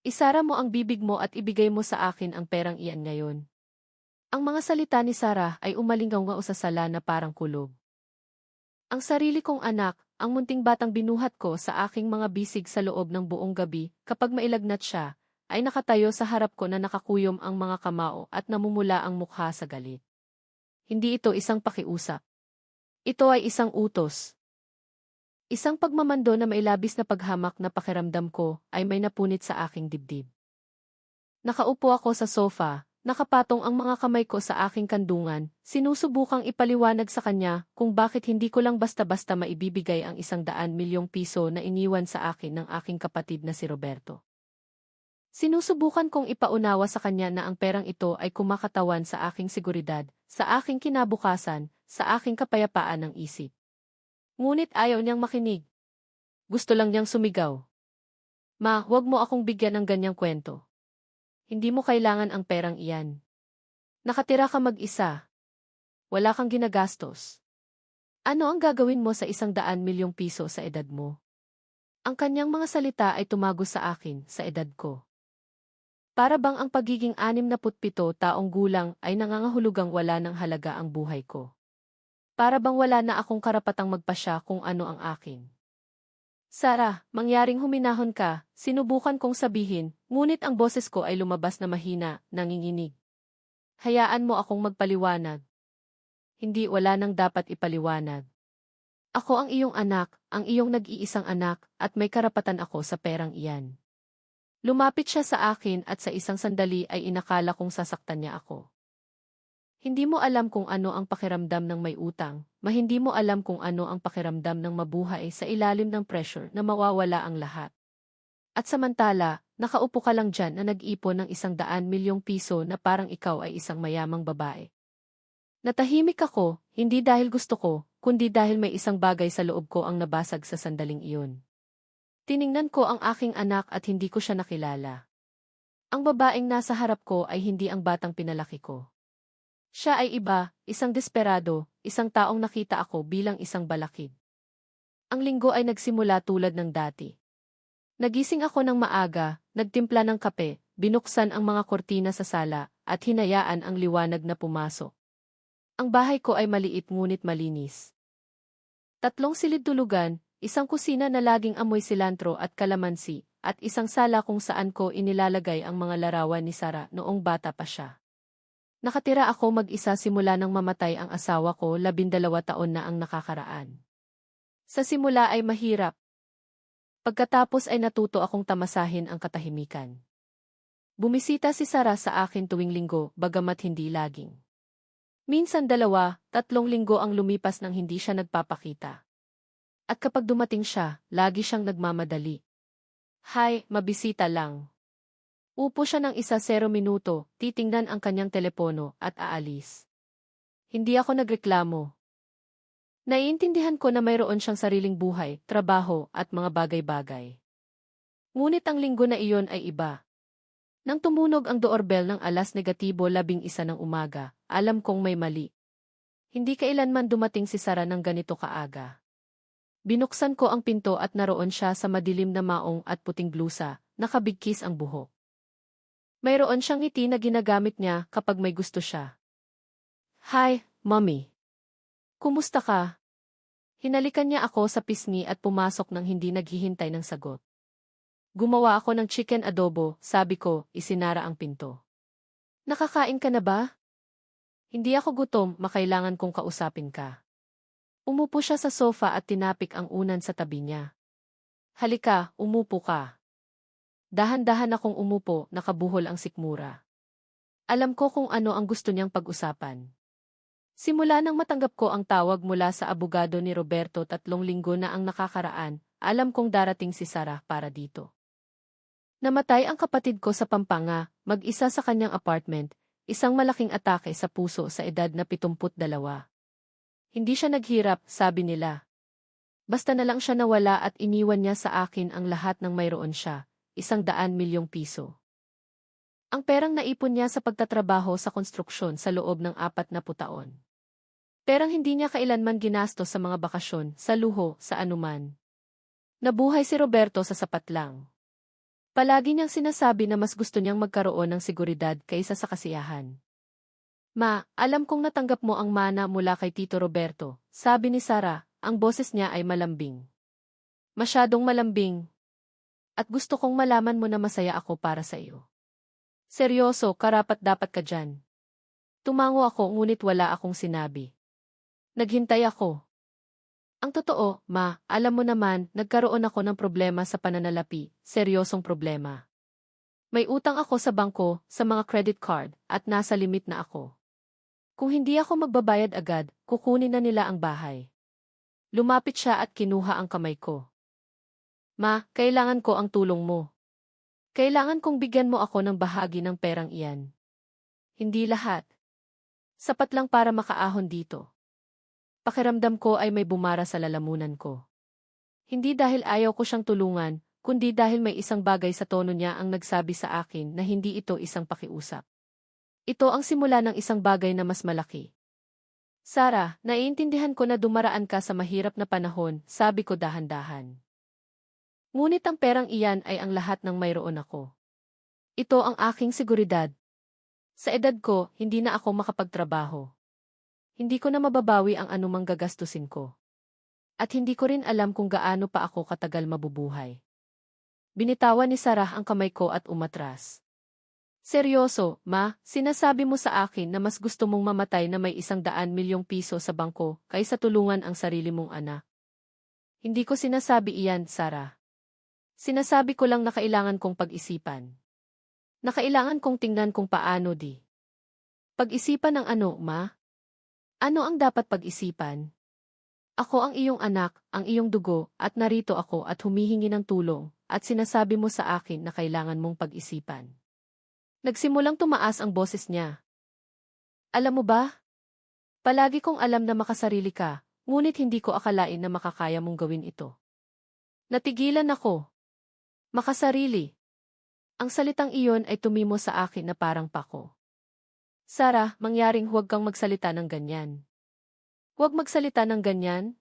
Isara mo ang bibig mo at ibigay mo sa akin ang perang iyan ngayon. Ang mga salita ni Sarah ay umalingaw sa sala na parang kulog. Ang sarili kong anak, ang munting batang binuhat ko sa aking mga bisig sa loob ng buong gabi, kapag mailagnat siya, ay nakatayo sa harap ko na nakakuyom ang mga kamao at namumula ang mukha sa galit. Hindi ito isang pakiusap. Ito ay isang utos. Isang pagmamando na mailabis na paghamak na pakiramdam ko ay may napunit sa aking dibdib. Nakaupo ako sa sofa, nakapatong ang mga kamay ko sa aking kandungan, sinusubukang ipaliwanag sa kanya kung bakit hindi ko lang basta-basta maibibigay ang 100 milyong piso na iniwan sa akin ng aking kapatid na si Roberto. Sinusubukan kong ipaunawa sa kanya na ang perang ito ay kumakatawan sa aking seguridad, sa aking kinabukasan, sa aking kapayapaan ng isip. Ngunit ayaw niyang makinig. Gusto lang niyang sumigaw. Ma, huwag mo akong bigyan ng ganyang kwento. Hindi mo kailangan ang perang iyan. Nakatira ka mag-isa. Wala kang ginagastos. Ano ang gagawin mo sa 100 milyong piso sa edad mo? Ang kanyang mga salita ay tumago sa akin sa edad ko. Para bang ang pagiging 67 taong gulang ay nangangahulugang wala ng halaga ang buhay ko. Para bang wala na akong karapatang magpasya kung ano ang akin. Sarah, mangyaring huminahon ka, sinubukan kong sabihin, ngunit ang boses ko ay lumabas na mahina, nanginginig. Hayaan mo akong magpaliwanag. Hindi, wala nang dapat ipaliwanag. Ako ang iyong anak, ang iyong nag-iisang anak, at may karapatan ako sa perang iyan. Lumapit siya sa akin at sa isang sandali ay inakala kong sasaktan niya ako. Hindi mo alam kung ano ang pakiramdam ng may utang, hindi mo alam kung ano ang pakiramdam ng mabuhay sa ilalim ng pressure na mawawala ang lahat. At samantala, nakaupo ka lang dyan na nag-ipon ng 100 milyong piso na parang ikaw ay isang mayamang babae. Natahimik ako, hindi dahil gusto ko, kundi dahil may isang bagay sa loob ko ang nabasag sa sandaling iyon. Tiningnan ko ang aking anak at hindi ko siya nakilala. Ang babaeng nasa harap ko ay hindi ang batang pinalaki ko. Siya ay iba, isang desperado, isang taong nakita ako bilang isang balakid. Ang linggo ay nagsimula tulad ng dati. Nagising ako ng maaga, nagtimpla ng kape, binuksan ang mga kortina sa sala, at hinayaan ang liwanag na pumasok. Ang bahay ko ay maliit ngunit malinis. 3 silid-tulugan, isang kusina na laging amoy silantro at kalamansi, at isang sala kung saan ko inilalagay ang mga larawan ni Sarah noong bata pa siya. Nakatira ako mag-isa simula nang mamatay ang asawa ko, 12 taon na ang nakakaraan. Sa simula ay mahirap. Pagkatapos ay natuto akong tamasahin ang katahimikan. Bumisita si Sarah sa akin tuwing linggo, bagamat hindi laging. Minsan 2, 3 linggo ang lumipas nang hindi siya nagpapakita. At kapag dumating siya, lagi siyang nagmamadali. Hi, mabisita lang. Upo siya ng 1-0 minuto, titingnan ang kanyang telepono, at aalis. Hindi ako nagreklamo. Naiintindihan ko na mayroon siyang sariling buhay, trabaho, at mga bagay-bagay. Ngunit ang linggo na iyon ay iba. Nang tumunog ang doorbell ng 11:11 ng umaga, alam kong may mali. Hindi kailanman dumating si Sarah ng ganito kaaga. Binuksan ko ang pinto at naroon siya sa madilim na maong at puting blusa, nakabigkis ang buhok. Mayroon siyang ngiti na ginagamit niya kapag may gusto siya. Hi, Mommy. Kumusta ka? Hinalikan niya ako sa pisngi at pumasok nang hindi naghihintay ng sagot. Gumawa ako ng chicken adobo, sabi ko, isinara ang pinto. Nakakain ka na ba? Hindi ako gutom, makailangan kong kausapin ka. Umupo siya sa sofa at tinapik ang unan sa tabi niya. Halika, umupo ka. Dahan-dahan akong umupo, nakabuhol ang sikmura. Alam ko kung ano ang gusto niyang pag-usapan. Simula nang matanggap ko ang tawag mula sa abogado ni Roberto 3 linggo na ang nakakaraan, alam kong darating si Sarah para dito. Namatay ang kapatid ko sa Pampanga, mag-isa sa kanyang apartment, isang malaking atake sa puso sa edad na 72. Hindi siya naghirap, sabi nila. Basta na lang siya nawala at iniwan niya sa akin ang lahat ng mayroon siya. 100 milyong piso. Ang perang naipon niya sa pagtatrabaho sa konstruksyon sa loob ng 40 taon. Perang hindi niya kailanman ginastos sa mga bakasyon, sa luho, sa anuman. Nabuhay si Roberto sa sapat lang. Palagi niyang sinasabi na mas gusto niyang magkaroon ng seguridad kaysa sa kasiyahan. Ma, alam kong natanggap mo ang mana mula kay Tito Roberto, sabi ni Sarah, ang boses niya ay malambing. Masyadong malambing. At gusto kong malaman mo na masaya ako para sa iyo. Seryoso, karapat-dapat ka dyan. Tumango ako ngunit wala akong sinabi. Naghintay ako. Ang totoo, ma, alam mo naman, nagkaroon ako ng problema sa pananalapi, seryosong problema. May utang ako sa bangko, sa mga credit card, at nasa limit na ako. Kung hindi ako magbabayad agad, kukunin na nila ang bahay. Lumapit siya at kinuha ang kamay ko. Ma, kailangan ko ang tulong mo. Kailangan kong bigyan mo ako ng bahagi ng perang iyan. Hindi lahat. Sapat lang para makaahon dito. Pakiramdam ko ay may bumara sa lalamunan ko. Hindi dahil ayaw ko siyang tulungan, kundi dahil may isang bagay sa tono niya ang nagsabi sa akin na hindi ito isang pakiusap. Ito ang simula ng isang bagay na mas malaki. Sarah, naiintindihan ko na dumaraan ka sa mahirap na panahon, sabi ko dahan-dahan. Ngunit ang perang iyan ay ang lahat ng mayroon ako. Ito ang aking seguridad. Sa edad ko, hindi na ako makapagtrabaho. Hindi ko na mababawi ang anumang gagastusin ko. At hindi ko rin alam kung gaano pa ako katagal mabubuhay. Binitawan ni Sarah ang kamay ko at umatras. Seryoso, ma, sinasabi mo sa akin na mas gusto mong mamatay na may 100 milyong piso sa bangko kaysa tulungan ang sarili mong anak. Hindi ko sinasabi iyan, Sarah. Sinasabi ko lang na kailangan kong pag-isipan. Na kailangan kong tingnan kung paano di. Pag-isipan ng ano, ma? Ano ang dapat pag-isipan? Ako ang iyong anak, ang iyong dugo, at narito ako at humihingi ng tulong, at sinasabi mo sa akin na kailangan mong pag-isipan. Nagsimulang tumaas ang boses niya. Alam mo ba? Palagi kong alam na makasarili ka, ngunit hindi ko akalain na makakaya mong gawin ito. Natigilan ako. Makasarili. Ang salitang iyon ay tumimo sa akin na parang pako. Sarah, mangyaring huwag kang magsalita ng ganyan. Huwag magsalita ng ganyan?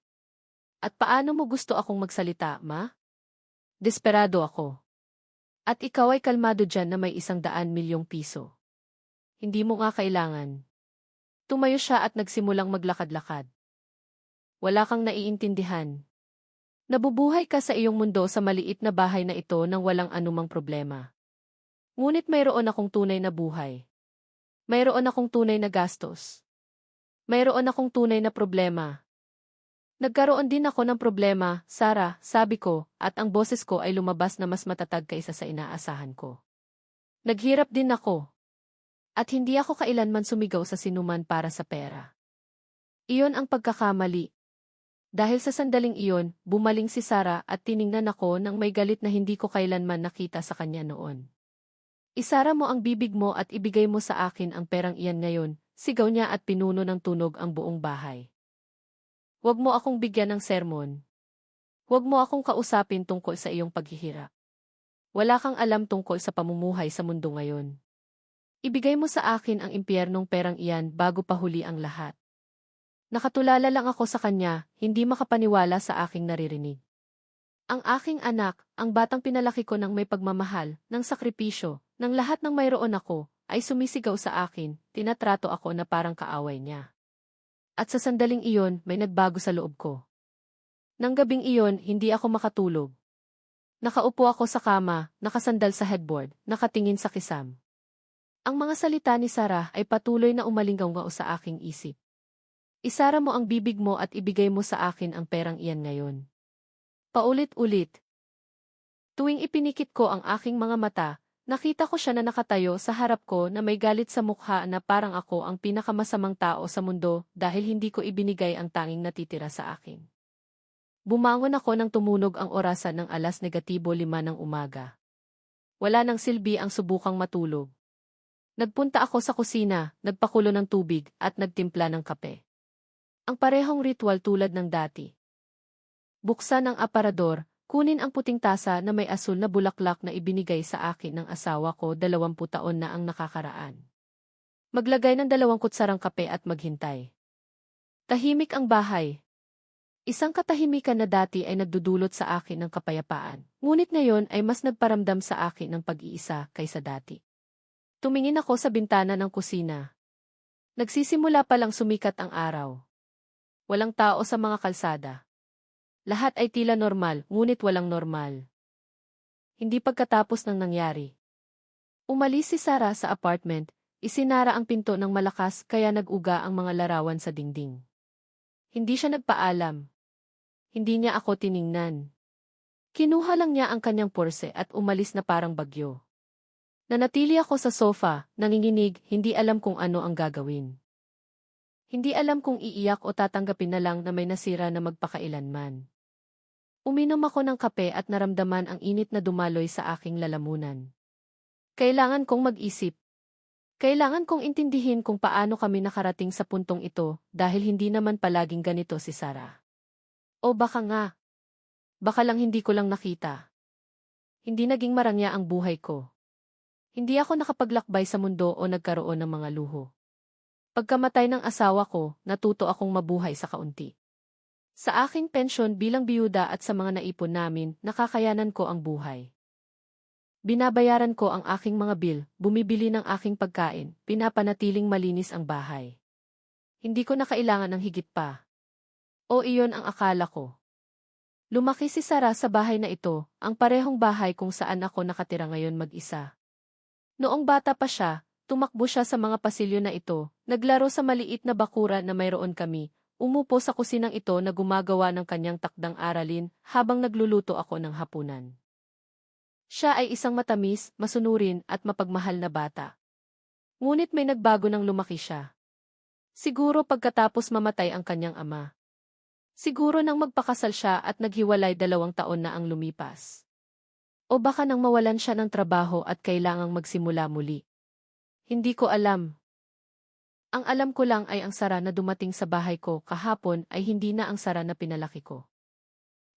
At paano mo gusto akong magsalita, ma? Desperado ako. At ikaw ay kalmado dyan na may 100 milyong piso. Hindi mo nga kailangan. Tumayo siya at nagsimulang maglakad-lakad. Wala kang naiintindihan. Nabubuhay ka sa iyong mundo sa maliit na bahay na ito nang walang anumang problema. Ngunit mayroon akong tunay na buhay. Mayroon akong tunay na gastos. Mayroon akong tunay na problema. Nagkaroon din ako ng problema, Sarah, sabi ko, at ang boses ko ay lumabas na mas matatag kaysa sa inaasahan ko. Naghirap din ako. At hindi ako kailanman sumigaw sa sinuman para sa pera. Iyon ang pagkakamali. Dahil sa sandaling iyon, bumaling si Sarah at tiningnan ako nang may galit na hindi ko kailanman nakita sa kanya noon. Isara mo ang bibig mo at ibigay mo sa akin ang perang iyan ngayon, sigaw niya at pinuno ng tunog ang buong bahay. Huwag mo akong bigyan ng sermon. Huwag mo akong kausapin tungkol sa iyong paghihirap. Wala kang alam tungkol sa pamumuhay sa mundo ngayon. Ibigay mo sa akin ang impyernong perang iyan bago pa huli ang lahat. Nakatulala lang ako sa kanya, hindi makapaniwala sa aking naririnig. Ang aking anak, ang batang pinalaki ko ng may pagmamahal, ng sakripisyo, ng lahat ng mayroon ako, ay sumisigaw sa akin, tinatrato ako na parang kaaway niya. At sa sandaling iyon, may nagbago sa loob ko. Nang gabing iyon, hindi ako makatulog. Nakaupo ako sa kama, nakasandal sa headboard, nakatingin sa kisam. Ang mga salita ni Sarah ay patuloy na umalinggaw sa aking isip. Isara mo ang bibig mo at ibigay mo sa akin ang perang iyan ngayon. Paulit-ulit. Tuwing ipinikit ko ang aking mga mata, nakita ko siya na nakatayo sa harap ko na may galit sa mukha na parang ako ang pinakamasamang tao sa mundo dahil hindi ko ibinigay ang tanging natitira sa akin. Bumangon ako nang tumunog ang orasan ng 5:05 ng umaga. Wala nang silbi ang subukang matulog. Nagpunta ako sa kusina, nagpakulo ng tubig at nagtimpla ng kape. Ang parehong ritual tulad ng dati. Buksan ang aparador, kunin ang puting tasa na may asul na bulaklak na ibinigay sa akin ng asawa ko 20 taon na ang nakakaraan. Maglagay ng 2 kutsarang kape at maghintay. Tahimik ang bahay. Isang katahimikan na dati ay nagdudulot sa akin ng kapayapaan, ngunit ngayon ay mas nagparamdam sa akin ng pag-iisa kaysa dati. Tumingin ako sa bintana ng kusina. Nagsisimula pa lang sumikat ang araw. Walang tao sa mga kalsada. Lahat ay tila normal, ngunit walang normal. Hindi pagkatapos ng nangyari. Umalis si Sarah sa apartment, isinara ang pinto ng malakas kaya nag-uga ang mga larawan sa dingding. Hindi siya nagpaalam. Hindi niya ako tiningnan. Kinuha lang niya ang kanyang purse at umalis na parang bagyo. Nanatili ako sa sofa, nanginginig, hindi alam kung ano ang gagawin. Hindi alam kung iiyak o tatanggapin na lang na may nasira na magpakailanman. Uminom ako ng kape at naramdaman ang init na dumaloy sa aking lalamunan. Kailangan kong mag-isip. Kailangan kong intindihin kung paano kami nakarating sa puntong ito dahil hindi naman palaging ganito si Sarah. O baka nga. Baka lang hindi ko lang nakita. Hindi naging marangya ang buhay ko. Hindi ako nakapaglakbay sa mundo o nagkaroon ng mga luho. Pagkamatay ng asawa ko, natuto akong mabuhay sa kaunti. Sa aking pensyon bilang biyuda at sa mga naipon namin, nakakayanan ko ang buhay. Binabayaran ko ang aking mga bill, bumibili ng aking pagkain, pinapanatiling malinis ang bahay. Hindi ko na kailangan ng higit pa. O iyon ang akala ko. Lumaki si Sarah sa bahay na ito, ang parehong bahay kung saan ako nakatira ngayon mag-isa. Noong bata pa siya, tumakbo siya sa mga pasilyo na ito, naglaro sa maliit na bakura na mayroon kami, umupo sa kusinang ito na gumagawa ng kanyang takdang aralin habang nagluluto ako ng hapunan. Siya ay isang matamis, masunurin at mapagmahal na bata. Ngunit may nagbago nang lumaki siya. Siguro pagkatapos mamatay ang kanyang ama. Siguro nang magpakasal siya at naghiwalay 2 taon na ang lumipas. O baka nang mawalan siya ng trabaho at kailangang magsimula muli. Hindi ko alam. Ang alam ko lang ay ang Sarah na dumating sa bahay ko kahapon ay hindi na ang Sarah na pinalaki ko.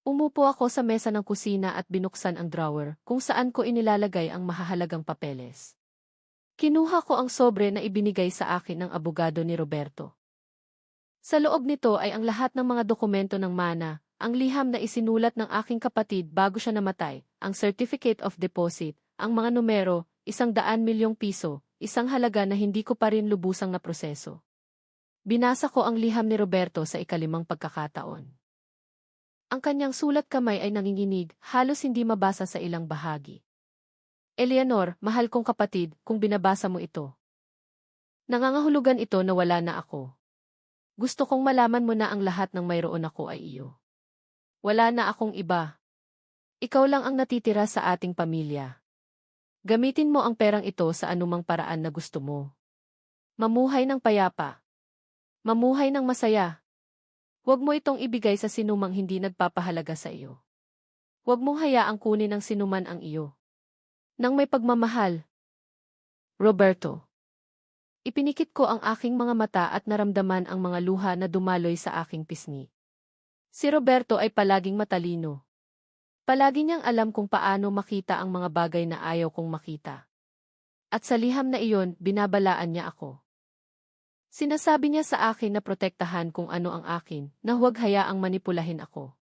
Umupo ako sa mesa ng kusina at binuksan ang drawer kung saan ko inilalagay ang mahahalagang papeles. Kinuha ko ang sobre na ibinigay sa akin ng abogado ni Roberto. Sa loob nito ay ang lahat ng mga dokumento ng mana, ang liham na isinulat ng aking kapatid bago siya namatay, ang certificate of deposit, ang mga numero, 100 milyong piso, isang halaga na hindi ko pa rin lubusang na proseso. Binasa ko ang liham ni Roberto sa ika-5 pagkakataon. Ang kanyang sulat kamay ay nanginginig, halos hindi mabasa sa ilang bahagi. Eleanor, mahal kong kapatid, kung binabasa mo ito. Nangangahulugan ito na wala na ako. Gusto kong malaman mo na ang lahat ng mayroon ako ay iyo. Wala na akong iba. Ikaw lang ang natitira sa ating pamilya. Gamitin mo ang perang ito sa anumang paraan na gusto mo. Mamuhay ng payapa. Mamuhay ng masaya. Huwag mo itong ibigay sa sinumang hindi nagpapahalaga sa iyo. Huwag mong hayaang kunin ng sinuman ang iyo. Nang may pagmamahal. Roberto. Ipinikit ko ang aking mga mata at naramdaman ang mga luha na dumaloy sa aking pisngi. Si Roberto ay palaging matalino. Palagi niyang alam kung paano makita ang mga bagay na ayaw kong makita. At sa liham na iyon, binabalaan niya ako. Sinasabi niya sa akin na protektahan kung ano ang akin, na huwag hayaang manipulahin ako.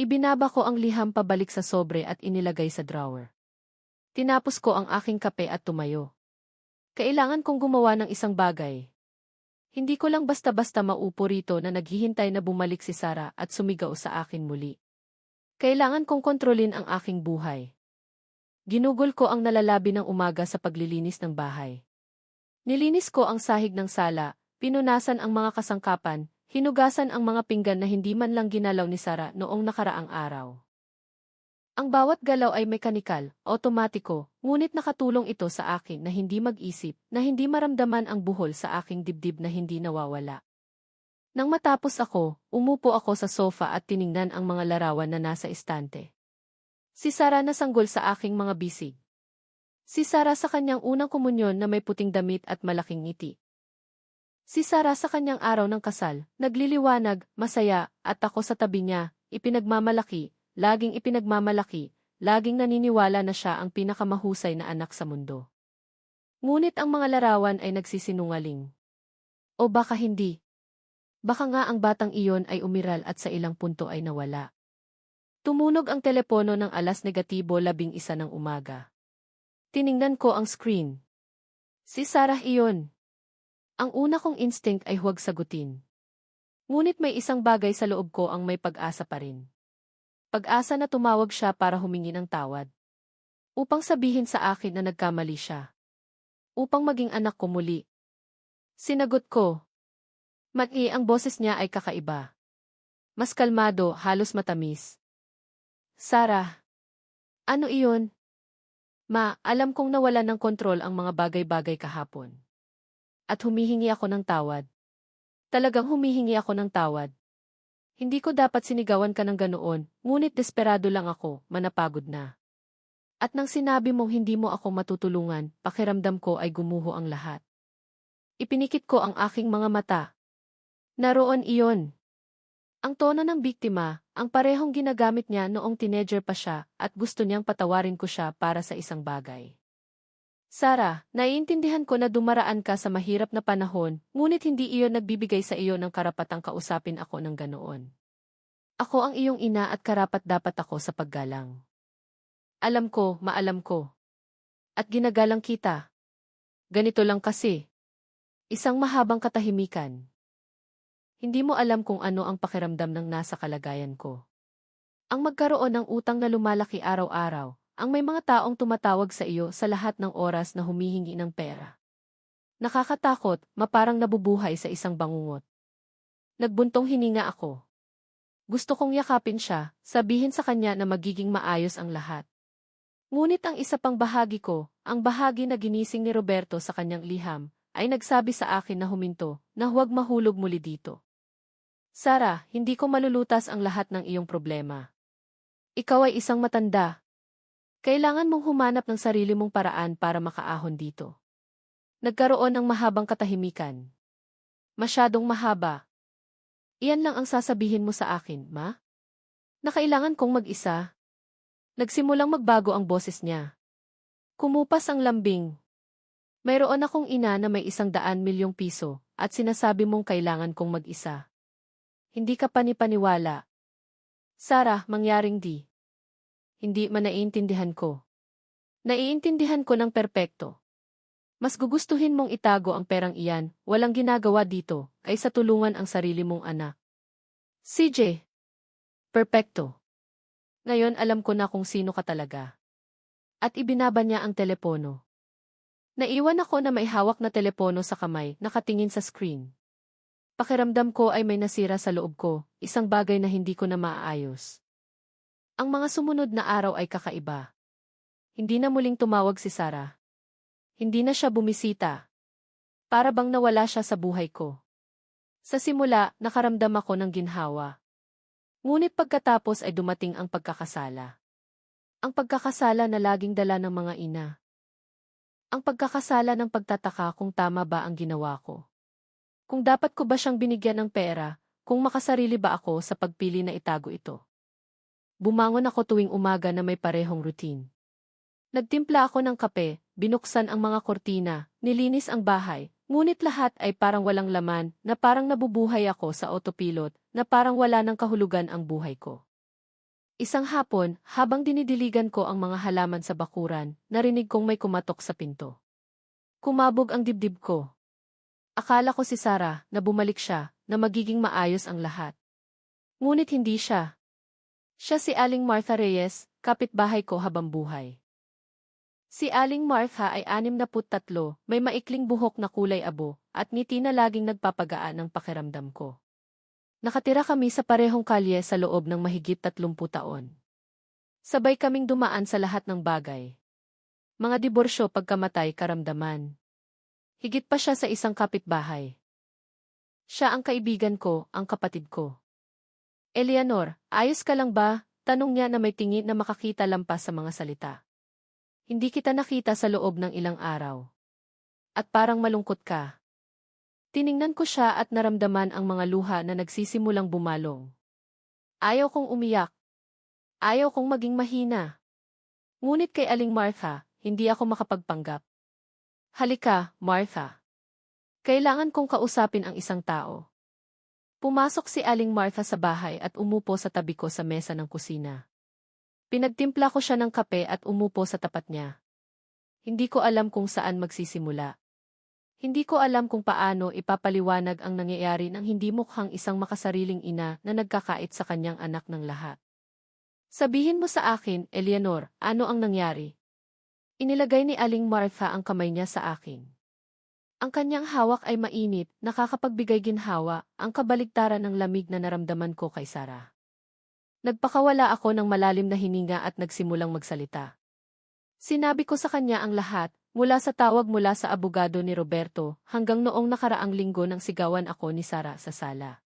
Ibinaba ko ang liham pabalik sa sobre at inilagay sa drawer. Tinapos ko ang aking kape at tumayo. Kailangan kong gumawa ng isang bagay. Hindi ko lang basta-basta maupo rito na naghihintay na bumalik si Sarah at sumigaw sa akin muli. Kailangan kong kontrolin ang aking buhay. Ginugol ko ang nalalabi ng umaga sa paglilinis ng bahay. Nilinis ko ang sahig ng sala, pinunasan ang mga kasangkapan, hinugasan ang mga pinggan na hindi man lang ginalaw ni Sarah noong nakaraang araw. Ang bawat galaw ay mekanikal, otomatiko, ngunit nakatulong ito sa akin na hindi mag-isip, na hindi maramdaman ang buhol sa aking dibdib na hindi nawawala. Nang matapos ako, umupo ako sa sofa at tiningnan ang mga larawan na nasa estante. Si Sarah nasanggol sa aking mga bisig. Si Sarah sa kanyang unang komunyon na may puting damit at malaking ngiti. Si Sarah sa kanyang araw ng kasal, nagliliwanag, masaya, at ako sa tabi niya, ipinagmamalaki, laging naniniwala na siya ang pinakamahusay na anak sa mundo. Ngunit ang mga larawan ay nagsisinungaling. O baka hindi. Baka nga ang batang iyon ay umiral at sa ilang punto ay nawala. Tumunog ang telepono ng 11:11 ng umaga. Tiningnan ko ang screen. Si Sarah iyon. Ang una kong instinct ay huwag sagutin. Ngunit may isang bagay sa loob ko ang may pag-asa pa rin. Pag-asa na tumawag siya para humingi ng tawad. Upang sabihin sa akin na nagkamali siya. Upang maging anak ko muli. Sinagot ko. Ang boses niya ay kakaiba. Mas kalmado, halos matamis. Sarah. Ano iyon? Ma, alam kong nawalan ng kontrol ang mga bagay-bagay kahapon. At humihingi ako ng tawad. Talagang humihingi ako ng tawad. Hindi ko dapat sinigawan ka ng ganoon, ngunit desperado lang ako, manapagod na. At nang sinabi mong hindi mo ako matutulungan, pakiramdam ko ay gumuho ang lahat. Ipinikit ko ang aking mga mata. Naroon iyon. Ang tono ng biktima, ang parehong ginagamit niya noong teenager pa siya at gusto niyang patawarin ko siya para sa isang bagay. Sarah, naiintindihan ko na dumaraan ka sa mahirap na panahon, ngunit hindi iyon nagbibigay sa iyo ng karapatang kausapin ako ng ganoon. Ako ang iyong ina at karapat-dapat ako sa paggalang. Alam ko, maalam ko. At ginagalang kita. Ganito lang kasi. Isang mahabang katahimikan. Hindi mo alam kung ano ang pakiramdam ng nasa kalagayan ko. Ang magkaroon ng utang na lumalaki araw-araw, ang may mga taong tumatawag sa iyo sa lahat ng oras na humihingi ng pera. Nakakatakot, maparang nabubuhay sa isang bangungot. Nagbuntong hininga ako. Gusto kong yakapin siya, sabihin sa kanya na magiging maayos ang lahat. Ngunit ang isa pang bahagi ko, ang bahagi na ginising ni Roberto sa kanyang liham, ay nagsabi sa akin na huminto, na huwag mahulog muli dito. Sarah, hindi ko malulutas ang lahat ng iyong problema. Ikaw ay isang matanda. Kailangan mong humanap ng sarili mong paraan para makaahon dito. Nagkaroon ng mahabang katahimikan. Masyadong mahaba. Iyan lang ang sasabihin mo sa akin, ma? Na kailangan kong mag-isa. Nagsimulang magbago ang boses niya. Kumupas ang lambing. Mayroon akong ina na may 100 milyong piso, at sinasabi mong kailangan kong mag-isa. Hindi ka panipaniwala. Sarah, mangyaring di. Hindi man naiintindihan ko. Naiintindihan ko ng perpekto. Mas gugustuhin mong itago ang perang iyan, walang ginagawa dito, kaysa tulungan ang sarili mong anak. CJ. Perpekto. Ngayon alam ko na kung sino ka talaga. At ibinaba niya ang telepono. Naiwan ako na may hawak na telepono sa kamay, nakatingin sa screen. Pakiramdam ko ay may nasira sa loob ko, isang bagay na hindi ko na maaayos. Ang mga sumunod na araw ay kakaiba. Hindi na muling tumawag si Sarah. Hindi na siya bumisita. Para bang nawala siya sa buhay ko. Sa simula, nakaramdam ako ng ginhawa. Ngunit pagkatapos ay dumating ang pagkakasala. Ang pagkakasala na laging dala ng mga ina. Ang pagkakasala ng pagtataka kung tama ba ang ginawa ko. Kung dapat ko ba siyang binigyan ng pera, kung makasarili ba ako sa pagpili na itago ito. Bumangon ako tuwing umaga na may parehong routine. Nagtimpla ako ng kape, binuksan ang mga kortina, nilinis ang bahay, ngunit lahat ay parang walang laman, na parang nabubuhay ako sa autopilot, na parang wala ng kahulugan ang buhay ko. Isang hapon, habang dinidiligan ko ang mga halaman sa bakuran, narinig kong may kumatok sa pinto. Kumabog ang dibdib ko. Akala ko si Sarah, na bumalik siya, na magiging maayos ang lahat. Ngunit hindi siya. Siya si Aling Martha Reyes, kapitbahay ko habang buhay. Si Aling Martha ay 63, may maikling buhok na kulay abo, at ngiti na laging nagpapagaan ng pakiramdam ko. Nakatira kami sa parehong kalye sa loob ng mahigit 30 taon. Sabay kaming dumaan sa lahat ng bagay. Mga diborsyo pagkamatay karamdaman. Higit pa siya sa isang kapitbahay. Siya ang kaibigan ko, ang kapatid ko. Eleanor, ayos ka lang ba? Tanong niya na may tingin na makakita lampas sa mga salita. Hindi kita nakita sa loob ng ilang araw. At parang malungkot ka. Tiningnan ko siya at naramdaman ang mga luha na nagsisimulang bumalong. Ayaw kong umiyak. Ayaw kong maging mahina. Ngunit kay Aling Martha, hindi ako makapagpanggap. Halika, Martha. Kailangan kong kausapin ang isang tao. Pumasok si Aling Martha sa bahay at umupo sa tabi ko sa mesa ng kusina. Pinagtimpla ko siya ng kape at umupo sa tapat niya. Hindi ko alam kung saan magsisimula. Hindi ko alam kung paano ipapaliwanag ang nangyayari ng hindi mukhang isang makasariling ina na nagkakait sa kanyang anak ng lahat. Sabihin mo sa akin, Eleanor, ano ang nangyari? Inilagay ni Aling Martha ang kamay niya sa akin. Ang kanyang hawak ay mainit, nakakapagbigay ginhawa, ang kabaligtaran ng lamig na naramdaman ko kay Sarah. Nagpakawala ako ng malalim na hininga at nagsimulang magsalita. Sinabi ko sa kanya ang lahat, mula sa tawag mula sa abogado ni Roberto hanggang noong nakaraang linggo nang sigawan ako ni Sarah sa sala.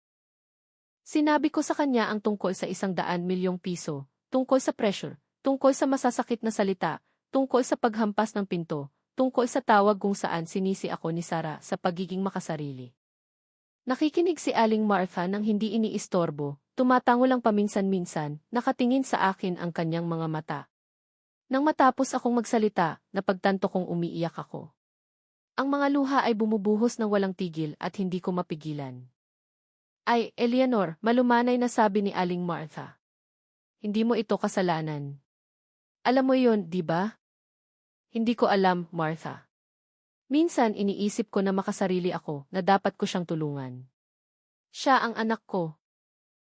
Sinabi ko sa kanya ang tungkol sa 100 milyong piso, tungkol sa pressure, tungkol sa masasakit na salita, tungkol sa paghampas ng pinto, tungkol sa tawag kung saan sinisi ako ni Sarah sa pagiging makasarili. Nakikinig si Aling Martha nang hindi iniistorbo, tumatango lang paminsan-minsan, nakatingin sa akin ang kanyang mga mata. Nang matapos akong magsalita, napagtanto kong umiiyak ako. Ang mga luha ay bumubuhos ng walang tigil at hindi ko mapigilan. Ay, Eleanor, malumanay na sabi ni Aling Martha. Hindi mo ito kasalanan. Alam mo yon, di ba? Hindi ko alam, Martha. Minsan iniisip ko na makasarili ako, na dapat ko siyang tulungan. Siya ang anak ko.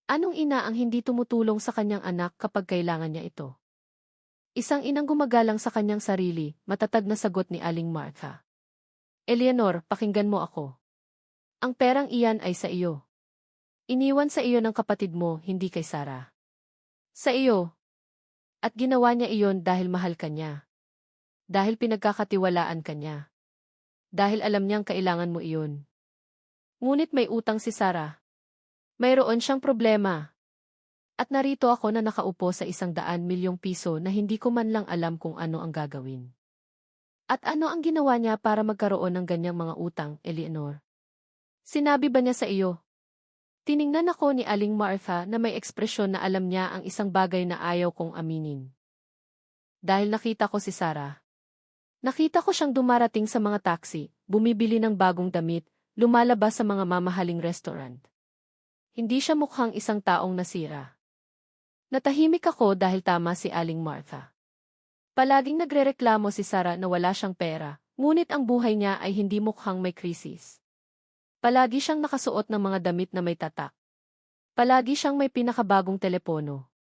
Anong ina ang hindi tumutulong sa kanyang anak kapag kailangan niya ito? Isang inang gumagalang sa kanyang sarili, matatag na sagot ni Aling Martha. Eleanor, pakinggan mo ako. Ang perang iyan ay sa iyo. Iniwan sa iyo ng kapatid mo, hindi kay Sarah. Sa iyo. At ginawa niya iyon dahil mahal ka niya. Dahil pinagkakatiwalaan ka niya. Dahil alam niyang kailangan mo iyon. Ngunit may utang si Sarah. Mayroon siyang problema. At narito ako na nakaupo sa 100 milyong piso na hindi ko man lang alam kung ano ang gagawin. At ano ang ginawa niya para magkaroon ng ganyang mga utang, Eleanor? Sinabi ba niya sa iyo? Tiningnan ako ni Aling Martha na may ekspresyon na alam niya ang isang bagay na ayaw kong aminin. Dahil nakita ko si Sarah. Nakita ko siyang dumarating sa mga taxi, bumibili ng bagong damit, lumalabas sa mga mamahaling restaurant. Hindi siya mukhang isang taong nasira. Natahimik ako dahil tama si Aling Martha. Palaging nagrereklamo si Sarah na wala siyang pera, ngunit ang buhay niya ay hindi mukhang may krisis. Palagi siyang nakasuot ng mga damit na may tatak. Palagi siyang may pinakabagong telepono.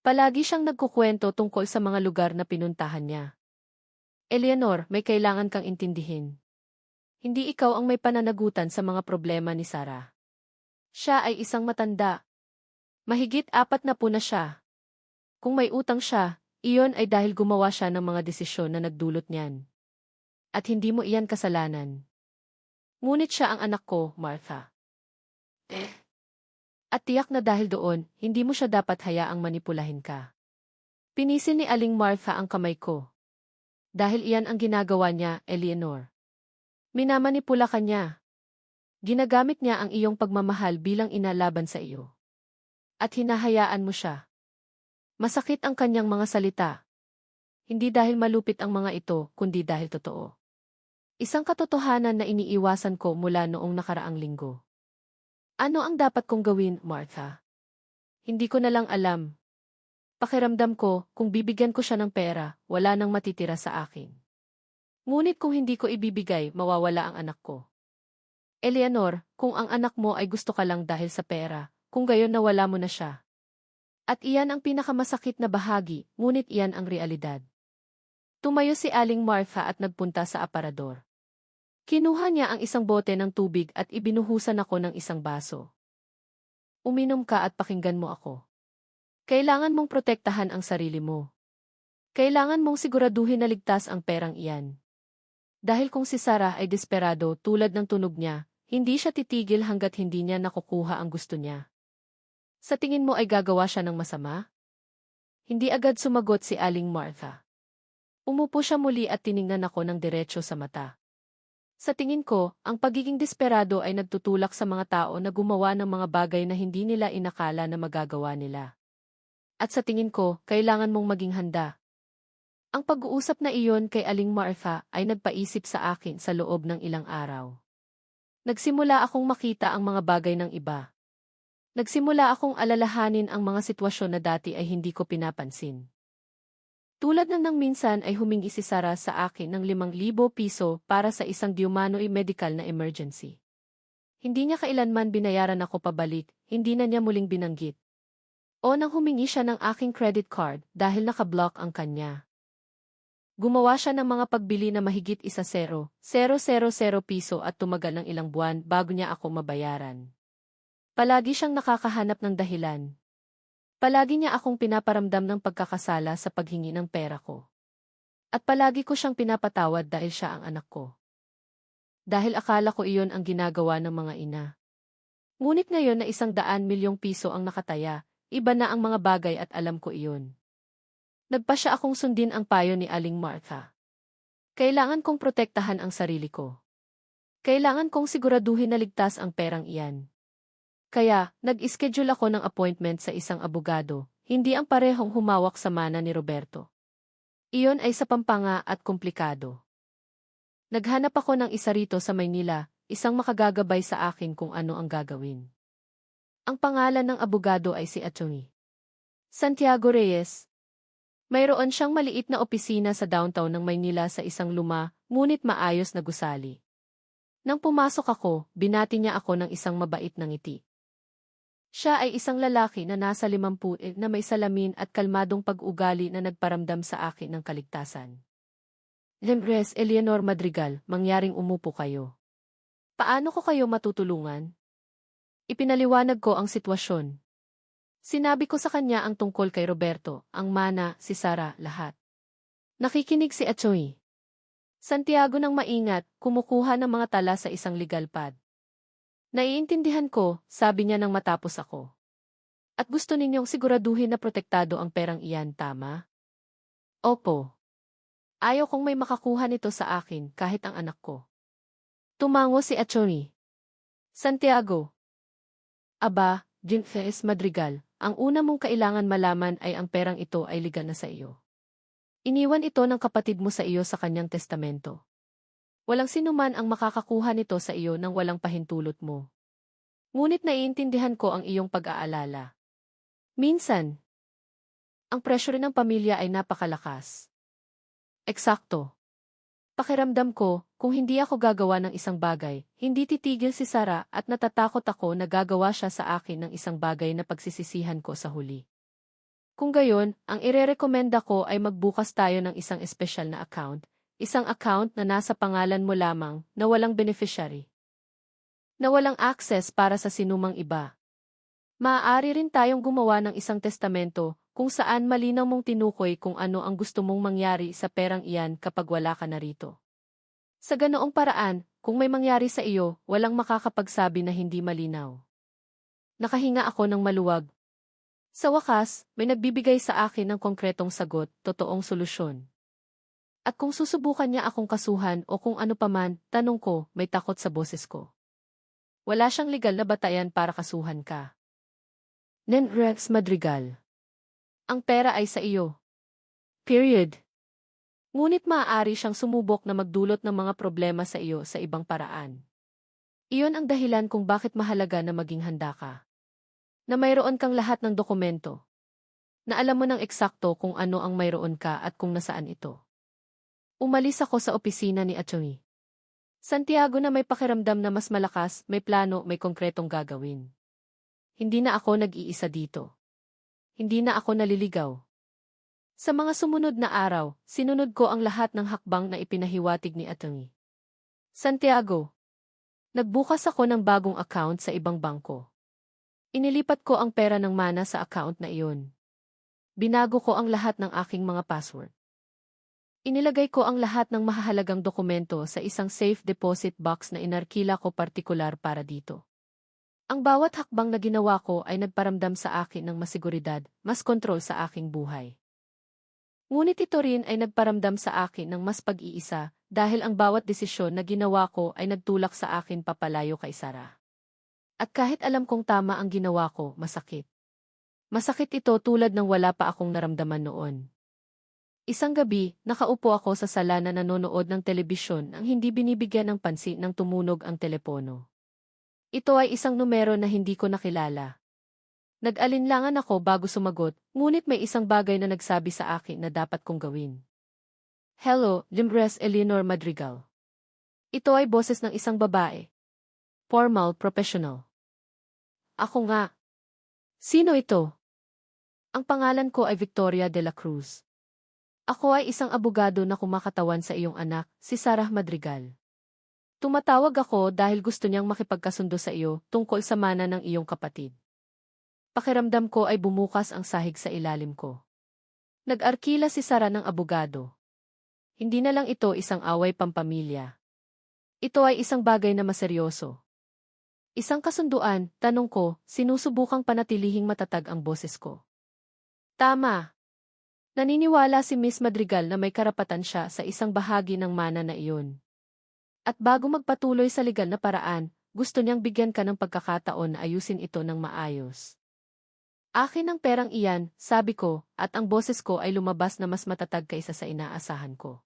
Palagi siyang nagkukwento tungkol sa mga lugar na pinuntahan niya. Eleanor, may kailangan kang intindihin. Hindi ikaw ang may pananagutan sa mga problema ni Sarah. Siya ay isang matanda. Mahigit 40 na siya. Kung may utang siya, iyon ay dahil gumawa siya ng mga desisyon na nagdulot niyan. At hindi mo iyan kasalanan. Ngunit siya ang anak ko, Martha. At tiyak na dahil doon, hindi mo siya dapat hayaang manipulahin ka. Pinisil ni Aling Martha ang kamay ko. Dahil iyan ang ginagawa niya, Eleanor. Minamanipula ka niya. Ginagamit niya ang iyong pagmamahal bilang ina laban sa iyo. At hinahayaan mo siya. Masakit ang kanyang mga salita. Hindi dahil malupit ang mga ito, kundi dahil totoo. Isang katotohanan na iniiwasan ko mula noong nakaraang linggo. Ano ang dapat kong gawin, Martha? Hindi ko na lang alam. Pakiramdam ko, kung bibigyan ko siya ng pera, wala nang matitira sa akin. Ngunit kung hindi ko ibibigay, mawawala ang anak ko. Eleanor, kung ang anak mo ay gusto ka lang dahil sa pera, kung gayon nawala mo na siya. At iyan ang pinakamasakit na bahagi, ngunit iyan ang realidad. Tumayo si Aling Martha at nagpunta sa aparador. Kinuha niya ang isang bote ng tubig at ibinuhusan ako ng isang baso. Uminom ka at pakinggan mo ako. Kailangan mong protektahan ang sarili mo. Kailangan mong siguraduhin na ligtas ang perang iyan. Dahil kung si Sarah ay desperado tulad ng tunog niya, hindi siya titigil hanggat hindi niya nakukuha ang gusto niya. Sa tingin mo ay gagawa siya ng masama? Hindi agad sumagot si Aling Martha. Umupo siya muli at tiningnan ako ng diretso sa mata. Sa tingin ko, ang pagiging desperado ay nagtutulak sa mga tao na gumawa ng mga bagay na hindi nila inakala na magagawa nila. At sa tingin ko, kailangan mong maging handa. Ang pag-uusap na iyon kay Aling Martha ay nagpaisip sa akin sa loob ng ilang araw. Nagsimula akong makita ang mga bagay ng iba. Nagsimula akong alalahanin ang mga sitwasyon na dati ay hindi ko pinapansin. Tulad ng nang minsan ay humingi si Sarah sa akin ng 5,000 piso para sa isang Diumanoy medical na emergency. Hindi niya kailanman binayaran ako pabalik, hindi na niya muling binanggit. O nang humingi siya ng aking credit card dahil nakablock ang kanya. Gumawa siya ng mga pagbili na mahigit 1,000,000 piso at tumagal ng ilang buwan bago niya ako mabayaran. Palagi siyang nakakahanap ng dahilan. Palagi niya akong pinaparamdam ng pagkakasala sa paghingi ng pera ko. At palagi ko siyang pinapatawad dahil siya ang anak ko. Dahil akala ko iyon ang ginagawa ng mga ina. Ngunit ngayon na 100,000,000 piso ang nakataya, iba na ang mga bagay at alam ko iyon. Nagpasya akong sundin ang payo ni Aling Martha. Kailangan kong protektahan ang sarili ko. Kailangan kong siguraduhin na ligtas ang perang iyan. Kaya, nag-schedule ako ng appointment sa isang abogado, hindi ang parehong humawak sa mana ni Roberto. Iyon ay sa Pampanga at komplikado. Naghanap ako ng isa rito sa Maynila, isang makagagabay sa akin kung ano ang gagawin. Ang pangalan ng abogado ay si Atty. Santiago Reyes. Mayroon siyang maliit na opisina sa downtown ng Maynila sa isang ngunit maayos na gusali. Nang pumasok ako, binati niya ako ng isang mabait na ngiti. Siya ay isang lalaki na nasa 50 na may salamin at kalmadong pag-ugali na nagparamdam sa akin ng kaligtasan. Lembres Eleanor Madrigal, mangyaring umupo kayo. Paano ko kayo matutulungan? Ipinaliwanag ko ang sitwasyon. Sinabi ko sa kanya ang tungkol kay Roberto, ang mana, si Sarah, lahat. Nakikinig si Atty. Santiago ng maingat, kumukuha ng mga tala sa isang legal pad. Naiintindihan ko, sabi niya nang matapos ako. At gusto ninyong siguraduhin na protektado ang perang iyan, tama? Opo. Ayaw kong may makakuha nito sa akin kahit ang anak ko. Tumango si Atty. Santiago. Aba, Ginfes Madrigal, ang una mong kailangan malaman ay ang perang ito ay liga na sa iyo. Iniwan ito ng kapatid mo sa iyo sa kanyang testamento. Walang sinuman ang makakakuha nito sa iyo nang walang pahintulot mo. Ngunit naiintindihan ko ang iyong pag-aalala. Minsan, ang presyo rin ng pamilya ay napakalakas. Eksakto. Pakiramdam ko, kung hindi ako gagawa ng isang bagay, hindi titigil si Sarah at natatakot ako na gagawa siya sa akin ng isang bagay na pagsisisihan ko sa huli. Kung gayon, ang irerekomenda ko ay magbukas tayo ng isang espesyal na account, isang account na nasa pangalan mo lamang, na walang beneficiary. Na walang access para sa sinumang iba. Maaari rin tayong gumawa ng isang testamento, kung saan malinaw mong tinukoy kung ano ang gusto mong mangyari sa perang iyan kapag wala ka na rito. Sa ganoong paraan, kung may mangyari sa iyo, walang makakapagsabi na hindi malinaw. Nakahinga ako ng maluwag. Sa wakas, may nagbibigay sa akin ng konkretong sagot, totoong solusyon. At kung susubukan niya akong kasuhan o kung ano paman, tanong ko, may takot sa boses ko. Wala siyang legal na batayan para kasuhan ka. Rex Madrigal. Ang pera ay sa iyo. Period. Ngunit maaari siyang sumubok na magdulot ng mga problema sa iyo sa ibang paraan. Iyon ang dahilan kung bakit mahalaga na maging handa ka. Na mayroon kang lahat ng dokumento. Na alam mo ng eksakto kung ano ang mayroon ka at kung nasaan ito. Umalis ako sa opisina ni Atty. Santiago na may pakiramdam na mas malakas, may plano, may konkretong gagawin. Hindi na ako nag-iisa dito. Hindi na ako naliligaw. Sa mga sumunod na araw, sinunod ko ang lahat ng hakbang na ipinahiwatig ni Atty. Santiago. Nagbukas ako ng bagong account sa ibang bangko. Inilipat ko ang pera ng mana sa account na iyon. Binago ko ang lahat ng aking mga password. Inilagay ko ang lahat ng mahahalagang dokumento sa isang safe deposit box na inarkila ko partikular para dito. Ang bawat hakbang na ginawa ko ay nagparamdam sa akin ng masiguridad, mas kontrol sa aking buhay. Ngunit ito rin ay nagparamdam sa akin ng mas pag-iisa dahil ang bawat desisyon na ginawa ko ay nagtulak sa akin papalayo kay Sarah. At kahit alam kong tama ang ginawa ko, masakit. Masakit ito tulad ng wala pa akong naramdaman noon. Isang gabi, nakaupo ako sa sala na nanonood ng telebisyon nang hindi binibigyan ng pansin nang tumunog ang telepono. Ito ay isang numero na hindi ko nakilala. Nag-alinlangan ako bago sumagot, ngunit may isang bagay na nagsabi sa akin na dapat kong gawin. Hello, Limbres Eleanor Madrigal. Ito ay boses ng isang babae. Formal, professional. Ako nga. Sino ito? Ang pangalan ko ay Victoria de la Cruz. Ako ay isang abogado na kumakatawan sa iyong anak, si Sarah Madrigal. Tumatawag ako dahil gusto niyang makipagkasundo sa iyo tungkol sa mana ng iyong kapatid. Pakiramdam ko ay bumukas ang sahig sa ilalim ko. Nag-arkila si Sarah ng abogado. Hindi na lang ito isang away pampamilya. Ito ay isang bagay na maseryoso. Isang kasunduan, tanong ko, sinusubukang panatilihing matatag ang boses ko. Tama. Naniniwala si Miss Madrigal na may karapatan siya sa isang bahagi ng mana na iyon. At bago magpatuloy sa legal na paraan, gusto niyang bigyan ka ng pagkakataon na ayusin ito ng maayos. Akin ang perang iyan, sabi ko, at ang boses ko ay lumabas na mas matatag kaysa sa inaasahan ko.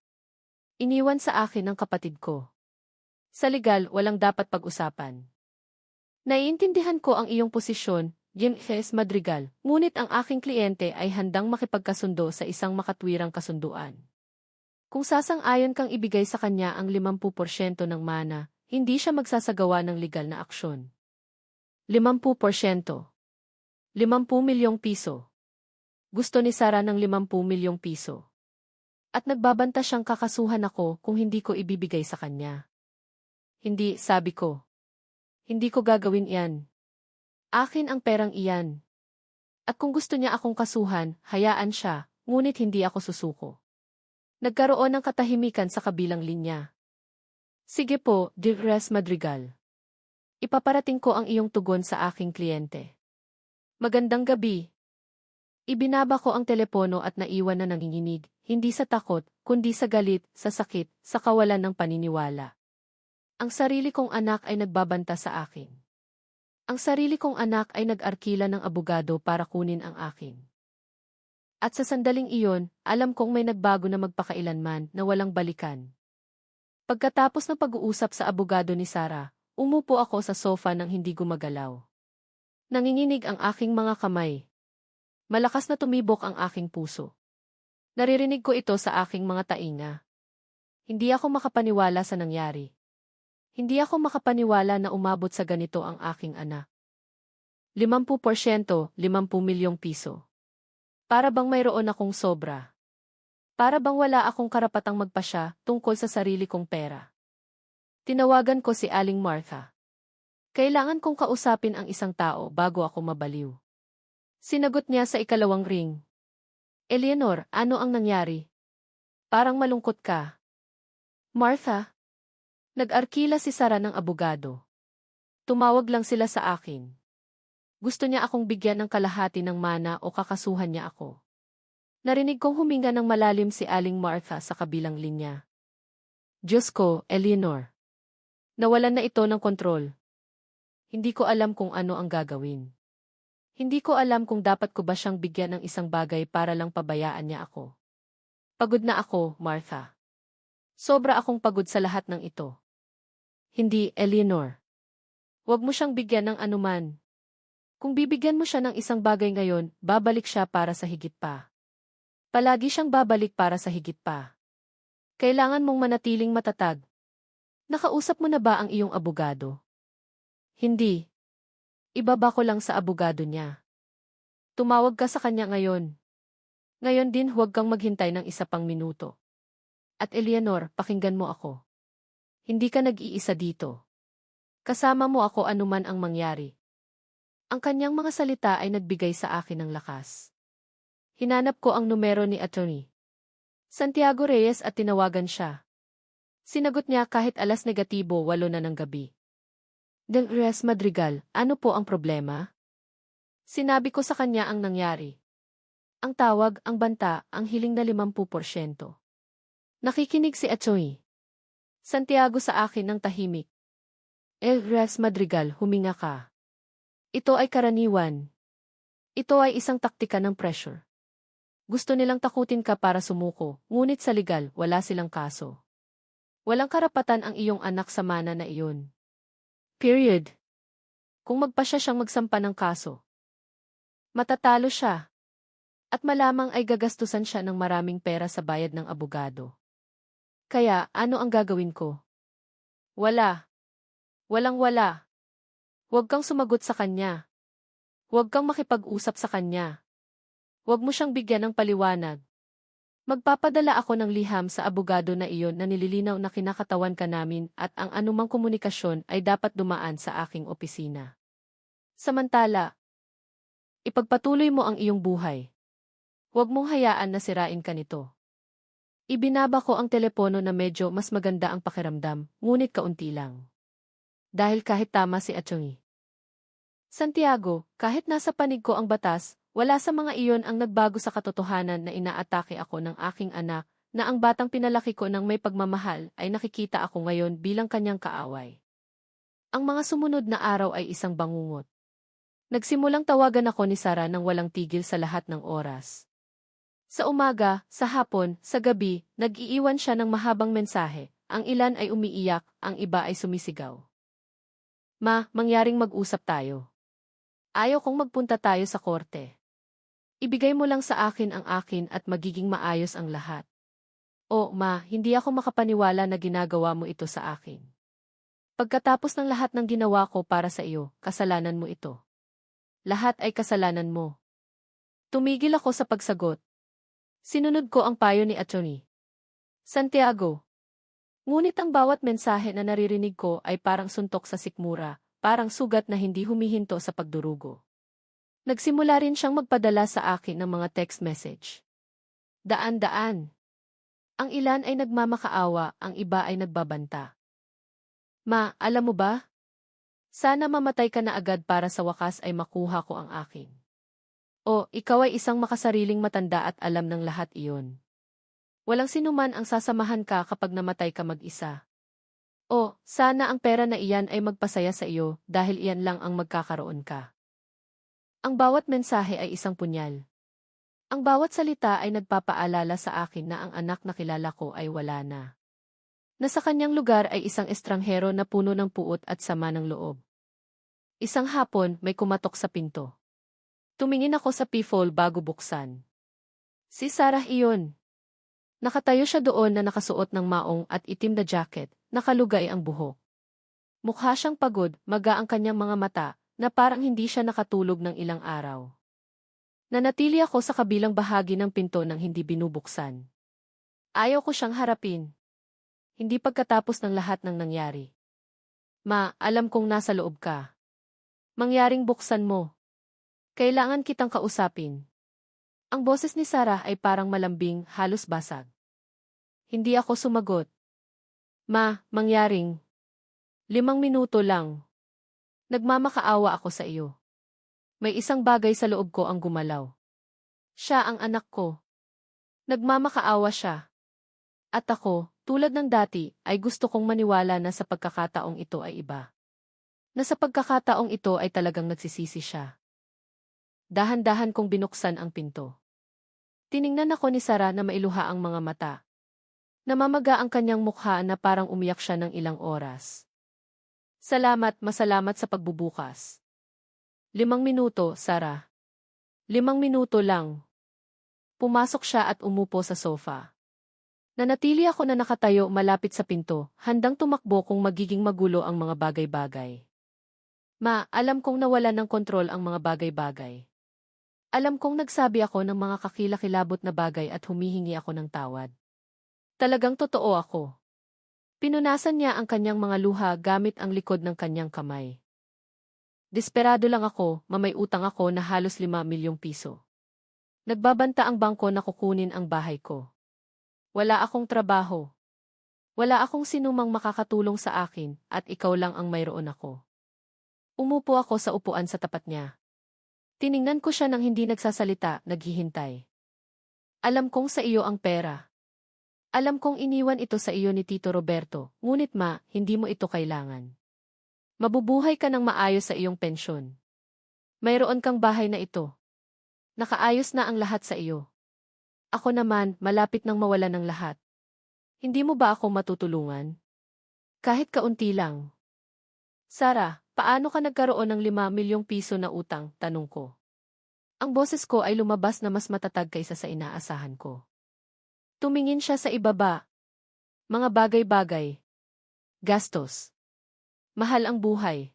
Iniwan sa akin ng kapatid ko. Sa legal, walang dapat pag-usapan. Naiintindihan ko ang iyong posisyon, Miss Madrigal, ngunit ang aking kliyente ay handang makipagkasundo sa isang makatwirang kasunduan. Kung sasang-ayon kang ibigay sa kanya ang 50% ng mana, hindi siya magsasagawa ng legal na aksyon. 50%. 50 milyong piso. Gusto ni Sarah ng 50 milyong piso. At nagbabanta siyang kakasuhan ako kung hindi ko ibibigay sa kanya. Hindi, sabi ko. Hindi ko gagawin iyan. Akin ang perang iyan. At kung gusto niya akong kasuhan, hayaan siya, ngunit hindi ako susuko. Nagkaroon ng katahimikan sa kabilang linya. Sige po, Miss Madrigal. Ipaparating ko ang iyong tugon sa aking kliyente. Magandang gabi. Ibinaba ko ang telepono at naiwan na nanginginig, hindi sa takot, kundi sa galit, sa sakit, sa kawalan ng paniniwala. Ang sarili kong anak ay nagbabanta sa akin. Ang sarili kong anak ay nag-arkila ng abogado para kunin ang akin. At sa sandaling iyon, alam kong may nagbago na magpakailanman na walang balikan. Pagkatapos ng pag-uusap sa abogado ni Sarah, umupo ako sa sofa nang hindi gumagalaw. Nanginginig ang aking mga kamay. Malakas na tumibok ang aking puso. Naririnig ko ito sa aking mga tainga. Hindi ako makapaniwala sa nangyari. Hindi ako makapaniwala na umabot sa ganito ang aking anak. 50%, 50 milyong piso. Para bang mayroon akong sobra? Para bang wala akong karapatang magpasya tungkol sa sarili kong pera? Tinawagan ko si Aling Martha. Kailangan kong kausapin ang isang tao bago ako mabaliw. Sinagot niya sa ikalawang ring. Eleanor, ano ang nangyari? Parang malungkot ka. Martha? Nag-arkila si Sarah ng abogado. Tumawag lang sila sa akin. Gusto niya akong bigyan ng kalahati ng mana o kakasuhan niya ako. Narinig kong huminga ng malalim si Aling Martha sa kabilang linya. Diyos ko, Eleanor. Nawalan na ito ng kontrol. Hindi ko alam kung ano ang gagawin. Hindi ko alam kung dapat ko ba siyang bigyan ng isang bagay para lang pabayaan niya ako. Pagod na ako, Martha. Sobra akong pagod sa lahat ng ito. Hindi, Eleanor. Huwag mo siyang bigyan ng anuman. Kung bibigyan mo siya ng isang bagay ngayon, babalik siya para sa higit pa. Palagi siyang babalik para sa higit pa. Kailangan mong manatiling matatag. Nakausap mo na ba ang iyong abogado? Hindi. Ibaba ko lang sa abogado niya. Tumawag ka sa kanya ngayon. Ngayon din huwag kang maghintay ng isa pang minuto. At Eleanor, pakinggan mo ako. Hindi ka nag-iisa dito. Kasama mo ako anuman ang mangyari. Ang kanyang mga salita ay nagbigay sa akin ng lakas. Hinanap ko ang numero ni Attorney Santiago Reyes at tinawagan siya. Sinagot niya kahit alas negatibo 8 na ng gabi. Miss Madrigal, ano po ang problema? Sinabi ko sa kanya ang nangyari. Ang tawag, ang banta, ang hiling na 50%. Nakikinig si Attorney Santiago sa akin ng tahimik. Miss Madrigal, huminga ka. Ito ay karaniwan. Ito ay isang taktika ng pressure. Gusto nilang takutin ka para sumuko, ngunit sa legal, wala silang kaso. Walang karapatan ang iyong anak sa mana na iyon. Period. Kung magpasya siyang magsampa ng kaso, matatalo siya. At malamang ay gagastusan siya ng maraming pera sa bayad ng abogado. Kaya, ano ang gagawin ko? Wala. Walang-wala. Huwag kang sumagot sa kanya. Huwag kang makipag-usap sa kanya. Huwag mo siyang bigyan ng paliwanag. Magpapadala ako ng liham sa abogado na iyon na nililinaw na kinakatawan ka namin at ang anumang komunikasyon ay dapat dumaan sa aking opisina. Samantala, ipagpatuloy mo ang iyong buhay. Huwag mong hayaan na sirain ka nito. Ibinaba ko ang telepono na medyo mas maganda ang pakiramdam, ngunit kaunti lang. Dahil kahit tama si Atty. Santiago, kahit nasa panig ko ang batas, wala sa mga iyon ang nagbago sa katotohanan na inaatake ako ng aking anak, na ang batang pinalaki ko ng may pagmamahal ay nakikita ako ngayon bilang kanyang kaaway. Ang mga sumunod na araw ay isang bangungot. Nagsimulang tawagan ako ni Sarah nang walang tigil sa lahat ng oras. Sa umaga, sa hapon, sa gabi, nag-iiwan siya ng mahabang mensahe. Ang ilan ay umiiyak, ang iba ay sumisigaw. Ma, mangyaring mag-usap tayo. Ayaw kong magpunta tayo sa korte. Ibigay mo lang sa akin ang akin at magiging maayos ang lahat. O, ma, hindi ako makapaniwala na ginagawa mo ito sa akin. Pagkatapos ng lahat ng ginawa ko para sa iyo, kasalanan mo ito. Lahat ay kasalanan mo. Tumigil ako sa pagsagot. Sinunod ko ang payo ni Atty. Santiago. Ngunit ang bawat mensahe na naririnig ko ay parang suntok sa sikmura, parang sugat na hindi humihinto sa pagdurugo. Nagsimula rin siyang magpadala sa akin ng mga text message. Daan-daan. Ang ilan ay nagmamakaawa, ang iba ay nagbabanta. Ma, alam mo ba? Sana mamatay ka na agad para sa wakas ay makuha ko ang akin. O, ikaw ay isang makasariling matanda at alam ng lahat iyon. Walang sinuman ang sasamahan ka kapag namatay ka mag-isa. O, sana ang pera na iyan ay magpasaya sa iyo dahil iyan lang ang magkakaroon ka. Ang bawat mensahe ay isang punyal. Ang bawat salita ay nagpapaalala sa akin na ang anak na kilala ko ay wala na. Nasa kanyang lugar ay isang estranghero na puno ng puot at sama ng loob. Isang hapon, may kumatok sa pinto. Tumingin ako sa peephole bago buksan. Si Sarah iyon. Nakatayo siya doon na nakasuot ng maong at itim na jacket, nakalugay ang buhok. Mukha siyang pagod, maga ang kanyang mga mata, na parang hindi siya nakatulog ng ilang araw. Nanatili ako sa kabilang bahagi ng pinto nang hindi binubuksan. Ayaw ko siyang harapin. Hindi pagkatapos ng lahat ng nangyari. Ma, alam kong nasa loob ka. Mangyaring buksan mo. Kailangan kitang kausapin. Ang boses ni Sarah ay parang malambing, halos basag. Hindi ako sumagot. Ma, mangyaring. 5 minuto lang. Nagmamakaawa ako sa iyo. May isang bagay sa loob ko ang gumalaw. Siya ang anak ko. Nagmamakaawa siya. At ako, tulad ng dati, ay gusto kong maniwala na sa pagkakataong ito ay iba. Na sa pagkakataong ito ay talagang nagsisisi siya. Dahan-dahan kong binuksan ang pinto. Tiningnan ako ni Sarah na mailuha ang mga mata. Namamaga ang kanyang mukha na parang umiyak siya ng ilang oras. Masalamat sa pagbubukas. 5 minuto, Sarah. 5 minuto lang. Pumasok siya at umupo sa sofa. Nanatili ako na nakatayo malapit sa pinto, handang tumakbo kung magiging magulo ang mga bagay-bagay. Ma, alam kong nawalan ng kontrol ang mga bagay-bagay. Alam kong nagsabi ako ng mga kakilakilabot na bagay at humihingi ako ng tawad. Talagang totoo ako. Pinunasan niya ang kanyang mga luha gamit ang likod ng kanyang kamay. Desperado lang ako, may utang ako na halos 5 milyong piso. Nagbabanta ang bangko na kukunin ang bahay ko. Wala akong trabaho. Wala akong sinumang makakatulong sa akin at ikaw lang ang mayroon ako. Umupo ako sa upuan sa tapat niya. Tiningnan ko siya nang hindi nagsasalita, naghihintay. Alam kong sa iyo ang pera. Alam kong iniwan ito sa iyo ni Tito Roberto, ngunit ma, hindi mo ito kailangan. Mabubuhay ka ng maayos sa iyong pensyon. Mayroon kang bahay na ito. Nakaayos na ang lahat sa iyo. Ako naman, malapit nang mawala ng lahat. Hindi mo ba ako matutulungan? Kahit kaunti lang. Sarah, paano ka nagkaroon ng 5 milyong piso na utang? Tanong ko. Ang boses ko ay lumabas na mas matatag kaysa sa inaasahan ko. Tumingin siya sa ibaba. Mga bagay-bagay. Gastos. Mahal ang buhay.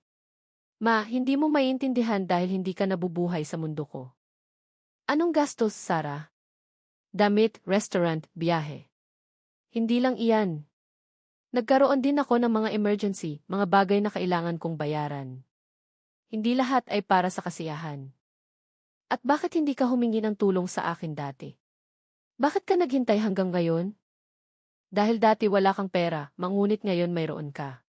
Ma, hindi mo maiintindihan dahil hindi ka nabubuhay sa mundo ko. Anong gastos, Sarah? Damit, restaurant, biyahe. Hindi lang iyan. Nagkaroon din ako ng mga emergency, mga bagay na kailangan kong bayaran. Hindi lahat ay para sa kasiyahan. At bakit hindi ka humingi ng tulong sa akin dati? Bakit ka naghintay hanggang ngayon? Dahil dati wala kang pera, mangunit ngayon mayroon ka.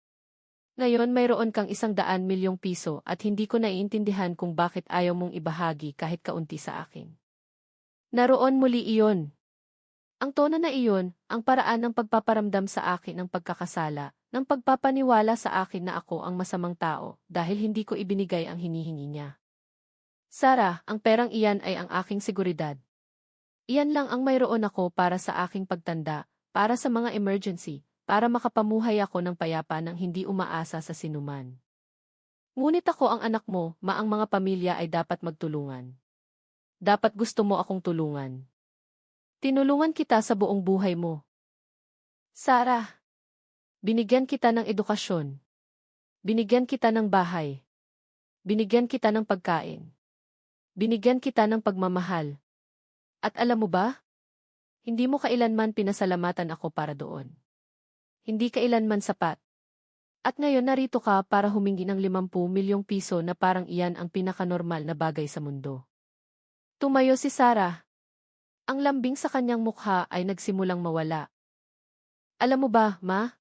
Ngayon mayroon kang 100 milyong piso at hindi ko naiintindihan kung bakit ayaw mong ibahagi kahit kaunti sa akin. Naroon muli iyon. Ang tono na iyon, ang paraan ng pagpaparamdam sa akin ng pagkakasala, ng pagpapaniwala sa akin na ako ang masamang tao dahil hindi ko ibinigay ang hinihingi niya. Sarah, ang perang iyan ay ang aking seguridad. Iyan lang ang mayroon ako para sa aking pagtanda, para sa mga emergency, para makapamuhay ako ng payapa nang hindi umaasa sa sinuman. Ngunit ako ang anak mo, ang mga pamilya ay dapat magtulungan. Dapat gusto mo akong tulungan. Tinulungan kita sa buong buhay mo. Sarah, binigyan kita ng edukasyon. Binigyan kita ng bahay. Binigyan kita ng pagkain. Binigyan kita ng pagmamahal. At alam mo ba? Hindi mo kailanman pinasalamatan ako para doon. Hindi kailanman sapat. At ngayon narito ka para humingi ng 50 milyong piso na parang iyan ang pinakanormal na bagay sa mundo. Tumayo si Sarah. Ang lambing sa kanyang mukha ay nagsimulang mawala. Alam mo ba, Ma?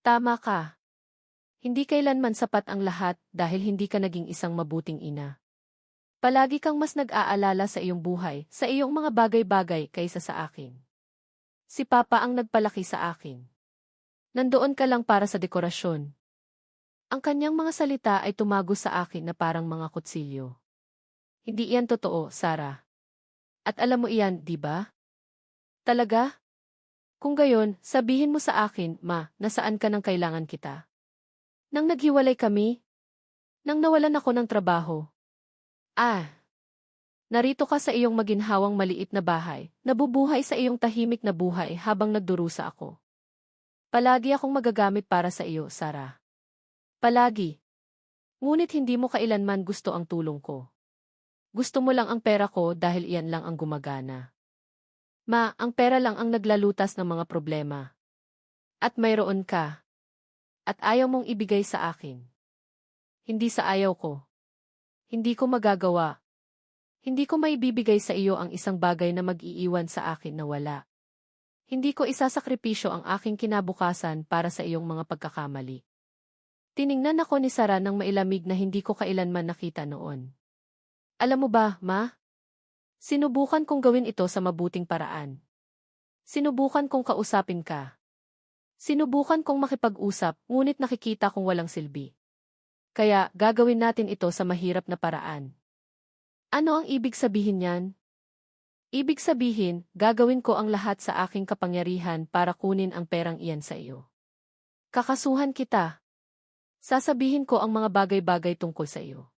Tama ka. Hindi kailanman sapat ang lahat dahil hindi ka naging isang mabuting ina. Palagi kang mas nag-aalala sa iyong buhay, sa iyong mga bagay-bagay kaysa sa akin. Si Papa ang nagpalaki sa akin. Nandoon ka lang para sa dekorasyon. Ang kanyang mga salita ay tumago sa akin na parang mga kutsilyo. Hindi iyan totoo, Sarah. At alam mo iyan, di ba? Talaga? Kung gayon, sabihin mo sa akin, Ma, nasaan ka nang kailangan kita? Nang naghiwalay kami? Nang nawalan ako ng trabaho? Narito ka sa iyong maginhawang maliit na bahay, nabubuhay sa iyong tahimik na buhay habang nagdurusa ako. Palagi akong magagamit para sa iyo, Sarah. Palagi. Ngunit hindi mo kailanman gusto ang tulong ko. Gusto mo lang ang pera ko dahil iyan lang ang gumagana. Ma, ang pera lang ang naglalutas ng mga problema. At mayroon ka. At ayaw mong ibigay sa akin. Hindi sa ayaw ko. Hindi ko magagawa. Hindi ko maibibigay sa iyo ang isang bagay na mag-iiwan sa akin na wala. Hindi ko isasakripisyo ang aking kinabukasan para sa iyong mga pagkakamali. Tiningnan ako ni Sarah ng mailamig na hindi ko kailanman nakita noon. Alam mo ba, Ma? Sinubukan kong gawin ito sa mabuting paraan. Sinubukan kong kausapin ka. Sinubukan kong makipag-usap, ngunit nakikita kong walang silbi. Kaya, gagawin natin ito sa mahirap na paraan. Ano ang ibig sabihin niyan? Ibig sabihin, gagawin ko ang lahat sa aking kapangyarihan para kunin ang perang iyan sa iyo. Kakasuhan kita. Sasabihin ko ang mga bagay-bagay tungkol sa iyo.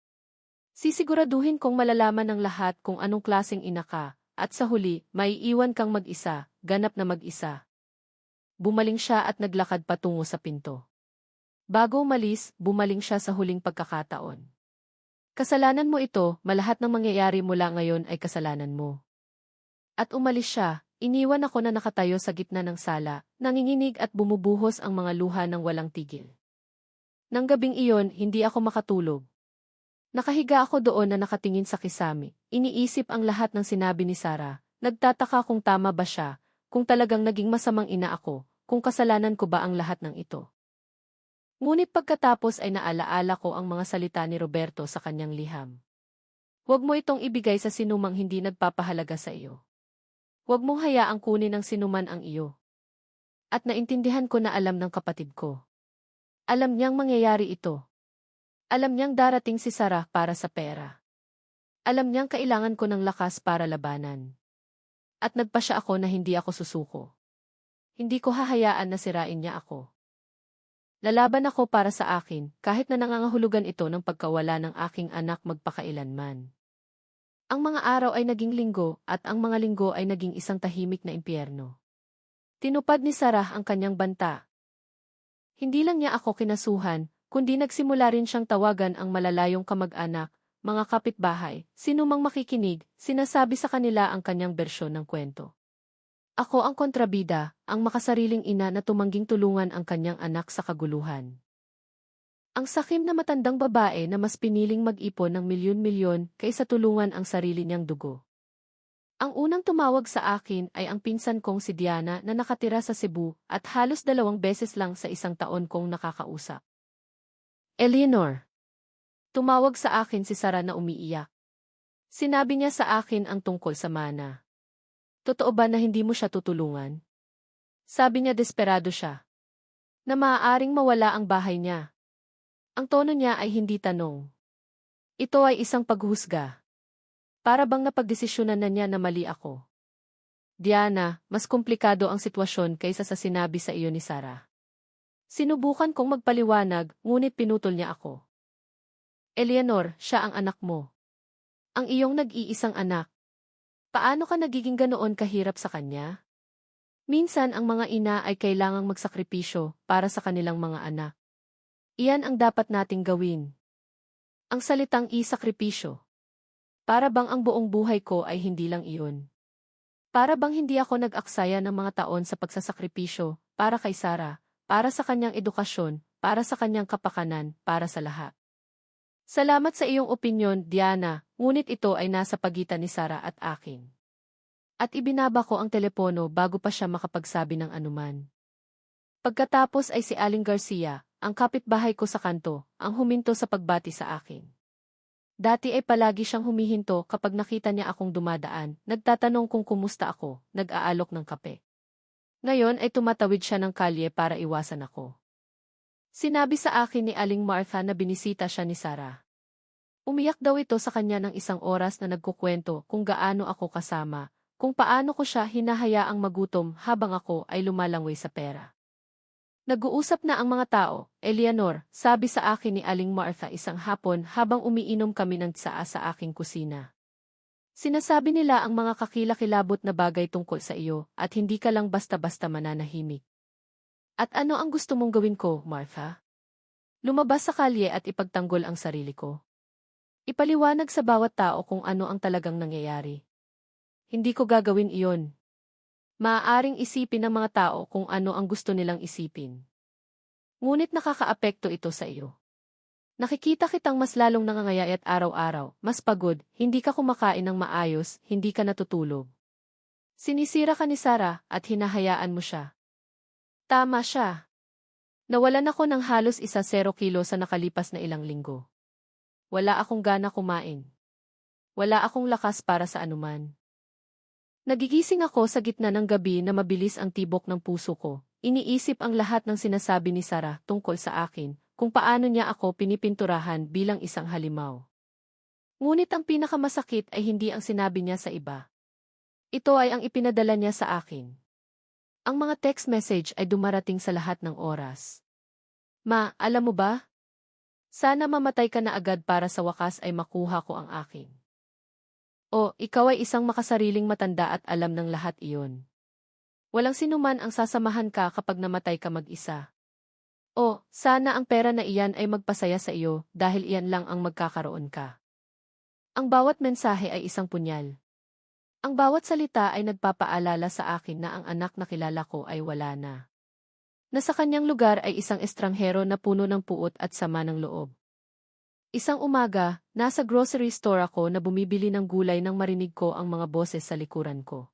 Sisiguraduhin kong malalaman ng lahat kung anong klaseng ina ka, at sa huli, maiiwan kang mag-isa, ganap na mag-isa. Bumaling siya at naglakad patungo sa pinto. Bago umalis, bumaling siya sa huling pagkakataon. Kasalanan mo ito, malahat ng mangyayari mula ngayon ay kasalanan mo. At umalis siya, iniwan ako na nakatayo sa gitna ng sala, nanginginig at bumubuhos ang mga luha ng walang tigil. Nang gabing iyon, hindi ako makatulog. Nakahiga ako doon na nakatingin sa kisame, iniisip ang lahat ng sinabi ni Sarah, nagtataka kung tama ba siya, kung talagang naging masamang ina ako, kung kasalanan ko ba ang lahat ng ito. Ngunit pagkatapos ay naalaala ko ang mga salita ni Roberto sa kanyang liham. Huwag mo itong ibigay sa sinumang hindi nagpapahalaga sa iyo. Huwag mong hayaang kunin ng sinuman ang iyo. At naintindihan ko na alam ng kapatid ko. Alam niyang mangyayari ito. Alam niyang darating si Sarah para sa pera. Alam niyang kailangan ko ng lakas para labanan. At nagpasya ako na hindi ako susuko. Hindi ko hahayaan na sirain niya ako. Lalaban ako para sa akin, kahit na nangangahulugan ito ng pagkawala ng aking anak magpakailanman. Ang mga araw ay naging linggo, at ang mga linggo ay naging isang tahimik na impyerno. Tinupad ni Sarah ang kanyang banta. Hindi lang niya ako kinasuhan, kundi nagsimula rin siyang tawagan ang malalayong kamag-anak, mga kapitbahay, sinumang makikinig, sinasabi sa kanila ang kanyang bersyon ng kwento. Ako ang kontrabida, ang makasariling ina na tumangging tulungan ang kanyang anak sa kaguluhan. Ang sakim na matandang babae na mas piniling mag-ipon ng milyon-milyon kaysa tulungan ang sarili niyang dugo. Ang unang tumawag sa akin ay ang pinsan kong si Diana na nakatira sa Cebu at halos 2 beses lang sa isang taon kong nakakausap. Eleanor. Tumawag sa akin si Sarah na umiiyak. Sinabi niya sa akin ang tungkol sa mana. Totoo ba na hindi mo siya tutulungan? Sabi niya desperado siya. Na maaaring mawala ang bahay niya. Ang tono niya ay hindi tanong. Ito ay isang paghusga. Para bang napagdesisyonan na niya na mali ako. Diana, mas komplikado ang sitwasyon kaysa sa sinabi sa iyo ni Sarah. Sinubukan kong magpaliwanag, ngunit pinutol niya ako. Eleanor, siya ang anak mo. Ang iyong nag-iisang anak. Paano ka nagiging ganoon kahirap sa kanya? Minsan ang mga ina ay kailangang magsakripisyo para sa kanilang mga anak. Iyan ang dapat nating gawin. Ang salitang isakripisyo. Para bang ang buong buhay ko ay hindi lang iyon. Para bang hindi ako nag-aksaya ng mga taon sa pagsasakripisyo, para kay Sarah, para sa kanyang edukasyon, para sa kanyang kapakanan, para sa lahat. Salamat sa iyong opinyon, Diana, ngunit ito ay nasa pagitan ni Sarah at akin. At ibinaba ko ang telepono bago pa siya makapagsabi ng anuman. Pagkatapos ay si Aling Garcia, ang kapitbahay ko sa kanto, ang huminto sa pagbati sa akin. Dati ay palagi siyang humihinto kapag nakita niya akong dumadaan, nagtatanong kung kumusta ako, nag-aalok ng kape. Ngayon ay tumatawid siya ng kalye para iwasan ako. Sinabi sa akin ni Aling Martha na binisita siya ni Sarah. Umiyak daw ito sa kanya ng 1 oras na nagkukwento kung gaano ako kasama, kung paano ko siya hinahayaang magutom habang ako ay lumalangway sa pera. Nag-uusap na ang mga tao, Eleanor, sabi sa akin ni Aling Martha isang hapon habang umiinom kami ng tsaa sa aking kusina. Sinasabi nila ang mga kakilakilabot na bagay tungkol sa iyo at hindi ka lang basta-basta mananahimik. At ano ang gusto mong gawin ko, Martha? Lumabas sa kalye at ipagtanggol ang sarili ko. Ipaliwanag sa bawat tao kung ano ang talagang nangyayari. Hindi ko gagawin iyon. Maaaring isipin ng mga tao kung ano ang gusto nilang isipin. Ngunit nakakaapekto ito sa iyo. Nakikita kitang mas lalong nangangayayat araw-araw, mas pagod, hindi ka kumakain ng maayos, hindi ka natutulog. Sinisira ka ni Sarah at hinahayaan mo siya. Tama siya. Nawalan ako ng halos 1 kilo sa nakalipas na ilang linggo. Wala akong gana kumain. Wala akong lakas para sa anuman. Nagigising ako sa gitna ng gabi na mabilis ang tibok ng puso ko. Iniisip ang lahat ng sinasabi ni Sarah tungkol sa akin, kung paano niya ako pinipinturahan bilang isang halimaw. Ngunit ang pinakamasakit ay hindi ang sinabi niya sa iba. Ito ay ang ipinadala niya sa akin. Ang mga text message ay dumarating sa lahat ng oras. Ma, alam mo ba? Sana mamatay ka na agad para sa wakas ay makuha ko ang akin. O, ikaw ay isang makasariling matanda at alam ng lahat iyon. Walang sinuman ang sasamahan ka kapag namatay ka mag-isa. O, sana ang pera na iyan ay magpasaya sa iyo dahil iyan lang ang magkakaroon ka. Ang bawat mensahe ay isang punyal. Ang bawat salita ay nagpapaalala sa akin na ang anak na kilala ko ay wala na. Nasa kanyang lugar ay isang estranghero na puno ng puot at sama ng loob. Isang umaga, nasa grocery store ako na bumibili ng gulay nang marinig ko ang mga boses sa likuran ko.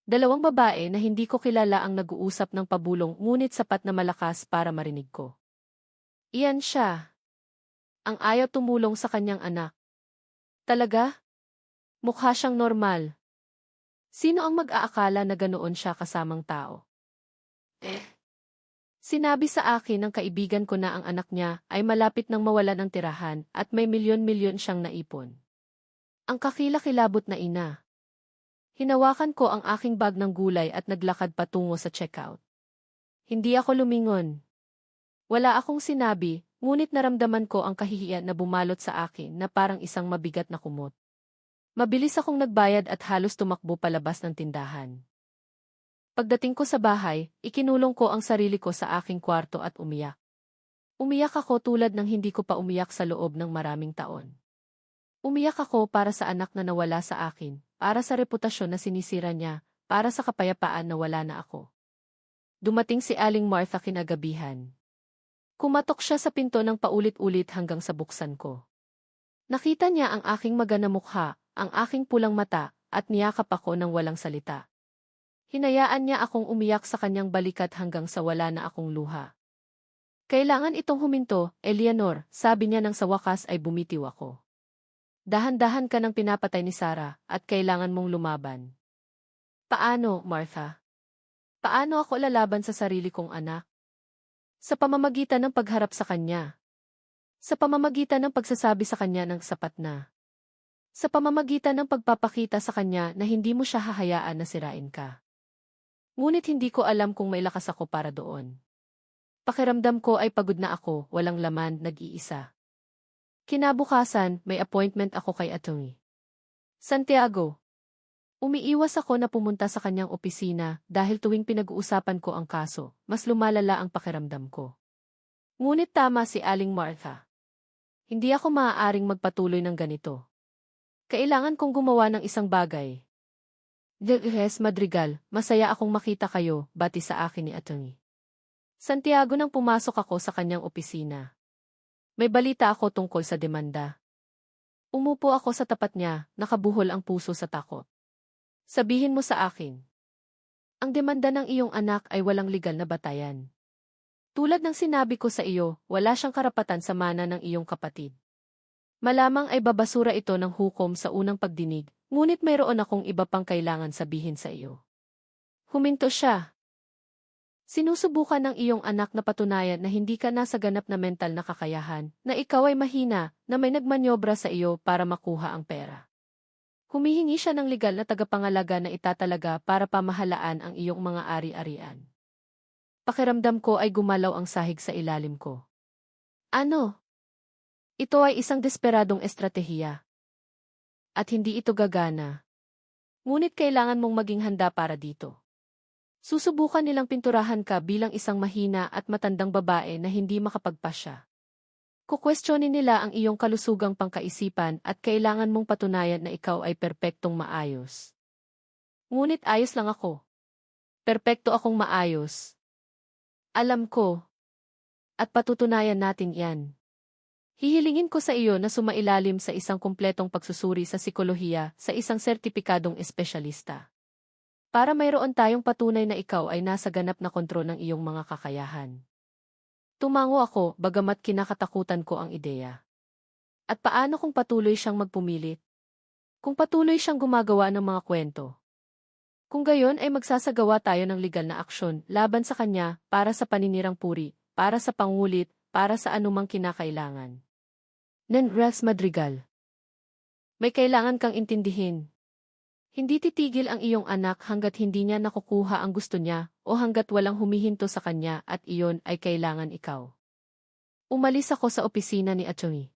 2 babae na hindi ko kilala ang nag-uusap ng pabulong ngunit sapat na malakas para marinig ko. Iyan siya. Ang ayaw tumulong sa kanyang anak. Talaga? Mukha siyang normal. Sino ang mag-aakala na ganoon siya kasamang tao? Sinabi sa akin ng kaibigan ko na ang anak niya ay malapit nang mawalan ng tirahan at may milyon-milyon siyang naipon. Ang kakilakilabot na ina. Hinawakan ko ang aking bag ng gulay at naglakad patungo sa checkout. Hindi ako lumingon. Wala akong sinabi, ngunit naramdaman ko ang kahihiyan na bumalot sa akin na parang isang mabigat na kumot. Mabilis akong nagbayad at halos tumakbo palabas ng tindahan. Pagdating ko sa bahay, ikinulong ko ang sarili ko sa aking kwarto at umiyak. Umiyak ako tulad ng hindi ko pa umiyak sa loob ng maraming taon. Umiyak ako para sa anak na nawala sa akin, para sa reputasyon na sinisira niya, para sa kapayapaan na wala na ako. Dumating si Aling Martha kinagabihan. Kumatok siya sa pinto ng paulit-ulit hanggang sa buksan ko. Nakita niya ang aking magana mukha, ang aking pulang mata, at niyakap ako ng walang salita. Hinayaan niya akong umiyak sa kanyang balikat hanggang sa wala na akong luha. Kailangan itong huminto, Eleanor, sabi niya nang sa wakas ay bumitiw ako. Dahan-dahan ka ng pinapatay ni Sarah, at kailangan mong lumaban. Paano, Martha? Paano ako lalaban sa sarili kong anak? Sa pamamagitan ng pagharap sa kanya. Sa pamamagitan ng pagsasabi sa kanya ng sapat na. Sa pamamagitan ng pagpapakita sa kanya na hindi mo siya hahayaan na sirain ka. Ngunit hindi ko alam kung may lakas ako para doon. Pakiramdam ko ay pagod na ako, walang laman, nag-iisa. Kinabukasan, may appointment ako kay Atty. Santiago. Umiiwas ako na pumunta sa kanyang opisina dahil tuwing pinag-uusapan ko ang kaso, mas lumalala ang pakiramdam ko. Ngunit tama si Aling Martha. Hindi ako maaaring magpatuloy ng ganito. Kailangan kong gumawa ng isang bagay. Ds. Madrigal, masaya akong makita kayo, bati sa akin ni Atty. Santiago nang pumasok ako sa kanyang opisina. May balita ako tungkol sa demanda. Umupo ako sa tapat niya, nakabuhol ang puso sa takot. Sabihin mo sa akin. Ang demanda ng iyong anak ay walang legal na batayan. Tulad ng sinabi ko sa iyo, wala siyang karapatan sa mana ng iyong kapatid. Malamang ay babasura ito ng hukom sa unang pagdinig, ngunit mayroon akong iba pang kailangan sabihin sa iyo. Huminto siya. Sinusubukan ng iyong anak na patunayan na hindi ka nasa ganap na mental na kakayahan, na ikaw ay mahina, na may nagmanyobra sa iyo para makuha ang pera. Humihingi siya ng legal na tagapangalaga na itatalaga para pamahalaan ang iyong mga ari-arian. Pakiramdam ko ay gumalaw ang sahig sa ilalim ko. Ano? Ito ay isang desperadong estratehiya. At hindi ito gagana. Ngunit kailangan mong maging handa para dito. Susubukan nilang pinturahan ka bilang isang mahina at matandang babae na hindi makapagpasya. Kukwestiyonin nila ang iyong kalusugang pangkaisipan at kailangan mong patunayan na ikaw ay perpektong maayos. Ngunit ayos lang ako. Perpekto akong maayos. Alam ko. At patutunayan natin yan. Hihilingin ko sa iyo na sumailalim sa isang kumpletong pagsusuri sa psikolohiya sa isang sertipikadong espesyalista. Para mayroon tayong patunay na ikaw ay nasa ganap na kontrol ng iyong mga kakayahan. Tumango ako, bagamat kinakatakutan ko ang ideya. At paano kung patuloy siyang magpumilit? Kung patuloy siyang gumagawa ng mga kwento? Kung gayon ay magsasagawa tayo ng legal na aksyon laban sa kanya para sa paninirang puri, para sa pangulit, para sa anumang kinakailangan. Ds. Madrigal. May kailangan kang intindihin. Hindi titigil ang iyong anak hanggat hindi niya nakukuha ang gusto niya o hanggat walang humihinto sa kanya at iyon ay kailangan ikaw. Umalis ako sa opisina ni Atty.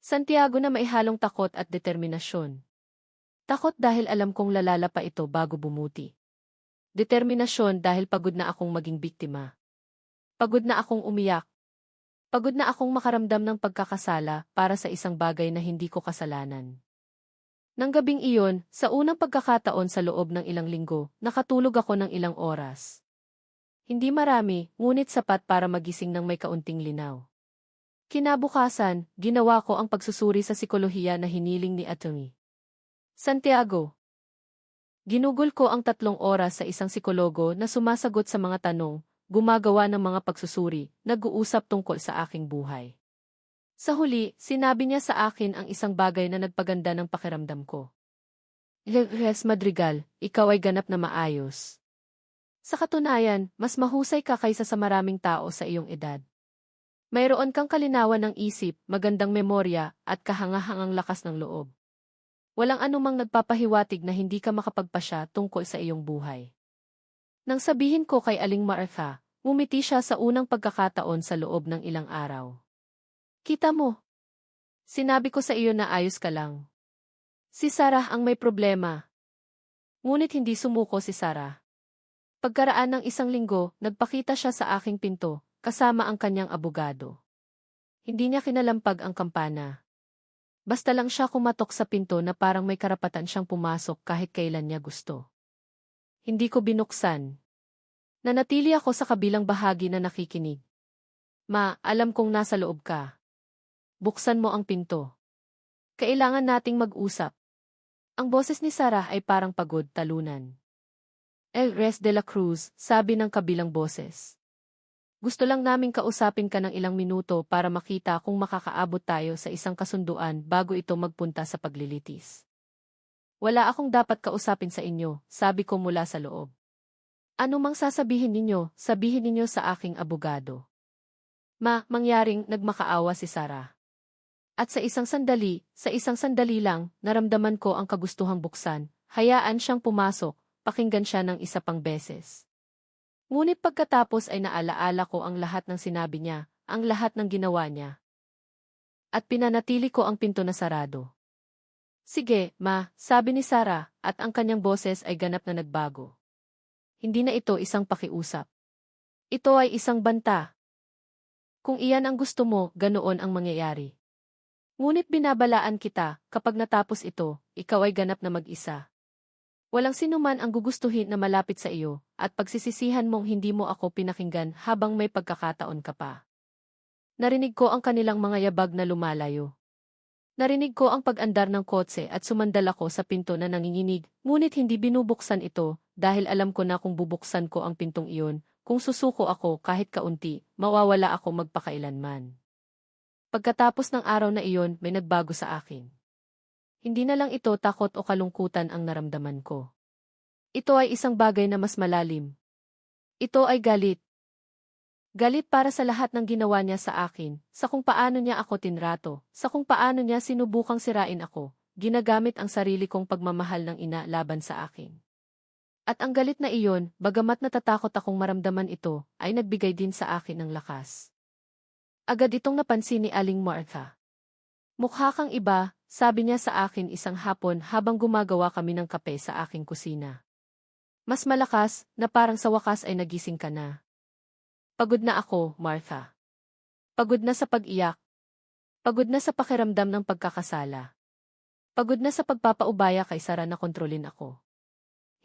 Santiago na may halong takot at determinasyon. Takot dahil alam kong lalala pa ito bago bumuti. Determinasyon dahil pagod na akong maging biktima. Pagod na akong umiyak. Pagod na akong makaramdam ng pagkakasala para sa isang bagay na hindi ko kasalanan. Nang gabing iyon, sa unang pagkakataon sa loob ng ilang linggo, nakatulog ako ng ilang oras. Hindi marami, ngunit sapat para magising ng may kaunting linaw. Kinabukasan, ginawa ko ang pagsusuri sa psikolohiya na hiniling ni Atty. Santiago. Ginugol ko ang 3 oras sa isang psikologo na sumasagot sa mga tanong, gumagawa ng mga pagsusuri, nag-uusap tungkol sa aking buhay. Sa huli, sinabi niya sa akin ang isang bagay na nagpaganda ng pakiramdam ko. Ds. Madrigal, ikaw ay ganap na maayos. Sa katunayan, mas mahusay ka kaysa sa maraming tao sa iyong edad. Mayroon kang kalinawan ng isip, magandang memorya, at kahangahangang lakas ng loob. Walang anumang nagpapahiwatig na hindi ka makapagpasya tungkol sa iyong buhay. Nang sabihin ko kay Aling Martha, Ngumiti siya sa unang pagkakataon sa loob ng ilang araw. Kita mo? Sinabi ko sa iyo na ayos ka lang. Si Sarah ang may problema. Ngunit hindi sumuko si Sarah. Pagkaraan ng isang linggo, nagpakita siya sa aking pinto, kasama ang kanyang abogado. Hindi niya kinalampag ang kampana. Basta lang siya kumatok sa pinto na parang may karapatan siyang pumasok kahit kailan niya gusto. Hindi ko binuksan. Nanatili ako sa kabilang bahagi na nakikinig. Ma, alam kong nasa loob ka. Buksan mo ang pinto. Kailangan nating mag-usap. Ang boses ni Sarah ay parang pagod talunan. El Res de la Cruz, sabi ng kabilang boses. Gusto lang naming kausapin ka ng ilang minuto para makita kung makakaabot tayo sa isang kasunduan bago ito magpunta sa paglilitis. Wala akong dapat kausapin sa inyo, sabi ko mula sa loob. Ano mang sasabihin ninyo sa aking abogado. Ma, mangyaring nagmakaawa si Sarah. At sa isang sandali lang, naramdaman ko ang kagustuhang buksan, hayaan siyang pumasok, pakinggan siya ng isa pang beses. Ngunit pagkatapos ay naalaala ko ang lahat ng sinabi niya, ang lahat ng ginawa niya. At pinanatili ko ang pinto na sarado. Sige, ma, sabi ni Sarah, at ang kanyang boses ay ganap na nagbago. Hindi na ito isang pakiusap. Ito ay isang banta. Kung iyan ang gusto mo, ganoon ang mangyayari. Ngunit binabalaan kita, kapag natapos ito, ikaw ay ganap na mag-isa. Walang sinuman ang gugustuhin na malapit sa iyo, at pagsisisihan mong hindi mo ako pinakinggan habang may pagkakataon ka pa. Narinig ko ang kanilang mga yabag na lumalayo. Narinig ko ang pag-andar ng kotse at sumandal ako sa pinto na nanginginig, ngunit hindi binubuksan ito, dahil alam ko na kung bubuksan ko ang pintong iyon, kung susuko ako kahit kaunti, mawawala ako magpakailanman. Pagkatapos ng araw na iyon, may nagbago sa akin. Hindi na lang ito takot o kalungkutan ang naramdaman ko. Ito ay isang bagay na mas malalim. Ito ay galit. Galit para sa lahat ng ginawa niya sa akin, sa kung paano niya ako tinrato, sa kung paano niya sinubukang sirain ako, ginagamit ang sarili kong pagmamahal ng ina laban sa akin. At ang galit na iyon, bagamat natatakot akong maramdaman ito, ay nagbigay din sa akin ng lakas. Agad itong napansin ni Aling Martha. Mukha kang iba, sabi niya sa akin isang hapon habang gumagawa kami ng kape sa aking kusina. Mas malakas, na parang sa wakas ay nagising ka na. Pagod na ako, Martha. Pagod na sa pag-iyak. Pagod na sa pakiramdam ng pagkakasala. Pagod na sa pagpapaubaya kay Sarah na kontrolin ako.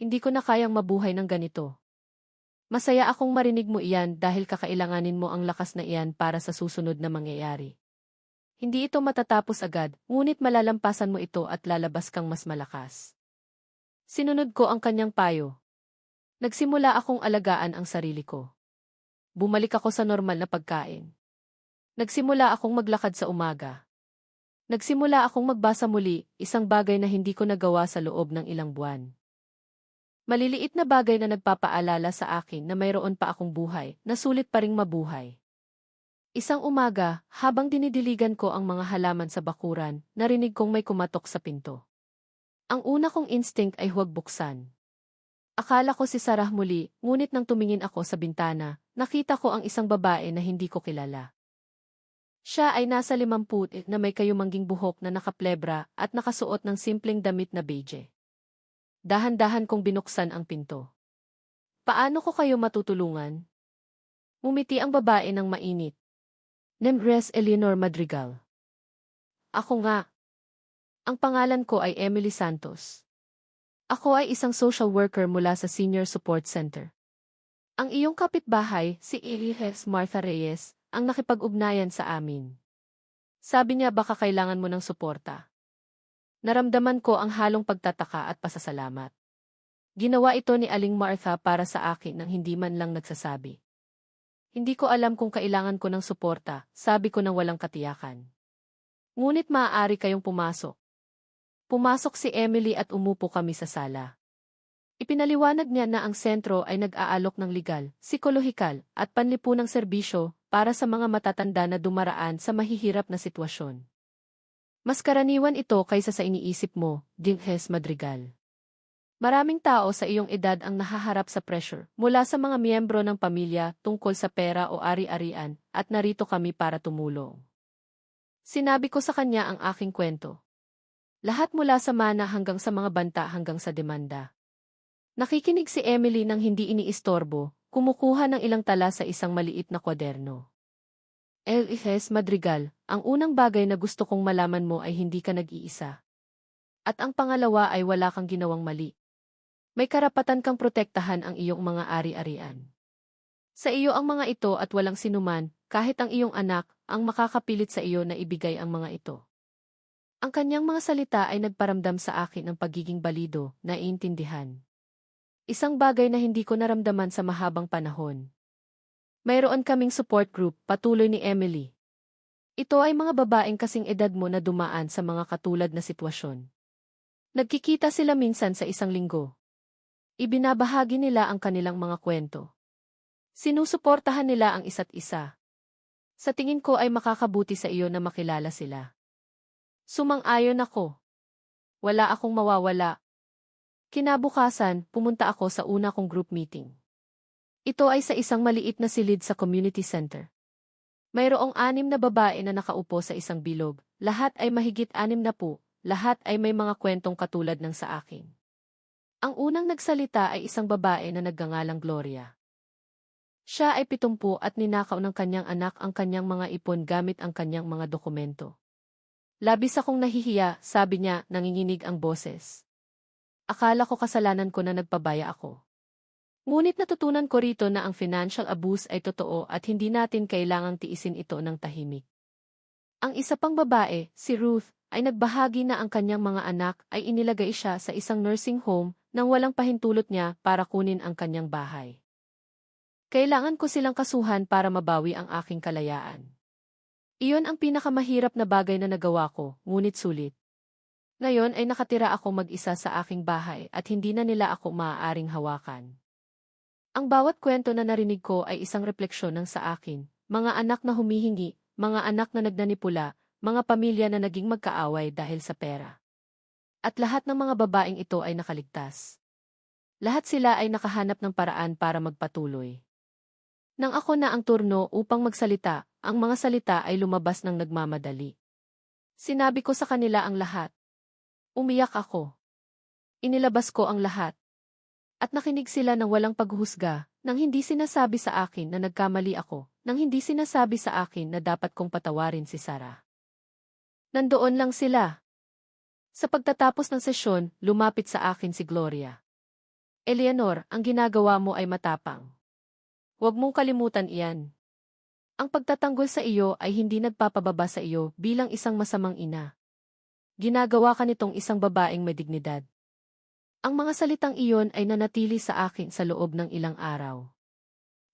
Hindi ko na kayang mabuhay ng ganito. Masaya akong marinig mo iyan dahil kakailanganin mo ang lakas na iyan para sa susunod na mangyayari. Hindi ito matatapos agad, ngunit malalampasan mo ito at lalabas kang mas malakas. Sinunod ko ang kanyang payo. Nagsimula akong alagaan ang sarili ko. Bumalik ako sa normal na pagkain. Nagsimula akong maglakad sa umaga. Nagsimula akong magbasa muli, isang bagay na hindi ko nagawa sa loob ng ilang buwan. Maliliit na bagay na nagpapaalala sa akin na mayroon pa akong buhay, na sulit pa ring mabuhay. Isang umaga, habang dinidiligan ko ang mga halaman sa bakuran, narinig kong may kumatok sa pinto. Ang una kong instinct ay huwag buksan. Akala ko si Sarah muli, ngunit nang tumingin ako sa bintana, nakita ko ang isang babae na hindi ko kilala. Siya ay nasa 50 na may kayumangging buhok na nakaplebra at nakasuot ng simpleng damit na beige. Dahan-dahan kong binuksan ang pinto. Paano ko kayo matutulungan? Ngumiti ang babae ng mainit. Nemres Eleanor Madrigal. Ako nga. Ang pangalan ko ay Emily Santos. Ako ay isang social worker mula sa Senior Support Center. Ang iyong kapitbahay, si Elias Martha Reyes, ang nakipag-ugnayan sa amin. Sabi niya baka kailangan mo ng suporta. Naramdaman ko ang halong pagtataka at pasasalamat. Ginawa ito ni Aling Martha para sa akin nang hindi man lang nagsasabi. Hindi ko alam kung kailangan ko ng suporta, sabi ko nang walang katiyakan. Ngunit maaari kayong pumasok. Pumasok si Emily at umupo kami sa sala. Ipinaliwanag niya na ang sentro ay nag-aalok ng legal, psikolohikal, at panlipunang serbisyo para sa mga matatanda na dumaraan sa mahihirap na sitwasyon. Mas karaniwan ito kaysa sa iniisip mo, Dinges Madrigal. Maraming tao sa iyong edad ang nahaharap sa pressure mula sa mga miyembro ng pamilya tungkol sa pera o ari-arian at narito kami para tumulong. Sinabi ko sa kanya ang aking kwento. Lahat mula sa mana hanggang sa mga banta hanggang sa demanda. Nakikinig si Emily nang hindi iniistorbo, kumukuha ng ilang tala sa isang maliit na kwaderno. L.S. Madrigal, ang unang bagay na gusto kong malaman mo ay hindi ka nag-iisa. At ang pangalawa ay wala kang ginawang mali. May karapatan kang protektahan ang iyong mga ari-arian. Sa iyo ang mga ito at walang sinuman, kahit ang iyong anak, ang makakapilit sa iyo na ibigay ang mga ito. Ang kanyang mga salita ay nagparamdam sa akin ng pagiging balido, naiintindihan. Isang bagay na hindi ko naramdaman sa mahabang panahon. Mayroon kaming support group, patuloy ni Emily. Ito ay mga babaeng kasing edad mo na dumaan sa mga katulad na sitwasyon. Nagkikita sila minsan sa isang linggo. Ibinabahagi nila ang kanilang mga kwento. Sinusuportahan nila ang isa't isa. Sa tingin ko ay makakabuti sa iyo na makilala sila. Sumang-ayon ako. Wala akong mawawala. Kinabukasan, pumunta ako sa una kong group meeting. Ito ay sa isang maliit na silid sa community center. Mayroong 6 na babae na nakaupo sa isang bilog, lahat ay mahigit 60, lahat ay may mga kwentong katulad ng sa akin. Ang unang nagsalita ay isang babae na nagngangalang Gloria. Siya ay 70 at ninakaw ng kanyang anak ang kanyang mga ipon gamit ang kanyang mga dokumento. Labis akong nahihiya, sabi niya, nanginginig ang boses. Akala ko kasalanan ko na nagpabaya ako. Ngunit natutunan ko rito na ang financial abuse ay totoo at hindi natin kailangang tiisin ito ng tahimik. Ang isa pang babae, si Ruth, ay nagbahagi na ang kanyang mga anak ay inilagay siya sa isang nursing home nang walang pahintulot niya para kunin ang kanyang bahay. Kailangan ko silang kasuhan para mabawi ang aking kalayaan. Iyon ang pinakamahirap na bagay na nagawa ko, ngunit sulit. Ngayon ay nakatira ako mag-isa sa aking bahay at hindi na nila ako maaaring hawakan. Ang bawat kwento na narinig ko ay isang refleksyon ng sa akin, mga anak na humihingi, mga anak na nagnanipula, mga pamilya na naging magkaaway dahil sa pera. At lahat ng mga babaeng ito ay nakaligtas. Lahat sila ay nakahanap ng paraan para magpatuloy. Nang ako na ang turno upang magsalita, ang mga salita ay lumabas ng nagmamadali. Sinabi ko sa kanila ang lahat. Umiyak ako. Inilabas ko ang lahat. At nakinig sila ng walang paghuhusga, nang hindi sinasabi sa akin na nagkamali ako, nang hindi sinasabi sa akin na dapat kong patawarin si Sarah. Nandoon lang sila. Sa pagtatapos ng sesyon, lumapit sa akin si Gloria. Eleanor, ang ginagawa mo ay matapang. Huwag mong kalimutan iyan. Ang pagtatanggol sa iyo ay hindi nagpapababa sa iyo bilang isang masamang ina. Ginagawa ka nitong isang babaeng may dignidad. Ang mga salitang iyon ay nanatili sa akin sa loob ng ilang araw.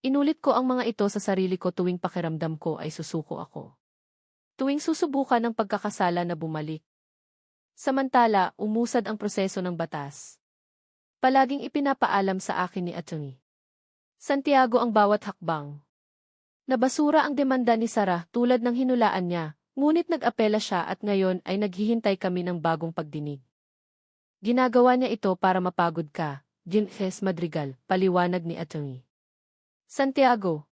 Inulit ko ang mga ito sa sarili ko tuwing pakiramdam ko ay susuko ako. Tuwing susubukan ng pagkakasala na bumalik. Samantala, umusad ang proseso ng batas. Palaging ipinapaalam sa akin ni Atty. Santiago ang bawat hakbang. Nabasura ang demanda ni Sarah tulad ng hinulaan niya, ngunit nag-apela siya at ngayon ay naghihintay kami ng bagong pagdinig. Ginagawa niya ito para mapagod ka, J.S. Madrigal, paliwanag ni Atty. Santiago.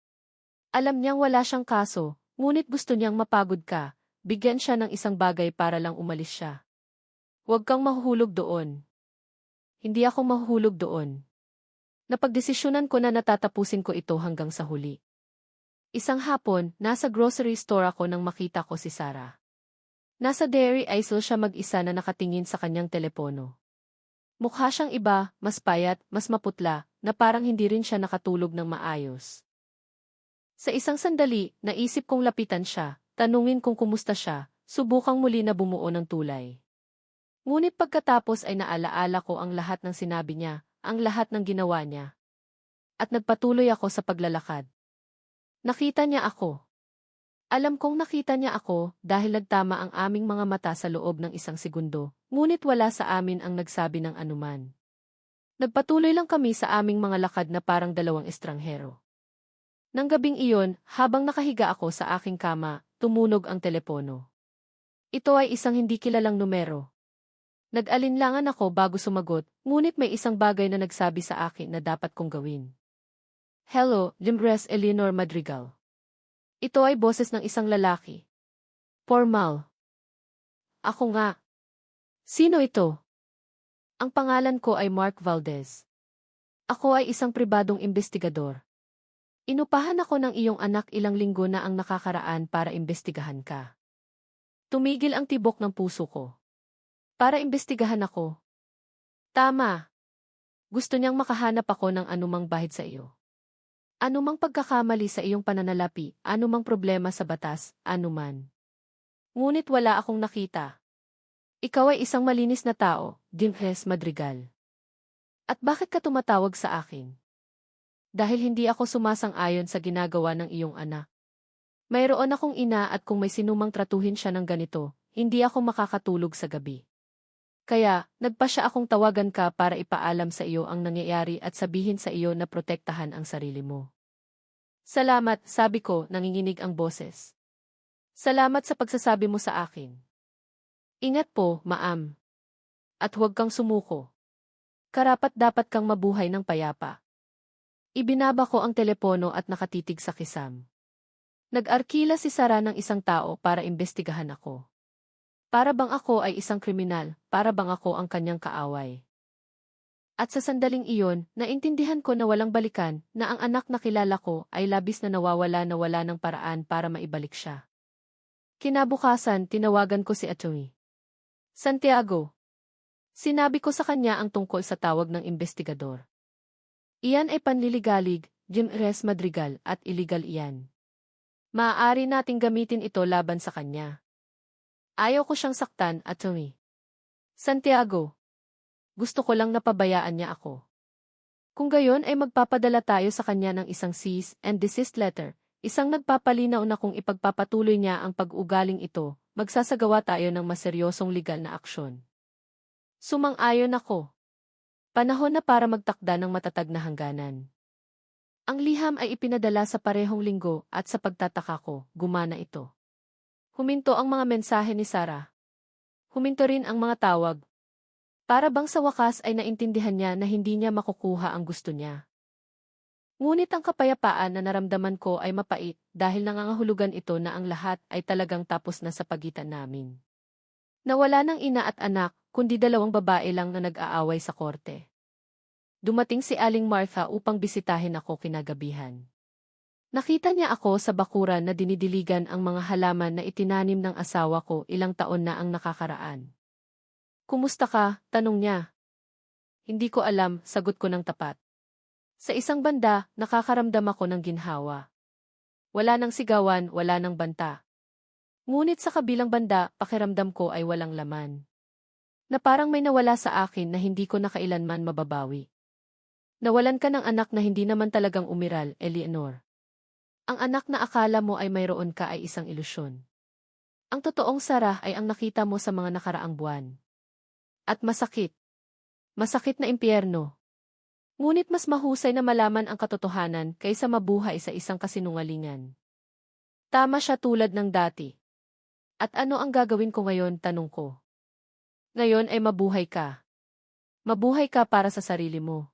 Alam niyang wala siyang kaso, ngunit gusto niyang mapagod ka, bigyan siya ng isang bagay para lang umalis siya. Huwag kang mahuhulog doon. Hindi ako mahuhulog doon. Napagdesisyonan ko na natatapusin ko ito hanggang sa huli. Isang hapon, nasa grocery store ako nang makita ko si Sarah. Nasa dairy aisle siya mag-isa na nakatingin sa kanyang telepono. Mukha siyang iba, mas payat, mas maputla, na parang hindi rin siya nakatulog ng maayos. Sa isang sandali, naisip kong lapitan siya, tanungin kung kumusta siya, subukang muli na bumuo ng tulay. Ngunit pagkatapos ay naalaala ko ang lahat ng sinabi niya, ang lahat ng ginawa niya. At nagpatuloy ako sa paglalakad. Nakita niya ako. Alam kong nakita niya ako dahil nagtama ang aming mga mata sa loob ng isang segundo, ngunit wala sa amin ang nagsabi ng anuman. Nagpatuloy lang kami sa aming mga lakad na parang dalawang estranghero. Nang gabing iyon, habang nakahiga ako sa aking kama, tumunog ang telepono. Ito ay isang hindi kilalang numero. Nag-alinlangan ako bago sumagot, ngunit may isang bagay na nagsabi sa akin na dapat kong gawin. Hello, Limbres Eleanor Madrigal. Ito ay boses ng isang lalaki. Formal. Ako nga. Sino ito? Ang pangalan ko ay Mark Valdez. Ako ay isang pribadong investigador. Inupahan ako ng iyong anak ilang linggo na ang nakakaraan para imbestigahan ka. Tumigil ang tibok ng puso ko. Para imbestigahan ako. Tama. Gusto niyang makahanap ako ng anumang bahid sa iyo. Anumang pagkakamali sa iyong pananalapi, anumang problema sa batas, anuman. Ngunit wala akong nakita. Ikaw ay isang malinis na tao, Limbres Madrigal. At bakit ka tumatawag sa akin? Dahil hindi ako sumasang-ayon sa ginagawa ng iyong anak. Mayroon akong ina at kung may sinumang tratuhin siya ng ganito, hindi ako makakatulog sa gabi. Kaya, nagpasya akong tawagan ka para ipaalam sa iyo ang nangyayari at sabihin sa iyo na protektahan ang sarili mo. Salamat, sabi ko, nanginginig ang boses. Salamat sa pagsasabi mo sa akin. Ingat po, Maam. At huwag kang sumuko. Karapat-dapat kang mabuhay ng payapa. Ibinaba ko ang telepono at nakatitig sa kisam. Nag-arkila si Sarah ng isang tao para imbestigahan ako. Para bang ako ay isang kriminal, para bang ako ang kanyang kaaway. At sa sandaling iyon, naintindihan ko na walang balikan, na ang anak na kilala ko ay labis na nawala ng paraan para maibalik siya. Kinabukasan, tinawagan ko si Atty. Santiago. Sinabi ko sa kanya ang tungkol sa tawag ng investigador. Iyan ay panliligalig, Limbres Madrigal, at illegal iyan. Maaari nating gamitin ito laban sa kanya. Ayaw ko siyang saktan, Atty. Santiago. Gusto ko lang napabayaan niya ako. Kung gayon ay magpapadala tayo sa kanya ng isang cease and desist letter, isang nagpapalinaw na kung ipagpapatuloy niya ang pag-ugaling ito, magsasagawa tayo ng maseryosong legal na aksyon. Sumang-ayon ako. Panahon na para magtakda ng matatag na hangganan. Ang liham ay ipinadala sa parehong linggo at sa pagtataka ko, gumana ito. Huminto ang mga mensahe ni Sarah. Huminto rin ang mga tawag. Para bang sa wakas ay naintindihan niya na hindi niya makukuha ang gusto niya. Ngunit ang kapayapaan na naramdaman ko ay mapait dahil nangangahulugan ito na ang lahat ay talagang tapos na sa pagitan namin. Nawala ng ina at anak, kundi dalawang babae lang na nag-aaway sa korte. Dumating si Aling Martha upang bisitahin ako kinagabihan. Nakita niya ako sa bakuran na dinidiligan ang mga halaman na itinanim ng asawa ko ilang taon na ang nakakaraan. Kumusta ka? Tanong niya. Hindi ko alam, sagot ko ng tapat. Sa isang banda, nakakaramdam ako ng ginhawa. Wala nang sigawan, wala nang banta. Ngunit sa kabilang banda, pakiramdam ko ay walang laman. Na parang may nawala sa akin na hindi ko na kailanman mababawi. Nawalan ka ng anak na hindi naman talagang umiral, Eleanor. Ang anak na akala mo ay mayroon ka ay isang ilusyon. Ang totoong Sarah ay ang nakita mo sa mga nakaraang buwan. At masakit. Masakit na impyerno. Ngunit mas mahusay na malaman ang katotohanan kaysa mabuhay sa isang kasinungalingan. Tama siya tulad ng dati. At ano ang gagawin ko ngayon, tanong ko. Ngayon ay mabuhay ka. Mabuhay ka para sa sarili mo.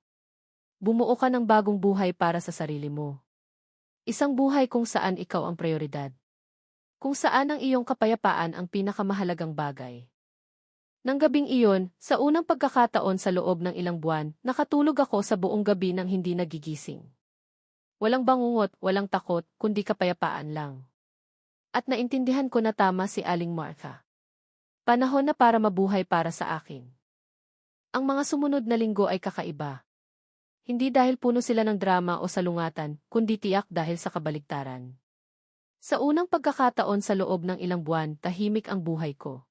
Bumuo ka ng bagong buhay para sa sarili mo. Isang buhay kung saan ikaw ang prioridad. Kung saan ang iyong kapayapaan ang pinakamahalagang bagay. Nang gabing iyon, sa unang pagkakataon sa loob ng ilang buwan, nakatulog ako sa buong gabi nang hindi nagigising. Walang bangungot, walang takot, kundi kapayapaan lang. At naintindihan ko na tama si Aling Martha. Panahon na para mabuhay para sa akin. Ang mga sumunod na linggo ay kakaiba. Hindi dahil puno sila ng drama o salungatan, kundi tiyak dahil sa kabaligtaran. Sa unang pagkakataon sa loob ng ilang buwan, tahimik ang buhay ko.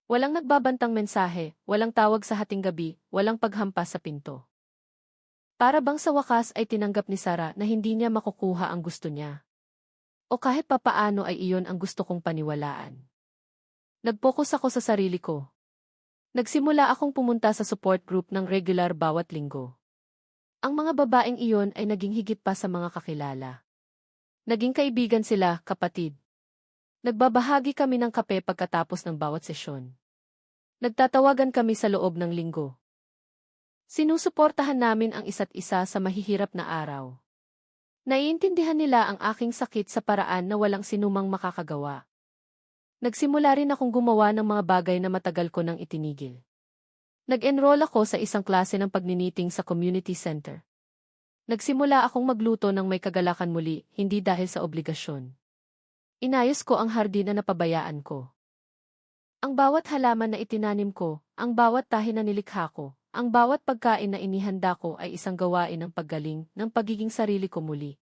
Walang nagbabantang mensahe, walang tawag sa hating gabi, walang paghampas sa pinto. Para bang sa wakas ay tinanggap ni Sarah na hindi niya makukuha ang gusto niya. O kahit papaano ay iyon ang gusto kong paniwalaan. Nag-focus ako sa sarili ko. Nagsimula akong pumunta sa support group ng regular bawat linggo. Ang mga babaeng iyon ay naging higit pa sa mga kakilala. Naging kaibigan sila, kapatid. Nagbabahagi kami ng kape pagkatapos ng bawat sesyon. Nagtatawagan kami sa loob ng linggo. Sinusuportahan namin ang isa't isa sa mahihirap na araw. Naiintindihan nila ang aking sakit sa paraan na walang sinumang makakagawa. Nagsimula rin akong gumawa ng mga bagay na matagal ko nang itinigil. Nag-enroll ako sa isang klase ng pagniniting sa community center. Nagsimula akong magluto ng may kagalakan muli, hindi dahil sa obligasyon. Inayos ko ang hardin na napabayaan ko. Ang bawat halaman na itinanim ko, ang bawat tahi na nilikha ko, ang bawat pagkain na inihanda ko ay isang gawain ng paggaling ng pagiging sarili ko muli.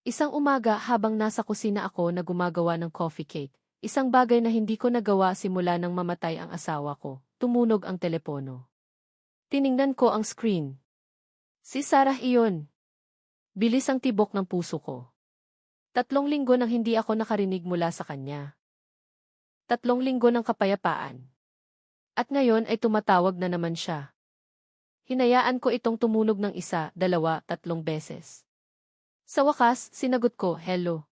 Isang umaga habang nasa kusina ako na gumagawa ng coffee cake, isang bagay na hindi ko nagawa simula nang mamatay ang asawa ko, tumunog ang telepono. Tiningnan ko ang screen. Si Sarah iyon. Bilis ang tibok ng puso ko. 3 linggo nang hindi ako nakarinig mula sa kanya. 3 linggo ng kapayapaan. At ngayon ay tumatawag na naman siya. Hinayaan ko itong tumunog ng 1, 2, 3 beses. Sa wakas, sinagot ko, hello.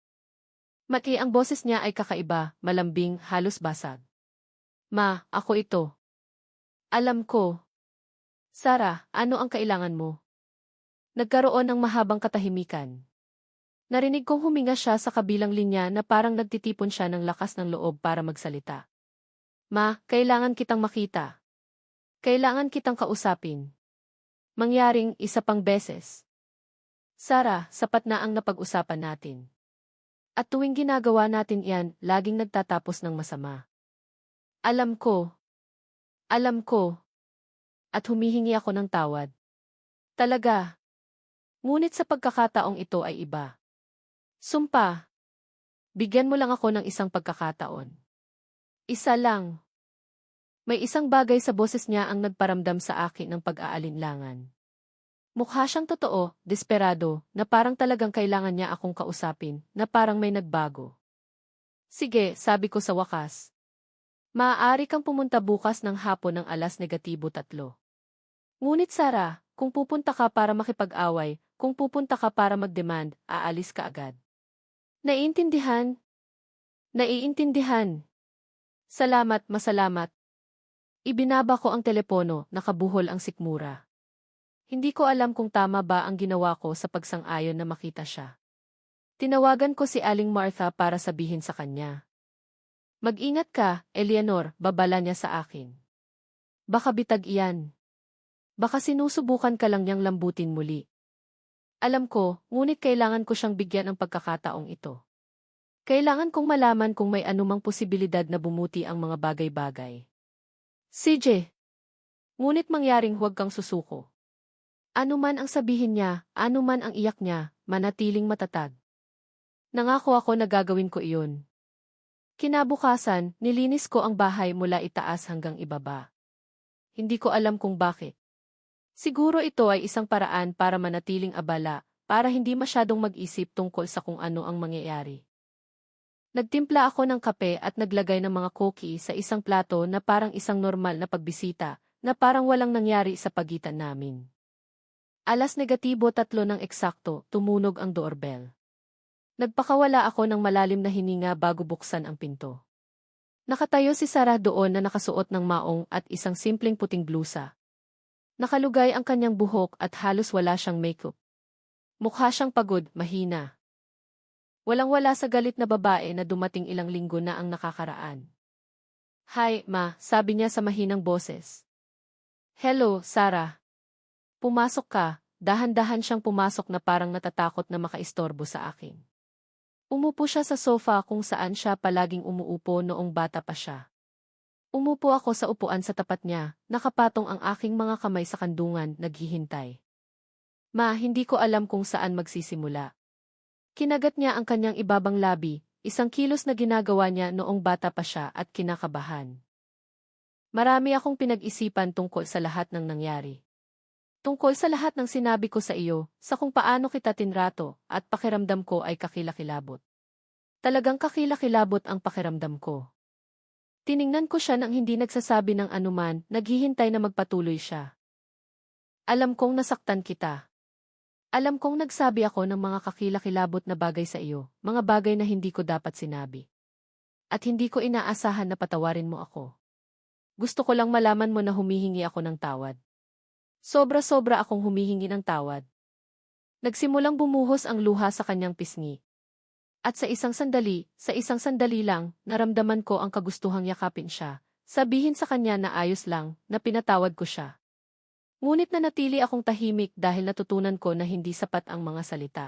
Mati ang boses niya ay kakaiba, malambing, halos basag. Ma, ako ito. Alam ko. Sarah, ano ang kailangan mo? Nagkaroon ng mahabang katahimikan. Narinig kong huminga siya sa kabilang linya na parang nagtitipon siya ng lakas ng loob para magsalita. Ma, kailangan kitang makita. Kailangan kitang kausapin. Mangyaring 1 pang beses. Sarah, sapat na ang napag-usapan natin. At tuwing ginagawa natin iyan, laging nagtatapos ng masama. Alam ko. Alam ko. At humihingi ako ng tawad. Talaga. Ngunit sa pagkakataong ito ay iba. Sumpa. Bigyan mo lang ako ng 1 pagkakataon. 1 lang. May isang bagay sa boses niya ang nagparamdam sa akin ng pag-aalinlangan. Mukha siyang totoo, desperado, na parang talagang kailangan niya akong kausapin, na parang may nagbago. Sige, sabi ko sa wakas. Maaari kang pumunta bukas ng hapon ng -3. Ngunit Sarah, kung pupunta ka para makipag-away, kung pupunta ka para mag-demand, aalis ka agad. Naiintindihan? Naiintindihan. Salamat, masalamat. Ibinaba ko ang telepono, nakabuhol ang sikmura. Hindi ko alam kung tama ba ang ginawa ko sa pagsang-ayon na makita siya. Tinawagan ko si Aling Martha para sabihin sa kanya. Mag-ingat ka, Eleanor, babala niya sa akin. Baka bitag iyan. Baka sinusubukan ka lang niyang lambutin muli. Alam ko, ngunit kailangan ko siyang bigyan ng pagkakataong ito. Kailangan kong malaman kung may anumang posibilidad na bumuti ang mga bagay-bagay. CJ. Ngunit mangyaring huwag kang susuko. Ano man ang sabihin niya, ano man ang iyak niya, manatiling matatag. Nangako ako na gagawin ko iyon. Kinabukasan, nilinis ko ang bahay mula itaas hanggang ibaba. Hindi ko alam kung bakit. Siguro ito ay isang paraan para manatiling abala, para hindi masyadong mag-isip tungkol sa kung ano ang mangyayari. Nagtimpla ako ng kape at naglagay ng mga cookie sa isang plato na parang isang normal na pagbisita, na parang walang nangyari sa pagitan namin. -3 ng eksakto, tumunog ang doorbell. Nagpakawala ako ng malalim na hininga bago buksan ang pinto. Nakatayo si Sarah doon na nakasuot ng maong at isang simpleng puting blusa. Nakalugay ang kanyang buhok at halos wala siyang makeup. Mukha siyang pagod, mahina. Walang-wala sa galit na babae na dumating ilang linggo na ang nakakaraan. Hi, ma, sabi niya sa mahinang boses. Hello, Sarah. Pumasok ka, dahan-dahan siyang pumasok na parang natatakot na makaistorbo sa akin. Umupo siya sa sofa kung saan siya palaging umuupo noong bata pa siya. Umupo ako sa upuan sa tapat niya, nakapatong ang aking mga kamay sa kandungan, naghihintay. Ma, hindi ko alam kung saan magsisimula. Kinagat niya ang kanyang ibabang labi, isang kilos na ginagawa niya noong bata pa siya at kinakabahan. Marami akong pinag-isipan tungkol sa lahat ng nangyari. Tungkol sa lahat ng sinabi ko sa iyo, sa kung paano kita tinrato, at pakiramdam ko ay kakilakilabot. Talagang kakilakilabot ang pakiramdam ko. Tiningnan ko siya nang hindi nagsasabi ng anuman, naghihintay na magpatuloy siya. Alam kong nasaktan kita. Alam kong nagsabi ako ng mga kakilakilabot na bagay sa iyo, mga bagay na hindi ko dapat sinabi. At hindi ko inaasahan na patawarin mo ako. Gusto ko lang malaman mo na humihingi ako ng tawad. Sobra-sobra akong humihingi ng tawad. Nagsimulang bumuhos ang luha sa kanyang pisngi. At sa isang sandali lang, naramdaman ko ang kagustuhang yakapin siya. Sabihin sa kanya na ayos lang, na pinatawad ko siya. Ngunit nanatili akong tahimik dahil natutunan ko na hindi sapat ang mga salita.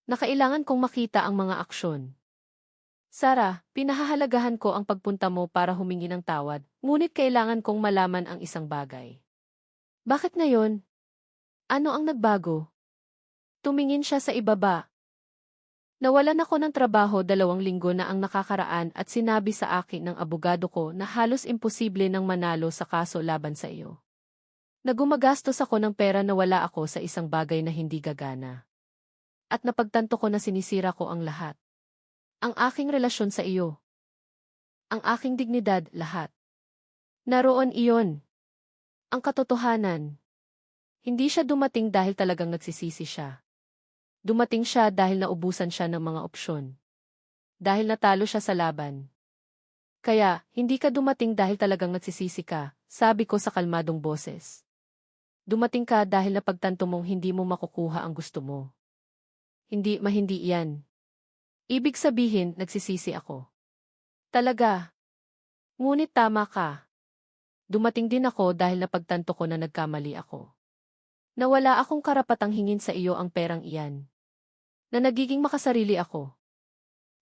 Na kailangan kong makita ang mga aksyon. Sarah, pinahahalagahan ko ang pagpunta mo para humingi ng tawad, ngunit kailangan kong malaman ang isang bagay. Bakit ngayon? Ano ang nagbago? Tumingin siya sa ibaba. Nawalan ako ng trabaho 2 linggo na ang nakakaraan at sinabi sa akin ng abogado ko na halos imposible nang manalo sa kaso laban sa iyo. Nagumagastos ako ng pera na wala ako sa isang bagay na hindi gagana. At napagtanto ko na sinisira ko ang lahat. Ang aking relasyon sa iyo. Ang aking dignidad, lahat. Naroon iyon. Ang katotohanan. Hindi siya dumating dahil talagang nagsisisi siya. Dumating siya dahil naubusan siya ng mga opsyon. Dahil natalo siya sa laban. Kaya, hindi ka dumating dahil talagang nagsisisi ka, sabi ko sa kalmadong boses. Dumating ka dahil napagtanto mong hindi mo makukuha ang gusto mo. Hindi iyan. Ibig sabihin, nagsisisi ako. Talaga. Ngunit tama ka. Dumating din ako dahil napagtanto ko na nagkamali ako. Na wala akong karapatang hingin sa iyo ang perang iyan. Na nagiging makasarili ako.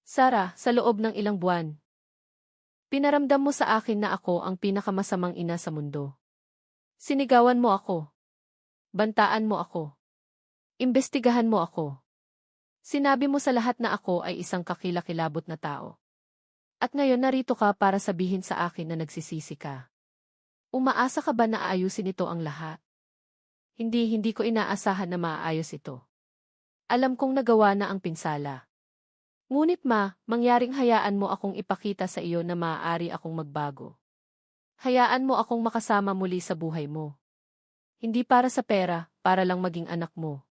Sarah, sa loob ng ilang buwan. Pinaramdam mo sa akin na ako ang pinakamasamang ina sa mundo. Sinigawan mo ako. Bantaan mo ako. Imbestigahan mo ako. Sinabi mo sa lahat na ako ay isang kakilakilabot na tao. At ngayon narito ka para sabihin sa akin na nagsisisi ka. Umaasa ka ba na aayusin ito ang lahat? Hindi ko inaasahan na maaayos ito. Alam kong nagawa na ang pinsala. Ngunit mangyaring hayaan mo akong ipakita sa iyo na maaari akong magbago. Hayaan mo akong makasama muli sa buhay mo. Hindi para sa pera, para lang maging anak mo.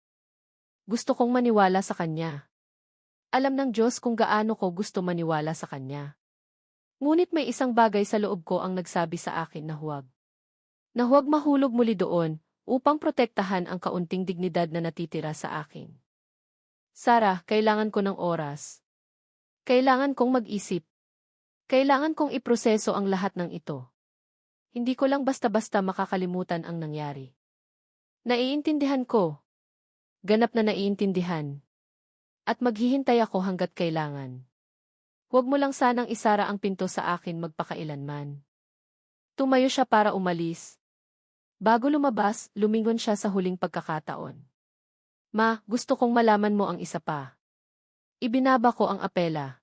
Gusto kong maniwala sa kanya. Alam ng Diyos kung gaano ko gusto maniwala sa kanya. Ngunit may isang bagay sa loob ko ang nagsabi sa akin na huwag. Na huwag mahulog muli doon, upang protektahan ang kaunting dignidad na natitira sa akin. Sarah, kailangan ko ng oras. Kailangan kong mag-isip. Kailangan kong iproseso ang lahat ng ito. Hindi ko lang basta-basta makakalimutan ang nangyari. Naiintindihan ko. Ganap na naiintindihan. At maghihintay ako hanggat kailangan. Huwag mo lang sanang isara ang pinto sa akin magpakailanman. Tumayo siya para umalis. Bago lumabas, lumingon siya sa huling pagkakataon. Gusto kong malaman mo ang isa pa. Ibinaba ko ang apela.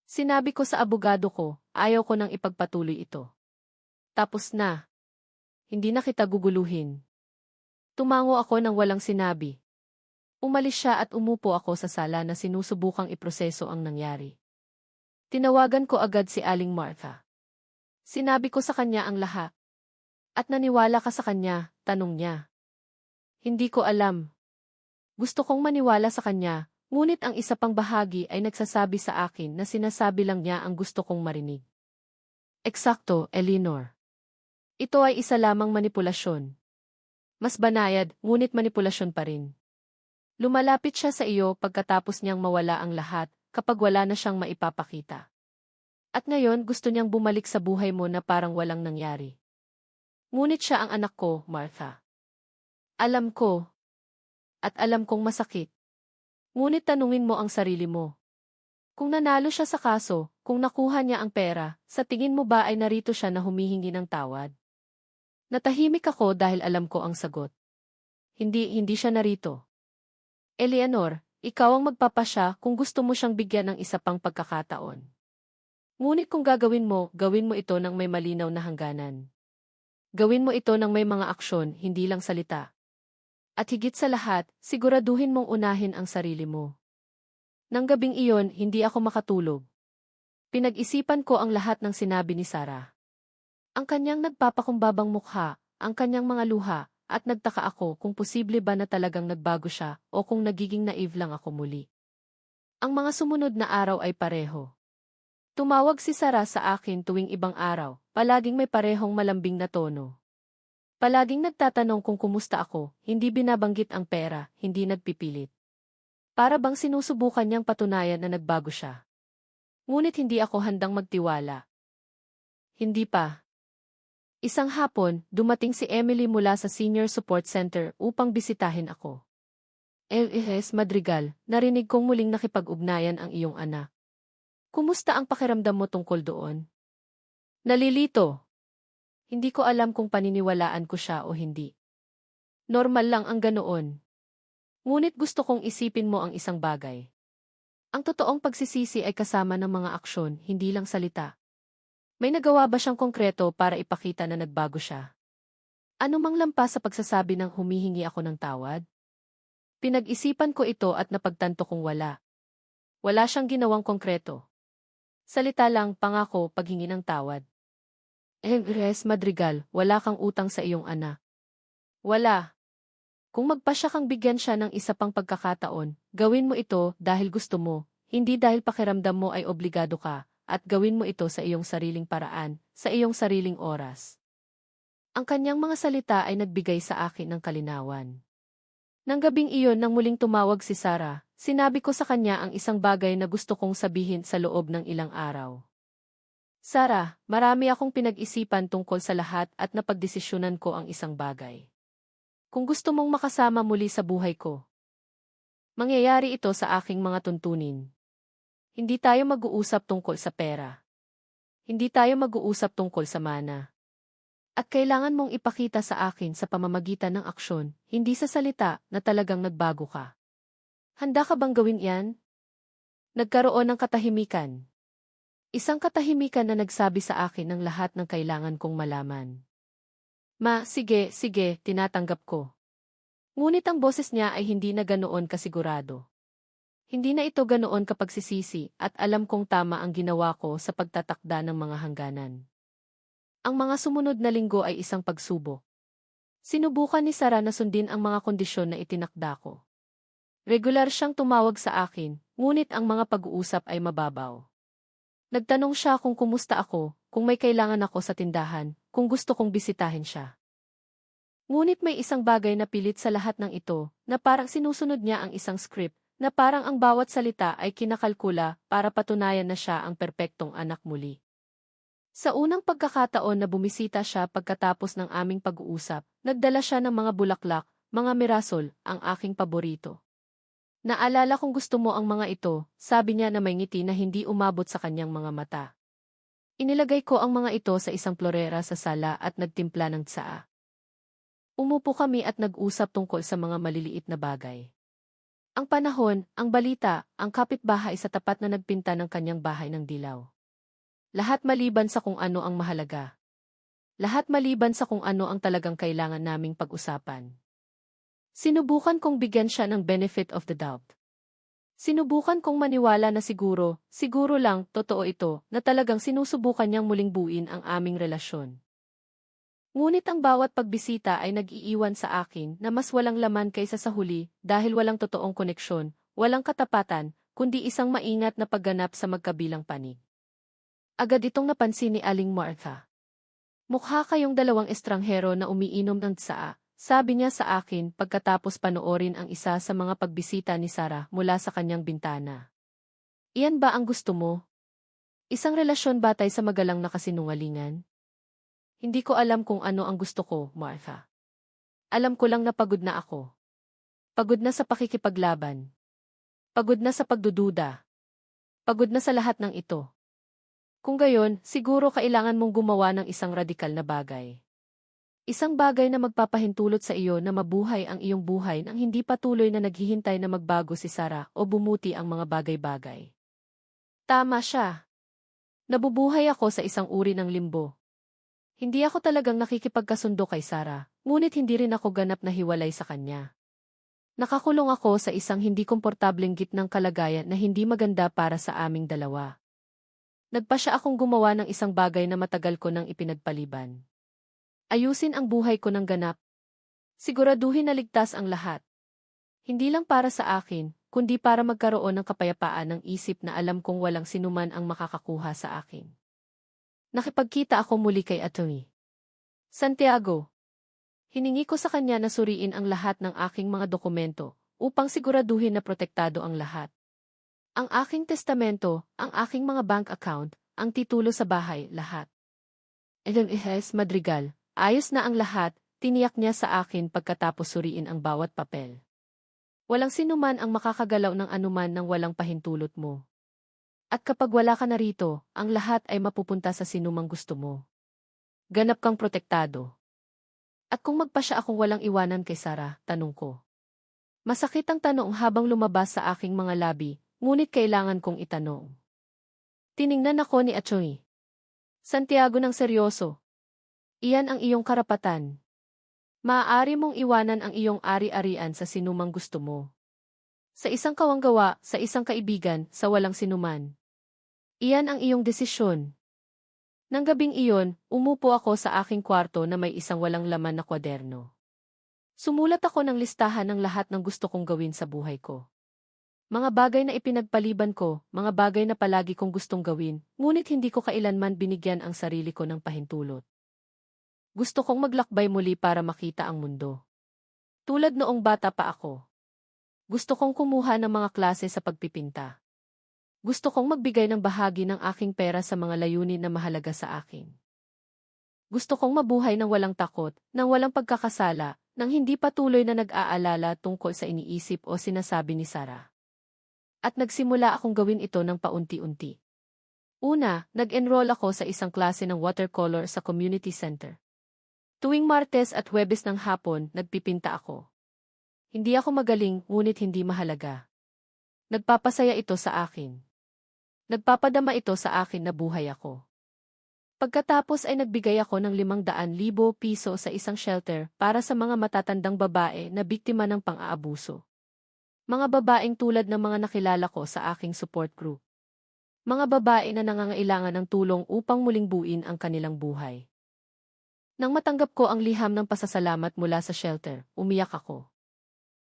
Sinabi ko sa abogado ko, ayaw ko nang ipagpatuloy ito. Tapos na. Hindi na kita guguluhin. Tumango ako nang walang sinabi. Umalis siya at umupo ako sa sala na sinusubukang iproseso ang nangyari. Tinawagan ko agad si Aling Martha. Sinabi ko sa kanya ang lahat. At naniwala ka sa kanya, tanong niya. Hindi ko alam. Gusto kong maniwala sa kanya, ngunit ang isa pang bahagi ay nagsasabi sa akin na sinasabi lang niya ang gusto kong marinig. Eksakto, Eleanor. Ito ay isa lamang manipulasyon. Mas banayad, ngunit manipulasyon pa rin. Lumalapit siya sa iyo pagkatapos niyang mawala ang lahat, kapag wala na siyang maipapakita. At ngayon gusto niyang bumalik sa buhay mo na parang walang nangyari. Ngunit siya ang anak ko, Martha. Alam ko. At alam kong masakit. Ngunit tanungin mo ang sarili mo. Kung nanalo siya sa kaso, kung nakuha niya ang pera, sa tingin mo ba ay narito siya na humihingi ng tawad? Natahimik ako dahil alam ko ang sagot. Hindi siya narito. Eleanor, ikaw ang magpapasya kung gusto mo siyang bigyan ng isa pang pagkakataon. Ngunit kung gawin mo ito ng may malinaw na hangganan. Gawin mo ito ng may mga aksyon, hindi lang salita. At higit sa lahat, siguraduhin mong unahin ang sarili mo. Nang gabing iyon, hindi ako makatulog. Pinag-isipan ko ang lahat ng sinabi ni Sarah. Ang kanyang nagpapakumbabang mukha, ang kanyang mga luha, at nagtaka ako kung posible ba na talagang nagbago siya o kung nagiging naive lang ako muli. Ang mga sumunod na araw ay pareho. Tumawag si Sarah sa akin tuwing ibang araw, palaging may parehong malambing na tono. Palaging nagtatanong kung kumusta ako, hindi binabanggit ang pera, hindi nagpipilit. Para bang sinusubukan niyang patunayan na nagbago siya. Ngunit hindi ako handang magtiwala. Hindi pa. Isang hapon, dumating si Emily mula sa Senior Support Center upang bisitahin ako. Madrigal, narinig kong muling nakipag-ugnayan ang iyong anak. Kumusta ang pakiramdam mo tungkol doon? Nalilito. Hindi ko alam kung paniniwalaan ko siya o hindi. Normal lang ang ganoon. Ngunit gusto kong isipin mo ang isang bagay. Ang totoong pagsisisi ay kasama ng mga aksyon, hindi lang salita. May nagawa ba siyang konkreto para ipakita na nagbago siya? Ano mang lampas sa pagsasabi ng humihingi ako ng tawad? Pinag-isipan ko ito at napagtanto kong wala. Wala siyang ginawang konkreto. Salita lang, pangako, paghingi ng tawad. Madrigal, wala kang utang sa iyong anak. Wala. Kung magpasya kang bigyan siya ng isa pang pagkakataon, gawin mo ito dahil gusto mo, hindi dahil pakiramdam mo ay obligado ka, at gawin mo ito sa iyong sariling paraan, sa iyong sariling oras. Ang kanyang mga salita ay nagbigay sa akin ng kalinawan. Nang gabing iyon nang muling tumawag si Sarah, sinabi ko sa kanya ang isang bagay na gusto kong sabihin sa loob ng ilang araw. Sarah, marami akong pinag-isipan tungkol sa lahat at napagdesisyonan ko ang isang bagay. Kung gusto mong makasama muli sa buhay ko, mangyayari ito sa aking mga tuntunin. Hindi tayo mag-uusap tungkol sa pera. Hindi tayo mag-uusap tungkol sa mana. At kailangan mong ipakita sa akin sa pamamagitan ng aksyon, hindi sa salita, na talagang nagbago ka. Handa ka bang gawin yan? Nagkaroon ng katahimikan. Isang katahimikan na nagsabi sa akin ng lahat ng kailangan kong malaman. Sige, tinatanggap ko. Ngunit ang boses niya ay hindi na ganoon kasigurado. Hindi na ito ganoon kapagsisisi at alam kong tama ang ginawa ko sa pagtatakda ng mga hangganan. Ang mga sumunod na linggo ay isang pagsubok. Sinubukan ni Sarah na sundin ang mga kondisyon na itinakda ko. Regular siyang tumawag sa akin, ngunit ang mga pag-uusap ay mababaw. Nagtanong siya kung kumusta ako, kung may kailangan ako sa tindahan, kung gusto kong bisitahin siya. Ngunit may isang bagay na pilit sa lahat ng ito, na parang sinusunod niya ang isang script, na parang ang bawat salita ay kinakalkula para patunayan na siya ang perpektong anak muli. Sa unang pagkakataon na bumisita siya pagkatapos ng aming pag-uusap, nagdala siya ng mga bulaklak, mga mirasol, ang aking paborito. Naalala kong gusto mo ang mga ito, sabi niya na may ngiti na hindi umabot sa kanyang mga mata. Inilagay ko ang mga ito sa isang florera sa sala at nagtimpla ng tsaa. Umupo kami at nag-usap tungkol sa mga maliliit na bagay. Ang panahon, ang balita, ang kapitbahay sa tapat na nagpinta ng kanyang bahay ng dilaw. Lahat maliban sa kung ano ang mahalaga. Lahat maliban sa kung ano ang talagang kailangan naming pag-usapan. Sinubukan kong bigyan siya ng benefit of the doubt. Sinubukan kong maniwala na siguro lang, totoo ito, na talagang sinusubukan niyang muling buuin ang aming relasyon. Ngunit ang bawat pagbisita ay nag-iiwan sa akin na mas walang laman kaysa sa huli dahil walang totoong koneksyon, walang katapatan, kundi isang maingat na pagganap sa magkabilang panig. Agad itong napansin ni Aling Martha. Mukha kayong dalawang estranghero na umiinom ng tsaa. Sabi niya sa akin pagkatapos panoorin ang isa sa mga pagbisita ni Sarah mula sa kanyang bintana. Iyan ba ang gusto mo? Isang relasyon batay sa magalang na kasinungalingan? Hindi ko alam kung ano ang gusto ko, Martha. Alam ko lang na pagod na ako. Pagod na sa pakikipaglaban. Pagod na sa pagdududa. Pagod na sa lahat ng ito. Kung gayon, siguro kailangan mong gumawa ng isang radikal na bagay. Isang bagay na magpapahintulot sa iyo na mabuhay ang iyong buhay nang hindi patuloy na naghihintay na magbago si Sarah o bumuti ang mga bagay-bagay. Tama siya. Nabubuhay ako sa isang uri ng limbo. Hindi ako talagang nakikipagkasundo kay Sarah, ngunit hindi rin ako ganap na hiwalay sa kanya. Nakakulong ako sa isang hindi komportableng gitnang kalagayan na hindi maganda para sa aming dalawa. Nagpasya akong gumawa ng isang bagay na matagal ko nang ipinagpaliban. Ayusin ang buhay ko ng ganap. Siguraduhin na ligtas ang lahat. Hindi lang para sa akin, kundi para magkaroon ng kapayapaan ng isip na alam kong walang sinuman ang makakakuha sa akin. Nakipagkita ako muli kay Atty. Santiago. Hiningi ko sa kanya na suriin ang lahat ng aking mga dokumento upang siguraduhin na protektado ang lahat. Ang aking testamento, ang aking mga bank account, ang titulo sa bahay, lahat. Madrigal, ayos na ang lahat, tiniyak niya sa akin pagkatapos suriin ang bawat papel. Walang sinuman ang makakagalaw ng anuman nang walang pahintulot mo. At kapag wala ka na rito, ang lahat ay mapupunta sa sinumang gusto mo. Ganap kang protektado. At kung magpasya akong walang iwanan kay Sarah, tanong ko. Masakit ang tanong habang lumabas sa aking mga labi, ngunit kailangan kong itanong. Tiningnan ako ni Atty. Santiago ng seryoso. Iyan ang iyong karapatan. Maaari mong iwanan ang iyong ari-arian sa sinumang gusto mo. Sa isang kawanggawa, sa isang kaibigan, sa walang sinuman. Iyan ang iyong desisyon. Nang gabing iyon, umupo ako sa aking kwarto na may isang walang laman na kwaderno. Sumulat ako ng listahan ng lahat ng gusto kong gawin sa buhay ko. Mga bagay na ipinagpaliban ko, mga bagay na palagi kong gustong gawin, ngunit hindi ko kailanman binigyan ang sarili ko ng pahintulot. Gusto kong maglakbay muli para makita ang mundo. Tulad noong bata pa ako. Gusto kong kumuha ng mga klase sa pagpipinta. Gusto kong magbigay ng bahagi ng aking pera sa mga layunin na mahalaga sa akin. Gusto kong mabuhay ng walang takot, ng walang pagkakasala, nang hindi patuloy na nag-aalala tungkol sa iniisip o sinasabi ni Sarah. At nagsimula akong gawin ito ng paunti-unti. Una, nag-enroll ako sa isang klase ng watercolor sa community center. Tuwing Martes at Huwebes ng hapon, nagpipinta ako. Hindi ako magaling, ngunit hindi mahalaga. Nagpapasaya ito sa akin. Nagpapadama ito sa akin na buhay ako. Pagkatapos ay nagbigay ako ng 500,000 piso sa isang shelter para sa mga matatandang babae na biktima ng pang-aabuso. Mga babaeng tulad ng mga nakilala ko sa aking support group. Mga babae na nangangailangan ng tulong upang muling buuin ang kanilang buhay. Nang matanggap ko ang liham ng pasasalamat mula sa shelter, umiyak ako.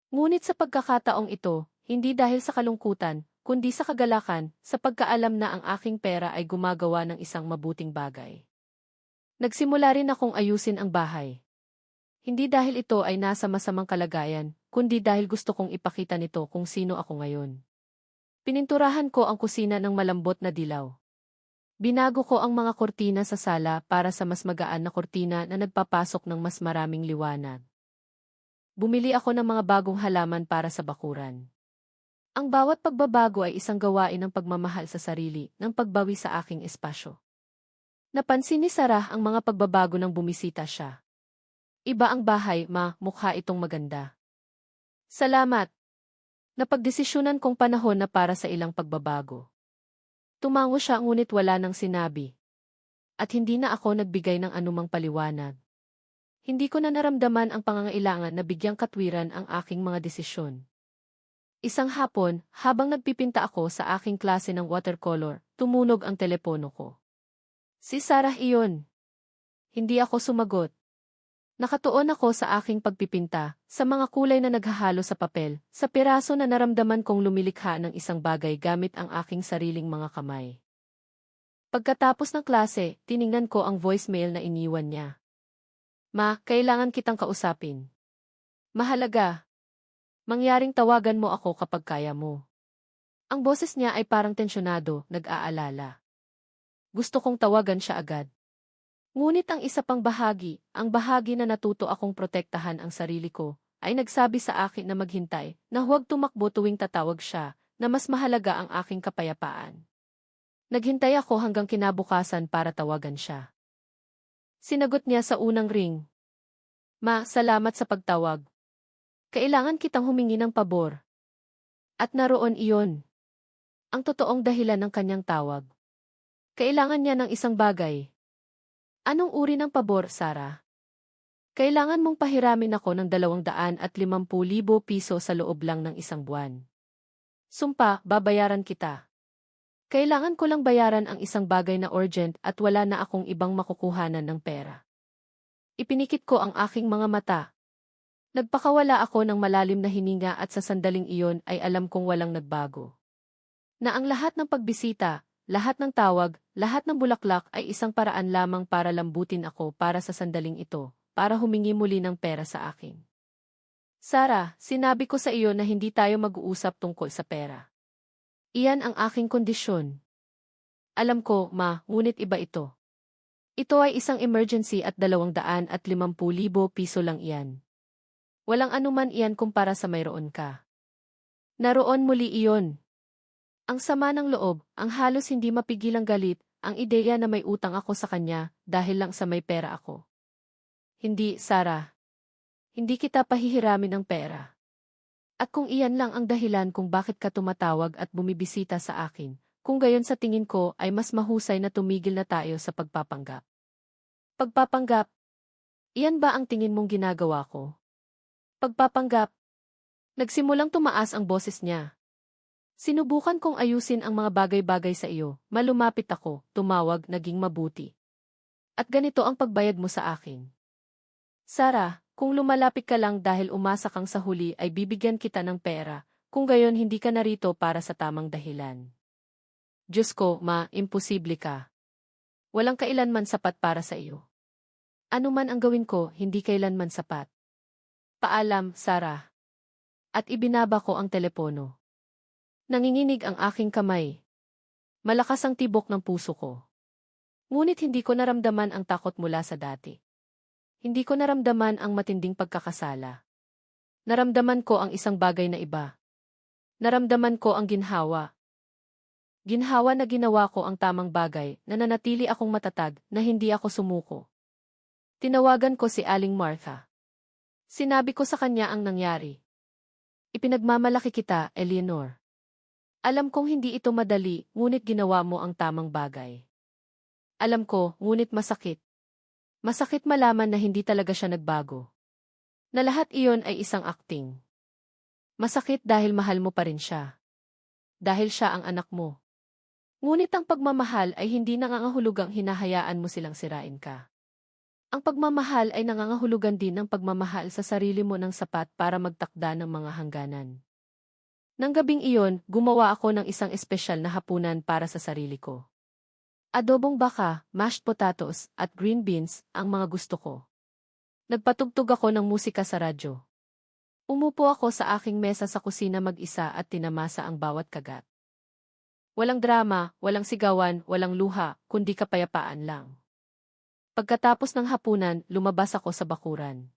Ngunit sa pagkakataong ito, hindi dahil sa kalungkutan, kundi sa kagalakan, sa pagkaalam na ang aking pera ay gumagawa ng isang mabuting bagay. Nagsimula rin akong ayusin ang bahay. Hindi dahil ito ay nasa masamang kalagayan, kundi dahil gusto kong ipakita nito kung sino ako ngayon. Pininturahan ko ang kusina ng malambot na dilaw. Binago ko ang mga kortina sa sala para sa mas magaan na kortina na nagpapasok ng mas maraming liwanag. Bumili ako ng mga bagong halaman para sa bakuran. Ang bawat pagbabago ay isang gawain ng pagmamahal sa sarili, ng pagbawi sa aking espasyo. Napansin ni Sarah ang mga pagbabago nang bumisita siya. Iba ang bahay, mukha itong maganda. Salamat. Napagdesisyonan kong panahon na para sa ilang pagbabago. Tumango siya ngunit wala nang sinabi. At hindi na ako nagbigay ng anumang paliwanag. Hindi ko na naramdaman ang pangangailangan na bigyang katwiran ang aking mga desisyon. Isang hapon, habang nagpipinta ako sa aking klase ng watercolor, tumunog ang telepono ko. Si Sarah iyon. Hindi ako sumagot. Nakatuon ako sa aking pagpipinta, sa mga kulay na naghahalo sa papel, sa piraso na naramdaman kong lumilikha ng isang bagay gamit ang aking sariling mga kamay. Pagkatapos ng klase, tiningnan ko ang voicemail na iniwan niya. Kailangan kitang kausapin. Mahalaga. Mangyaring tawagan mo ako kapag kaya mo. Ang boses niya ay parang tensyonado, nag-aalala. Gusto kong tawagan siya agad. Ngunit ang isa pang bahagi, ang bahagi na natuto akong protektahan ang sarili ko, ay nagsabi sa akin na maghintay, na huwag tumakbo tuwing tatawag siya, na mas mahalaga ang aking kapayapaan. Naghintay ako hanggang kinabukasan para tawagan siya. Sinagot niya sa unang ring. Salamat sa pagtawag. Kailangan kitang humingi ng pabor. At naroon iyon. Ang totoong dahilan ng kanyang tawag. Kailangan niya ng isang bagay. Anong uri ng pabor, Sarah? Kailangan mong pahiramin ako ng 250,000 piso sa loob lang ng isang buwan. Sumpa, babayaran kita. Kailangan ko lang bayaran ang isang bagay na urgent at wala na akong ibang makukuhanan ng pera. Ipinikit ko ang aking mga mata. Nagpakawala ako ng malalim na hininga at sa sandaling iyon ay alam kong walang nagbago. Na ang lahat ng pagbisita, lahat ng tawag, lahat ng bulaklak ay isang paraan lamang para lambutin ako para sa sandaling ito, para humingi muli ng pera sa akin. Sarah, sinabi ko sa iyo na hindi tayo mag-uusap tungkol sa pera. Iyan ang aking kondisyon. Alam ko, ma, ngunit iba ito. Ito ay isang emergency at 250,000 piso lang iyan. Walang anuman iyan kumpara sa mayroon ka. Naroon muli iyon. Ang sama ng loob, ang halos hindi mapigilang galit, ang ideya na may utang ako sa kanya dahil lang sa may pera ako. Hindi, Sarah. Hindi kita pahihiramin ng pera. At kung iyan lang ang dahilan kung bakit ka tumatawag at bumibisita sa akin, kung gayon sa tingin ko ay mas mahusay na tumigil na tayo sa pagpapanggap. Pagpapanggap? Iyan ba ang tingin mong ginagawa ko? Pagpapanggap? Nagsimulang tumaas ang boses niya. Sinubukan kong ayusin ang mga bagay-bagay sa iyo, malumapit ako, tumawag, naging mabuti. At ganito ang pagbayad mo sa akin. Sarah, kung lumalapit ka lang dahil umasa kang sa huli ay bibigyan kita ng pera, kung gayon hindi ka narito para sa tamang dahilan. Diyos ko, ma, imposible ka. Walang kailanman sapat para sa iyo. Ano man ang gawin ko, hindi kailanman sapat. Paalam, Sarah. At ibinaba ko ang telepono. Nanginginig ang aking kamay. Malakas ang tibok ng puso ko. Ngunit hindi ko naramdaman ang takot mula sa dati. Hindi ko naramdaman ang matinding pagkakasala. Naramdaman ko ang isang bagay na iba. Naramdaman ko ang ginhawa. Ginhawa na ginawa ko ang tamang bagay, na nanatili akong matatag, na hindi ako sumuko. Tinawagan ko si Aling Martha. Sinabi ko sa kanya ang nangyari. Ipinagmamalaki kita, Eleanor. Alam kong hindi ito madali, ngunit ginawa mo ang tamang bagay. Alam ko, ngunit masakit. Masakit malaman na hindi talaga siya nagbago. Na lahat iyon ay isang acting. Masakit dahil mahal mo pa rin siya. Dahil siya ang anak mo. Ngunit ang pagmamahal ay hindi nangangahulugang hinahayaan mo silang sirain ka. Ang pagmamahal ay nangangahulugan din ng pagmamahal sa sarili mo ng sapat para magtakda ng mga hangganan. Nang gabing iyon, gumawa ako ng isang espesyal na hapunan para sa sarili ko. Adobong baka, mashed potatoes, at green beans, ang mga gusto ko. Nagpatugtog ako ng musika sa radyo. Umupo ako sa aking mesa sa kusina mag-isa at tinamasa ang bawat kagat. Walang drama, walang sigawan, walang luha, kundi kapayapaan lang. Pagkatapos ng hapunan, lumabas ako sa bakuran.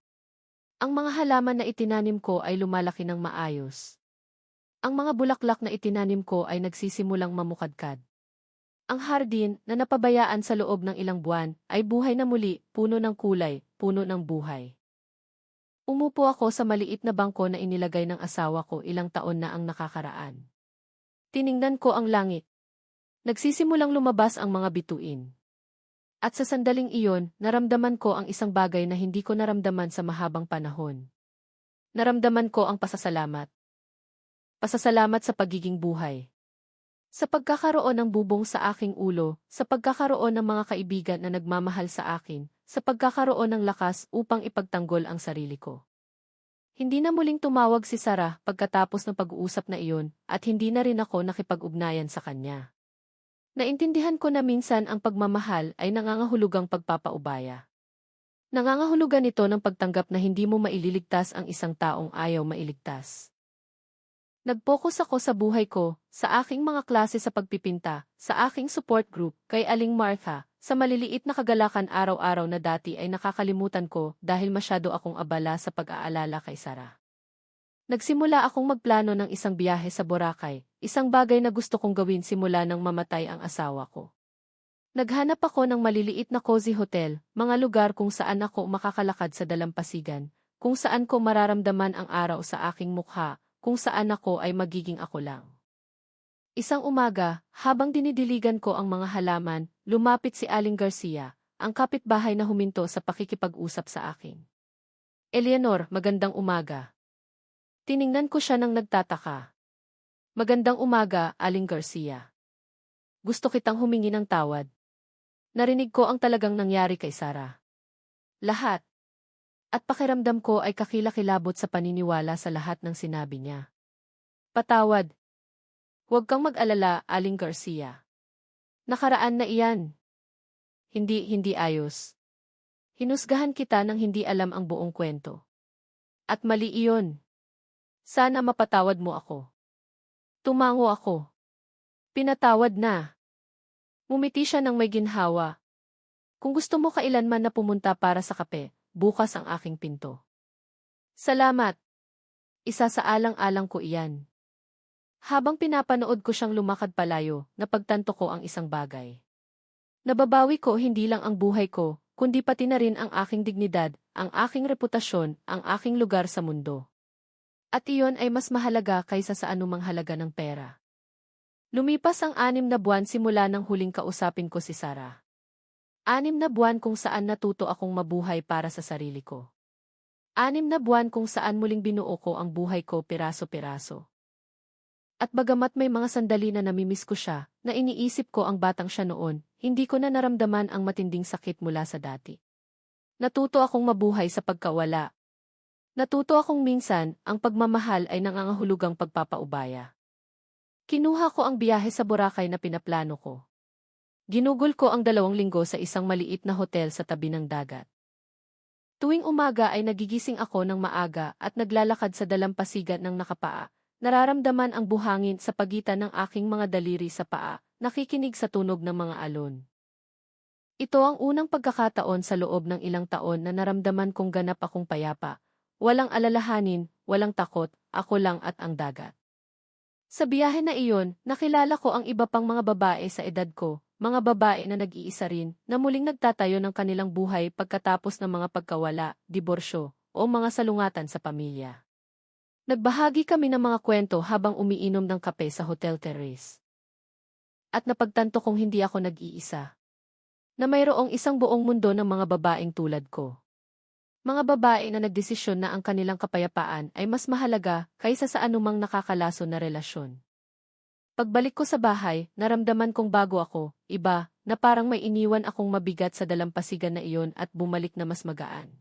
Ang mga halaman na itinanim ko ay lumalaki ng maayos. Ang mga bulaklak na itinanim ko ay nagsisimulang mamukadkad. Ang hardin, na napabayaan sa loob ng ilang buwan, ay buhay na muli, puno ng kulay, puno ng buhay. Umupo ako sa maliit na bangko na inilagay ng asawa ko ilang taon na ang nakakaraan. Tiningnan ko ang langit. Nagsisimulang lumabas ang mga bituin. At sa sandaling iyon, naramdaman ko ang isang bagay na hindi ko naramdaman sa mahabang panahon. Naramdaman ko ang pasasalamat. Pasasalamat sa pagiging buhay. Sa pagkakaroon ng bubong sa aking ulo, sa pagkakaroon ng mga kaibigan na nagmamahal sa akin, sa pagkakaroon ng lakas upang ipagtanggol ang sarili ko. Hindi na muling tumawag si Sarah pagkatapos ng pag-uusap na iyon, at hindi na rin ako nakipag-ugnayan sa kanya. Naintindihan ko na minsan ang pagmamahal ay nangangahulugang pagpapaubaya. Nangangahulugan ito ng pagtanggap na hindi mo maililigtas ang isang taong ayaw mailigtas. Nag-focus ako sa buhay ko, sa aking mga klase sa pagpipinta, sa aking support group, kay Aling Martha, sa maliliit na kagalakan araw-araw na dati ay nakakalimutan ko dahil masyado akong abala sa pag-aalala kay Sarah. Nagsimula akong magplano ng isang biyahe sa Boracay, isang bagay na gusto kong gawin simula nang mamatay ang asawa ko. Naghanap ako ng maliliit na cozy hotel, mga lugar kung saan ako makakalakad sa dalampasigan, kung saan ko mararamdaman ang araw sa aking mukha, kung saan ako ay magiging ako lang. Isang umaga, habang dinidiligan ko ang mga halaman, lumapit si Aling Garcia, ang kapitbahay na huminto sa pakikipag-usap sa akin. Eleanor, magandang umaga. Tiningnan ko siya nang nagtataka. Magandang umaga, Aling Garcia. Gusto kitang humingi ng tawad. Narinig ko ang talagang nangyari kay Sarah. Lahat. At pakiramdam ko ay kakilakilabot sa paniniwala sa lahat ng sinabi niya. Patawad. Huwag kang mag-alala, Aling Garcia. Nakaraan na iyan. Hindi ayos. Hinusgahan kita nang hindi alam ang buong kwento. At mali iyon. Sana mapatawad mo ako. Tumango ako. Pinatawad na. Ngumiti siya ng may ginhawa. Kung gusto mo kailanman na pumunta para sa kape, bukas ang aking pinto. Salamat. Isa sa alang-alang ko iyan. Habang pinapanood ko siyang lumakad palayo, napagtanto ko ang isang bagay. Nababawi ko hindi lang ang buhay ko, kundi pati na rin ang aking dignidad, ang aking reputasyon, ang aking lugar sa mundo. At iyon ay mas mahalaga kaysa sa anumang halaga ng pera. Lumipas ang 6 na buwan simula nang huling kausapin ko si Sarah. 6 na buwan kung saan natuto akong mabuhay para sa sarili ko. 6 na buwan kung saan muling binuo ko ang buhay ko piraso-piraso. At bagamat may mga sandali na namimiss ko siya, na iniisip ko ang batang siya noon, hindi ko na naramdaman ang matinding sakit mula sa dati. Natuto akong mabuhay sa pagkawala. Natuto akong minsan, ang pagmamahal ay nangangahulugang pagpapaubaya. Kinuha ko ang biyahe sa Boracay na pinaplano ko. Ginugol ko ang 2 linggo sa isang maliit na hotel sa tabi ng dagat. Tuwing umaga ay nagigising ako ng maaga at naglalakad sa dalampasigan ng nakapaa. Nararamdaman ang buhangin sa pagitan ng aking mga daliri sa paa, nakikinig sa tunog ng mga alon. Ito ang unang pagkakataon sa loob ng ilang taon na naramdaman kong ganap akong payapa. Walang alalahanin, walang takot, ako lang at ang dagat. Sa biyahe na iyon, nakilala ko ang iba pang mga babae sa edad ko, mga babae na nag-iisa rin, na muling nagtatayo ng kanilang buhay pagkatapos ng mga pagkawala, diborsyo, o mga salungatan sa pamilya. Nagbahagi kami ng mga kwento habang umiinom ng kape sa hotel terrace. At napagtanto kong hindi ako nag-iisa. Na mayroong isang buong mundo ng mga babaeng tulad ko. Mga babae na nagdesisyon na ang kanilang kapayapaan ay mas mahalaga kaysa sa anumang nakakalaso na relasyon. Pagbalik ko sa bahay, naramdaman kong bago ako, iba, na parang may iniwan akong mabigat sa dalampasigan na iyon at bumalik na mas magaan.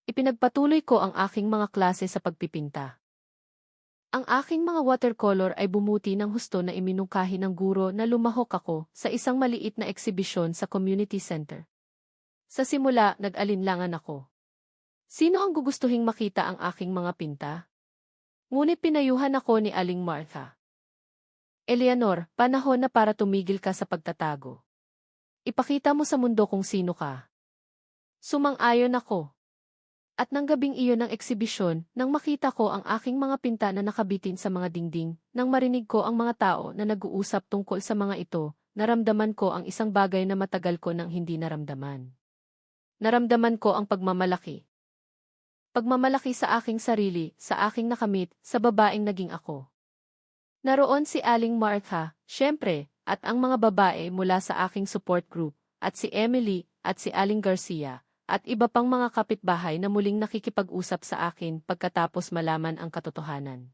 Ipinagpatuloy ko ang aking mga klase sa pagpipinta. Ang aking mga watercolor ay bumuti ng husto na iminungkahi ng guro na lumahok ako sa isang maliit na eksibisyon sa community center. Sa simula, nag-alinlangan ako. Sino ang gugustuhing makita ang aking mga pinta? Ngunit pinayuhan ako ni Aling Martha. Eleanor, panahon na para tumigil ka sa pagtatago. Ipakita mo sa mundo kung sino ka. Sumang-ayon ako. At nang gabing iyon ng eksibisyon, nang makita ko ang aking mga pinta na nakabitin sa mga dingding, nang marinig ko ang mga tao na nag-uusap tungkol sa mga ito, naramdaman ko ang isang bagay na matagal ko nang hindi naramdaman. Naramdaman ko ang pagmamalaki. Pagmamalaki sa aking sarili, sa aking nakamit, sa babaeng naging ako. Naroon si Aling Martha, syempre, at ang mga babae mula sa aking support group, at si Emily, at si Aling Garcia, at iba pang mga kapitbahay na muling nakikipag-usap sa akin pagkatapos malaman ang katotohanan.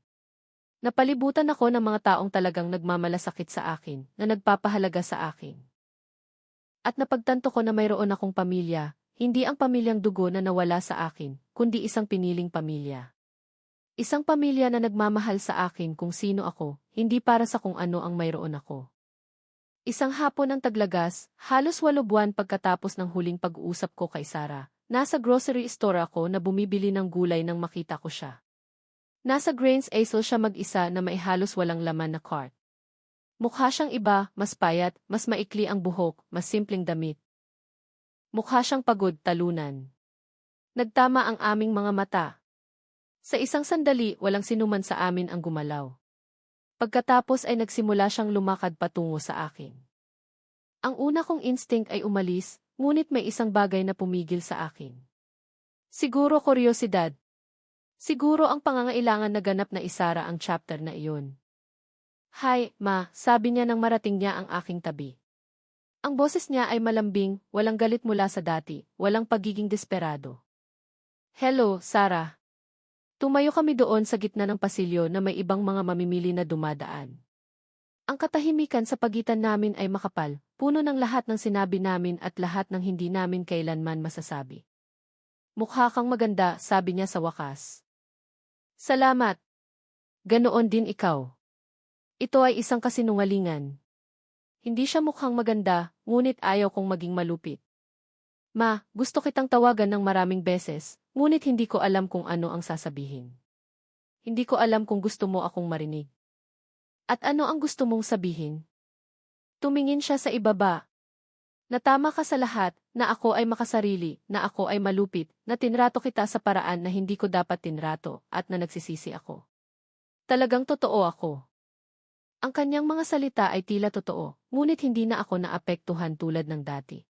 Napalibutan ako ng mga taong talagang nagmamalasakit sa akin, na nagpapahalaga sa akin. At napagtanto ko na mayroon akong pamilya, hindi ang pamilyang dugo na nawala sa akin, kundi isang piniling pamilya. Isang pamilya na nagmamahal sa akin kung sino ako, hindi para sa kung ano ang mayroon ako. Isang hapon ng taglagas, halos 8 buwan pagkatapos ng huling pag-uusap ko kay Sarah, nasa grocery store ako na bumibili ng gulay nang makita ko siya. Nasa Grains Aisle siya mag-isa na may halos walang laman na cart. Mukha siyang iba, mas payat, mas maikli ang buhok, mas simpleng damit. Mukha siyang pagod, talunan. Nagtama ang aming mga mata. Sa isang sandali, walang sinuman sa amin ang gumalaw. Pagkatapos ay nagsimula siyang lumakad patungo sa akin. Ang una kong instinct ay umalis, ngunit may isang bagay na pumigil sa akin. Siguro kuryosidad. Siguro ang pangangailangan na ganap na isara ang chapter na iyon. Hi, ma, sabi niya nang marating niya ang aking tabi. Ang boses niya ay malambing, walang galit mula sa dati, walang pagiging desperado. Hello, Sarah. Tumayo kami doon sa gitna ng pasilyo na may ibang mga mamimili na dumadaan. Ang katahimikan sa pagitan namin ay makapal, puno ng lahat ng sinabi namin at lahat ng hindi namin kailanman masasabi. Mukha kang maganda, sabi niya sa wakas. Salamat. Ganoon din ikaw. Ito ay isang kasinungalingan. Hindi siya mukhang maganda, ngunit ayaw kong maging malupit. Ma, gusto kitang tawagan ng maraming beses, ngunit hindi ko alam kung ano ang sasabihin. Hindi ko alam kung gusto mo akong marinig. At ano ang gusto mong sabihin? Tumingin siya sa ibaba. Natama ka sa lahat, na ako ay makasarili, na ako ay malupit, na tinrato kita sa paraan na hindi ko dapat tinrato, at na nagsisisi ako. Talagang totoo ako. Ang kanyang mga salita ay tila totoo, ngunit hindi na ako naapektuhan tulad ng dati.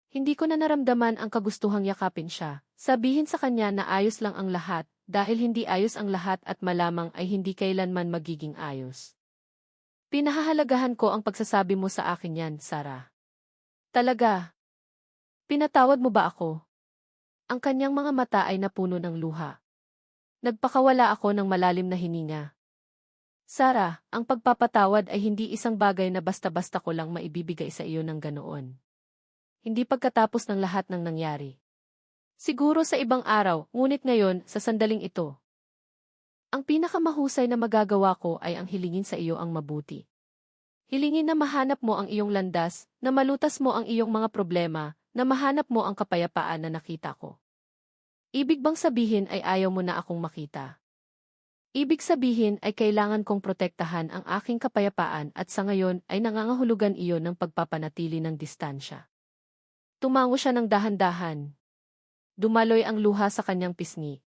Hindi ko na naramdaman ang kagustuhang yakapin siya, sabihin sa kanya na ayos lang ang lahat, dahil hindi ayos ang lahat at malamang ay hindi kailanman magiging ayos. Pinahahalagahan ko ang pagsasabi mo sa akin yan, Sarah. Talaga? Pinatawad mo ba ako? Ang kanyang mga mata ay napuno ng luha. Nagpakawala ako ng malalim na hininga. Sarah, ang pagpapatawad ay hindi isang bagay na basta-basta ko lang maibibigay sa iyo ng ganoon. Hindi pagkatapos ng lahat ng nangyari. Siguro sa ibang araw, ngunit ngayon, sa sandaling ito. Ang pinakamahusay na magagawa ko ay ang hilingin sa iyo ang mabuti. Hilingin na mahanap mo ang iyong landas, na malutas mo ang iyong mga problema, na mahanap mo ang kapayapaan na nakita ko. Ibig bang sabihin ay ayaw mo na akong makita? Ibig sabihin ay kailangan kong protektahan ang aking kapayapaan at sa ngayon ay nangangahulugan iyon ng pagpapanatili ng distansya. Tumango siya ng dahan-dahan. Dumaloy ang luha sa kanyang pisngi.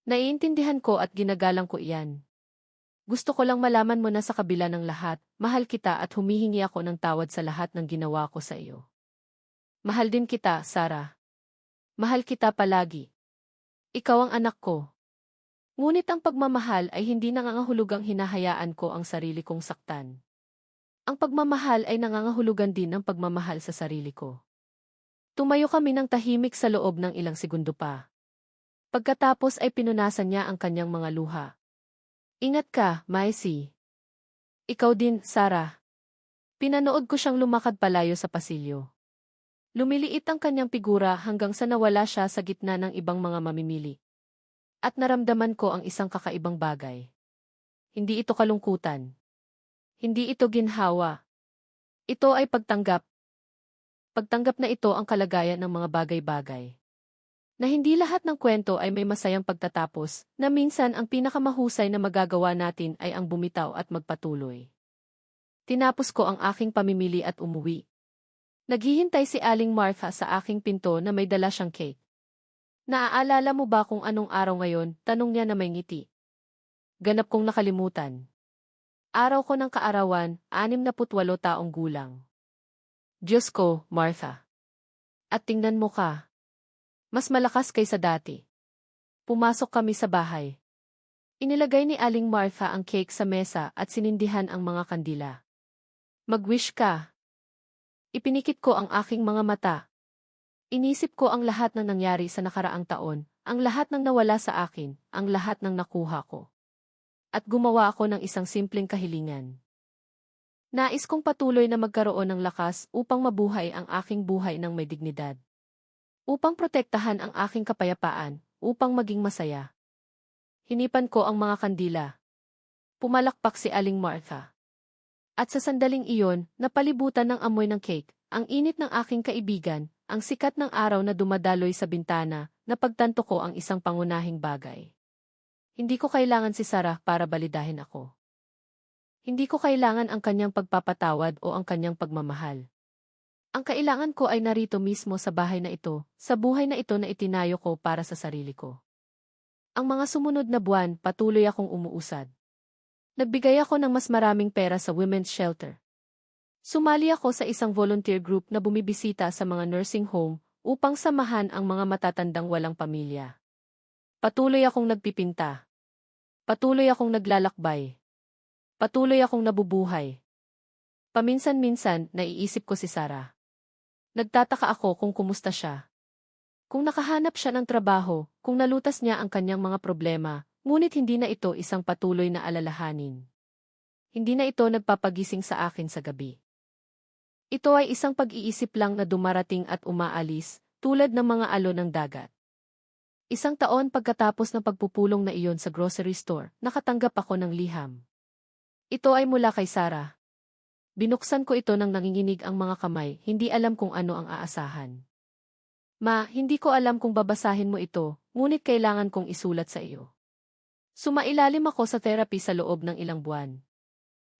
Naiintindihan ko at ginagalang ko iyan. Gusto ko lang malaman mo na sa kabila ng lahat, mahal kita at humihingi ako ng tawad sa lahat ng ginawa ko sa iyo. Mahal din kita, Sarah. Mahal kita palagi. Ikaw ang anak ko. Ngunit ang pagmamahal ay hindi nangangahulugang hinahayaan ko ang sarili kong saktan. Ang pagmamahal ay nangangahulugan din ng pagmamahal sa sarili ko. Tumayo kami ng tahimik sa loob ng ilang segundo pa. Pagkatapos ay pinunasan niya ang kanyang mga luha. Ingat ka, Maisy. Ikaw din, Sarah. Pinanood ko siyang lumakad palayo sa pasilyo. Lumiliit ang kanyang figura hanggang sa nawala siya sa gitna ng ibang mga mamimili. At naramdaman ko ang isang kakaibang bagay. Hindi ito kalungkutan. Hindi ito ginhawa. Ito ay pagtanggap. Pagtanggap na ito ang kalagayan ng mga bagay-bagay. Na hindi lahat ng kwento ay may masayang pagtatapos, na minsan ang pinakamahusay na magagawa natin ay ang bumitaw at magpatuloy. Tinapos ko ang aking pamimili at umuwi. Naghihintay si Aling Martha sa aking pinto na may dala siyang cake. Naaalala mo ba kung anong araw ngayon? Tanong niya na may ngiti. Ganap kong nakalimutan. Araw ko ng kaarawan, 68 taong gulang. Diyos ko, Martha. At tingnan mo ka. Mas malakas kaysa dati. Pumasok kami sa bahay. Inilagay ni Aling Martha ang cake sa mesa at sinindihan ang mga kandila. Mag-wish ka. Ipinikit ko ang aking mga mata. Inisip ko ang lahat ng nangyari sa nakaraang taon, ang lahat ng nawala sa akin, ang lahat ng nakuha ko. At gumawa ako ng isang simpleng kahilingan. Nais kong patuloy na magkaroon ng lakas upang mabuhay ang aking buhay ng may dignidad. Upang protektahan ang aking kapayapaan, upang maging masaya. Hinipan ko ang mga kandila. Pumalakpak si Aling Martha. At sa sandaling iyon, napalibutan ng amoy ng cake, ang init ng aking kaibigan, ang sikat ng araw na dumadaloy sa bintana, napagtanto ko ang isang pangunahing bagay. Hindi ko kailangan si Sarah para balidahin ako. Hindi ko kailangan ang kanyang pagpapatawad o ang kanyang pagmamahal. Ang kailangan ko ay narito mismo sa bahay na ito, sa buhay na ito na itinayo ko para sa sarili ko. Ang mga sumunod na buwan, patuloy akong umuusad. Nagbigay ako ng mas maraming pera sa women's shelter. Sumali ako sa isang volunteer group na bumibisita sa mga nursing home upang samahan ang mga matatandang walang pamilya. Patuloy akong nagpipinta. Patuloy akong naglalakbay. Patuloy akong nabubuhay. Paminsan-minsan, naiisip ko si Sarah. Nagtataka ako kung kumusta siya. Kung nakahanap siya ng trabaho, kung nalutas niya ang kanyang mga problema, ngunit hindi na ito isang patuloy na alalahanin. Hindi na ito nagpapagising sa akin sa gabi. Ito ay isang pag-iisip lang na dumarating at umaalis, tulad ng mga alon ng dagat. Isang taon pagkatapos ng pagpupulong na iyon sa grocery store, nakatanggap ako ng liham. Ito ay mula kay Sarah. Binuksan ko ito nang nanginginig ang mga kamay, hindi alam kung ano ang aasahan. Ma, hindi ko alam kung babasahin mo ito, ngunit kailangan kong isulat sa iyo. Sumailalim ako sa therapy sa loob ng ilang buwan.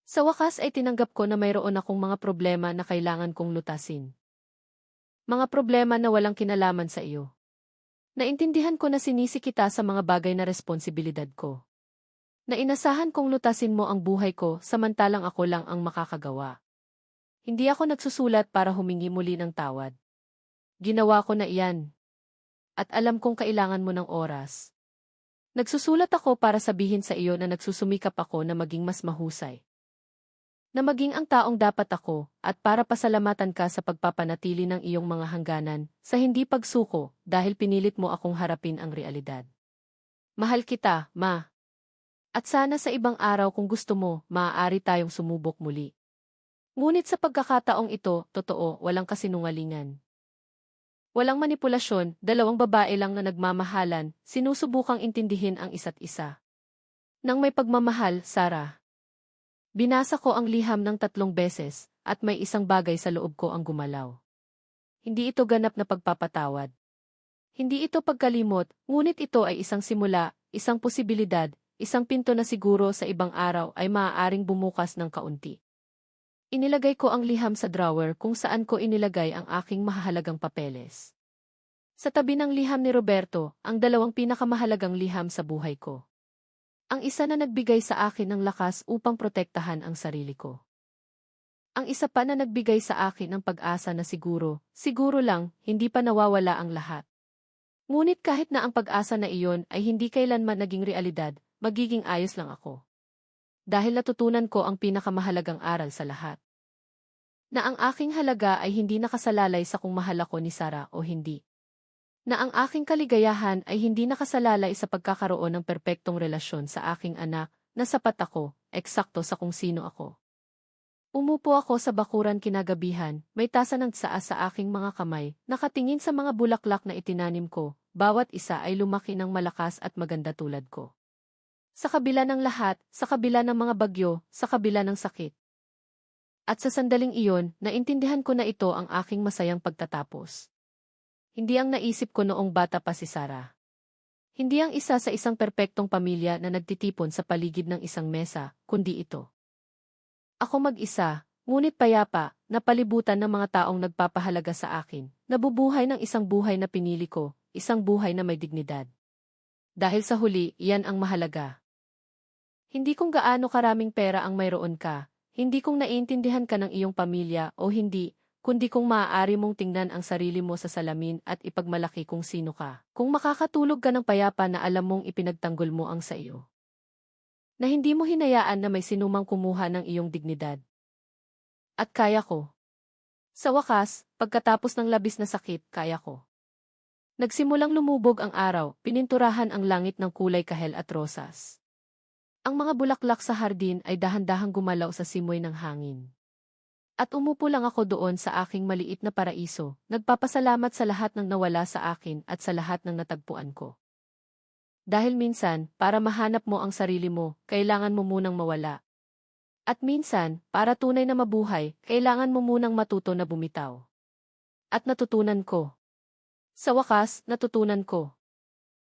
Sa wakas ay tinanggap ko na mayroon akong mga problema na kailangan kong lutasin. Mga problema na walang kinalaman sa iyo. Naintindihan ko na sinisi kita sa mga bagay na responsibilidad ko. Na inasahan kong lutasin mo ang buhay ko samantalang ako lang ang makakagawa. Hindi ako nagsusulat para humingi muli ng tawad. Ginawa ko na iyan. At alam kong kailangan mo ng oras. Nagsusulat ako para sabihin sa iyo na nagsusumikap ako na maging mas mahusay. Na maging ang taong dapat ako, at para pasalamatan ka sa pagpapanatili ng iyong mga hangganan, sa hindi pagsuko, dahil pinilit mo akong harapin ang realidad. Mahal kita, Ma. At sana sa ibang araw kung gusto mo, maaari tayong sumubok muli. Ngunit sa pagkakataong ito, totoo, walang kasinungalingan. Walang manipulasyon, dalawang babae lang na nagmamahalan, sinusubukang intindihin ang isa't isa. Nang may pagmamahal, Sarah. Binasa ko ang liham ng 3 beses, at may isang bagay sa loob ko ang gumalaw. Hindi ito ganap na pagpapatawad. Hindi ito pagkalimot, ngunit ito ay isang simula, isang posibilidad, isang pinto na siguro sa ibang araw ay maaaring bumukas ng kaunti. Inilagay ko ang liham sa drawer kung saan ko inilagay ang aking mahahalagang papeles. Sa tabi ng liham ni Roberto, ang 2 pinakamahalagang liham sa buhay ko. Ang isa na nagbigay sa akin ng lakas upang protektahan ang sarili ko. Ang isa pa na nagbigay sa akin ng pag-asa na siguro lang, hindi pa nawawala ang lahat. Ngunit kahit na ang pag-asa na iyon ay hindi kailanman naging realidad, magiging ayos lang ako. Dahil natutunan ko ang pinakamahalagang aral sa lahat. Na ang aking halaga ay hindi nakasalalay sa kung mahal ako ni Sarah o hindi. Na ang aking kaligayahan ay hindi nakasalalay sa pagkakaroon ng perpektong relasyon sa aking anak, na sapat ako, eksakto sa kung sino ako. Umupo ako sa bakuran kinagabihan, may tasa ng tsaa sa aking mga kamay, nakatingin sa mga bulaklak na itinanim ko, bawat isa ay lumaki ng malakas at maganda tulad ko. Sa kabila ng lahat, sa kabila ng mga bagyo, sa kabila ng sakit. At sa sandaling iyon, naintindihan ko na ito ang aking masayang pagtatapos. Hindi ang naisip ko noong bata pa si Sarah. Hindi ang isa sa isang perpektong pamilya na nagtitipon sa paligid ng isang mesa, kundi ito. Ako mag-isa, ngunit payapa, na palibutan ng mga taong nagpapahalaga sa akin, nabubuhay ng isang buhay na pinili ko, isang buhay na may dignidad. Dahil sa huli, iyan ang mahalaga. Hindi kung gaano karaming pera ang mayroon ka, hindi kung naiintindihan ka ng iyong pamilya o hindi, kundi kung maaari mong tingnan ang sarili mo sa salamin at ipagmalaki kung sino ka. Kung makakatulog ka ng payapa na alam mong ipinagtanggol mo ang sa iyo. Na hindi mo hinayaan na may sinumang kumuha ng iyong dignidad. At kaya ko. Sa wakas, pagkatapos ng labis na sakit, kaya ko. Nagsimulang lumubog ang araw, pininturahan ang langit ng kulay kahel at rosas. Ang mga bulaklak sa hardin ay dahan-dahang gumalaw sa simoy ng hangin. At umupo lang ako doon sa aking maliit na paraiso, nagpapasalamat sa lahat ng nawala sa akin at sa lahat ng natagpuan ko. Dahil minsan, para mahanap mo ang sarili mo, kailangan mo munang mawala. At minsan, para tunay na mabuhay, kailangan mo munang matuto na bumitaw. At natutunan ko. Sa wakas, natutunan ko.